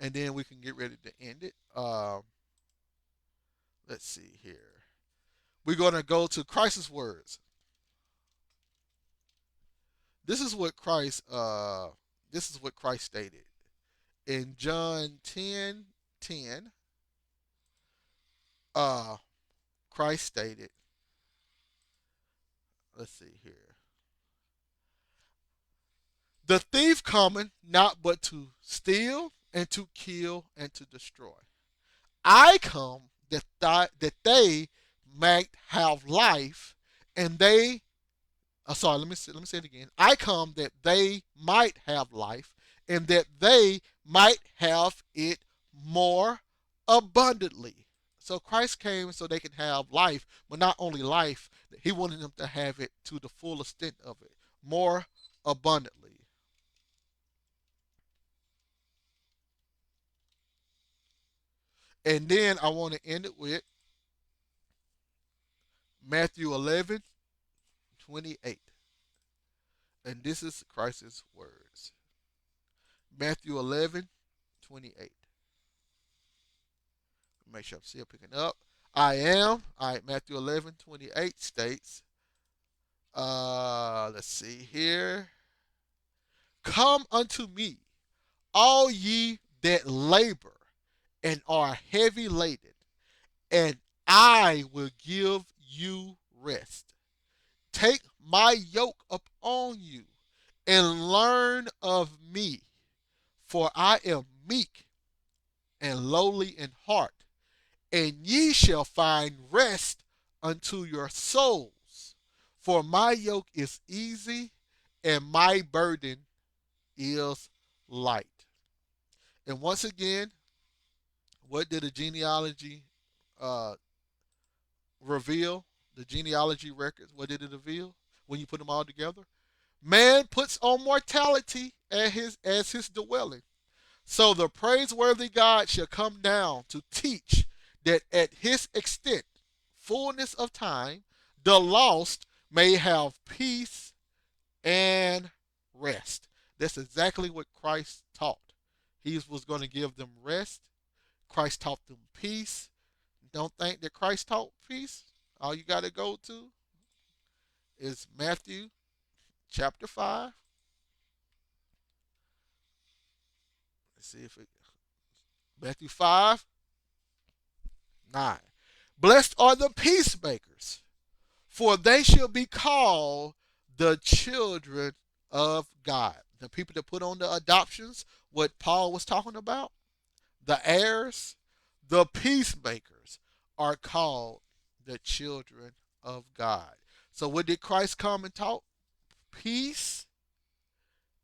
and then we can get ready to end it. Let's see here. We're going to go to Christ's words. This is what Christ stated in John 10:10. Uh, Christ stated, let's see here. The thief cometh not but to steal and to kill and to destroy. I come that they might have life, and they sorry, let me say it again. I come that they might have life, and that they might have it more abundantly. So Christ came so they can have life, but not only life, he wanted them to have it to the full extent of it, more abundantly. And then I want to end it with Matthew 11:28. And this is Christ's words. Matthew 11:28. Make sure I'm still picking up. I am. All right, Matthew 11:28 states, let's see here. Come unto me, all ye that labor and are heavy laden, and I will give you rest. Take my yoke upon you and learn of me, for I am meek and lowly in heart, and ye shall find rest unto your souls. For my yoke is easy and my burden is light. And once again, what did the genealogy uh, reveal? The genealogy records, what did it reveal when you put them all together? Man puts on mortality as his dwelling. So the praiseworthy God shall come down to teach that at his extent, fullness of time, the lost may have peace and rest. That's exactly what Christ taught. He was going to give them rest. Christ taught them peace. Don't think that Christ taught peace. All you got to go to is Matthew chapter 5. Let's see if it Matthew 5:9. Blessed are the peacemakers, for they shall be called the children of God. The people that put on the adoptions, what Paul was talking about, the heirs, the peacemakers are called the children of God. So what did Christ come and taught? Peace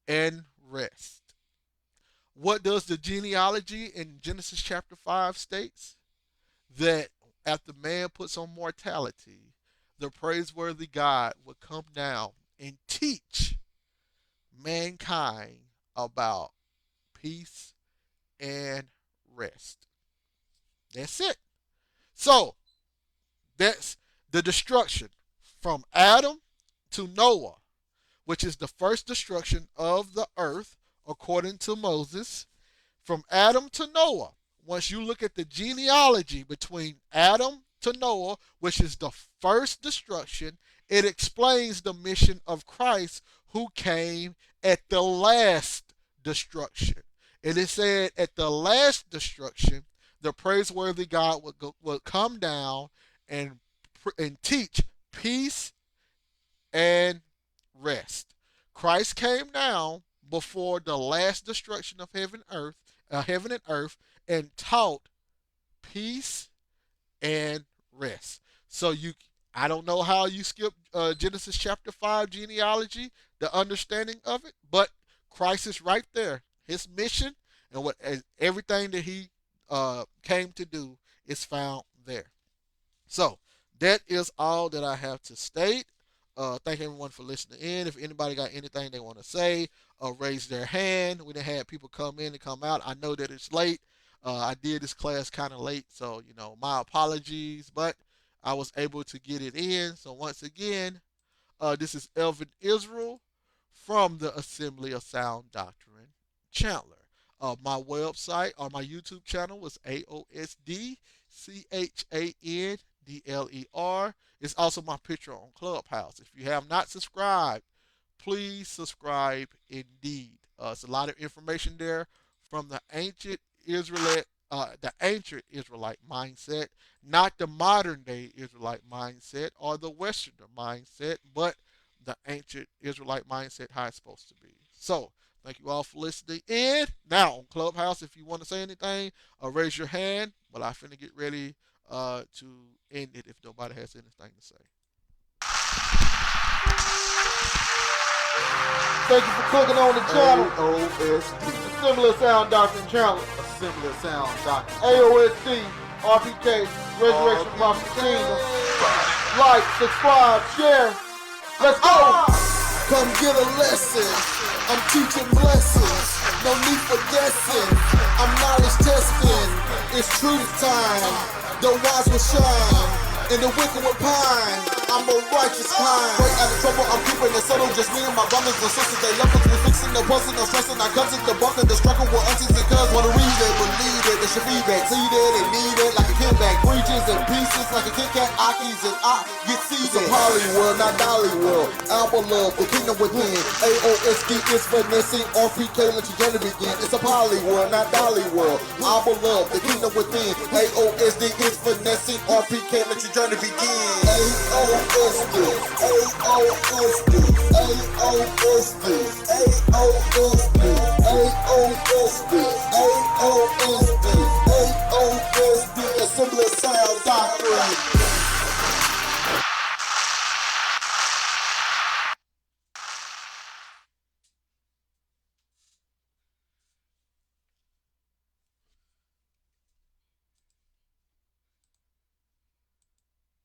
and rest. What does the genealogy in Genesis chapter 5 states? That after man puts on mortality, the praiseworthy God would come down and teach mankind about peace and rest. That's it. So that's the destruction from Adam to Noah, which is the first destruction of the earth according to Moses. From Adam to Noah, once you look at the genealogy between Adam to Noah, which is the first destruction, it explains the mission of Christ who came at the last destruction. It is said at the last destruction, the praiseworthy God would come down and teach peace and rest. Christ came down before the last destruction of heaven and earth, and taught peace and rest. So I don't know how you skip Genesis chapter 5 genealogy, the understanding of it, but Christ is right there. His mission and everything that he came to do is found there. So that is all that I have to state. Thank everyone for listening in. If anybody got anything they want to say, raise their hand. We done had people come in and come out. I know that it's late. I did this class kind of late, so my apologies, but I was able to get it in. So once again, this is Elvin Israel from the Assembly of Sound Doctrine, Chandler. My website or my YouTube channel was AOSD-Chandler. It's also my picture on Clubhouse. If you have not subscribed, please subscribe indeed. It's a lot of information there from the ancient Israelite mindset, not the modern day Israelite mindset or the Westerner mindset, but the ancient Israelite mindset, how it's supposed to be. So, thank you all for listening in. Now, on Clubhouse, if you want to say anything, raise your hand. But I finna get ready to end it if nobody has anything to say. Thank you for clicking on the channel. AOSD. Assembly of Sound Doctrine channel. Assembly of Sound Doctrine. AOSD, RPK, Resurrection Prophet Kingdom. Like, subscribe, share. Let's go. Come get a lesson. I'm teaching blessings. No need for guessing. I'm knowledge testing. It's truth time. The wise will shine. And the wicked will pine. I'm a righteous kind. Straight out of trouble, I'm keeping it subtle. Just me and my brothers and sisters. They love us. We're fixing the puzzle, no stressing. I comes the bumping, the struggle with aunties and cuz. Wanna read it, believe it. They should feedback. See it and need it like a kid back. Breaches and pieces like a Kit Kat, Akis, and I get seized. It's a Hollywood, not Dollywood. Album love, the kingdom within. AOSD is finessing. RPK, let your journey begin. It's a Hollywood, not Dollywood. Album love, the kingdom within. AOSD is finessing. RPK, let your journey begin. AOSD, AOSD, AOSD, AOSD, AOSD, AOSD, AOSD, Assembly of Sound Doctrine.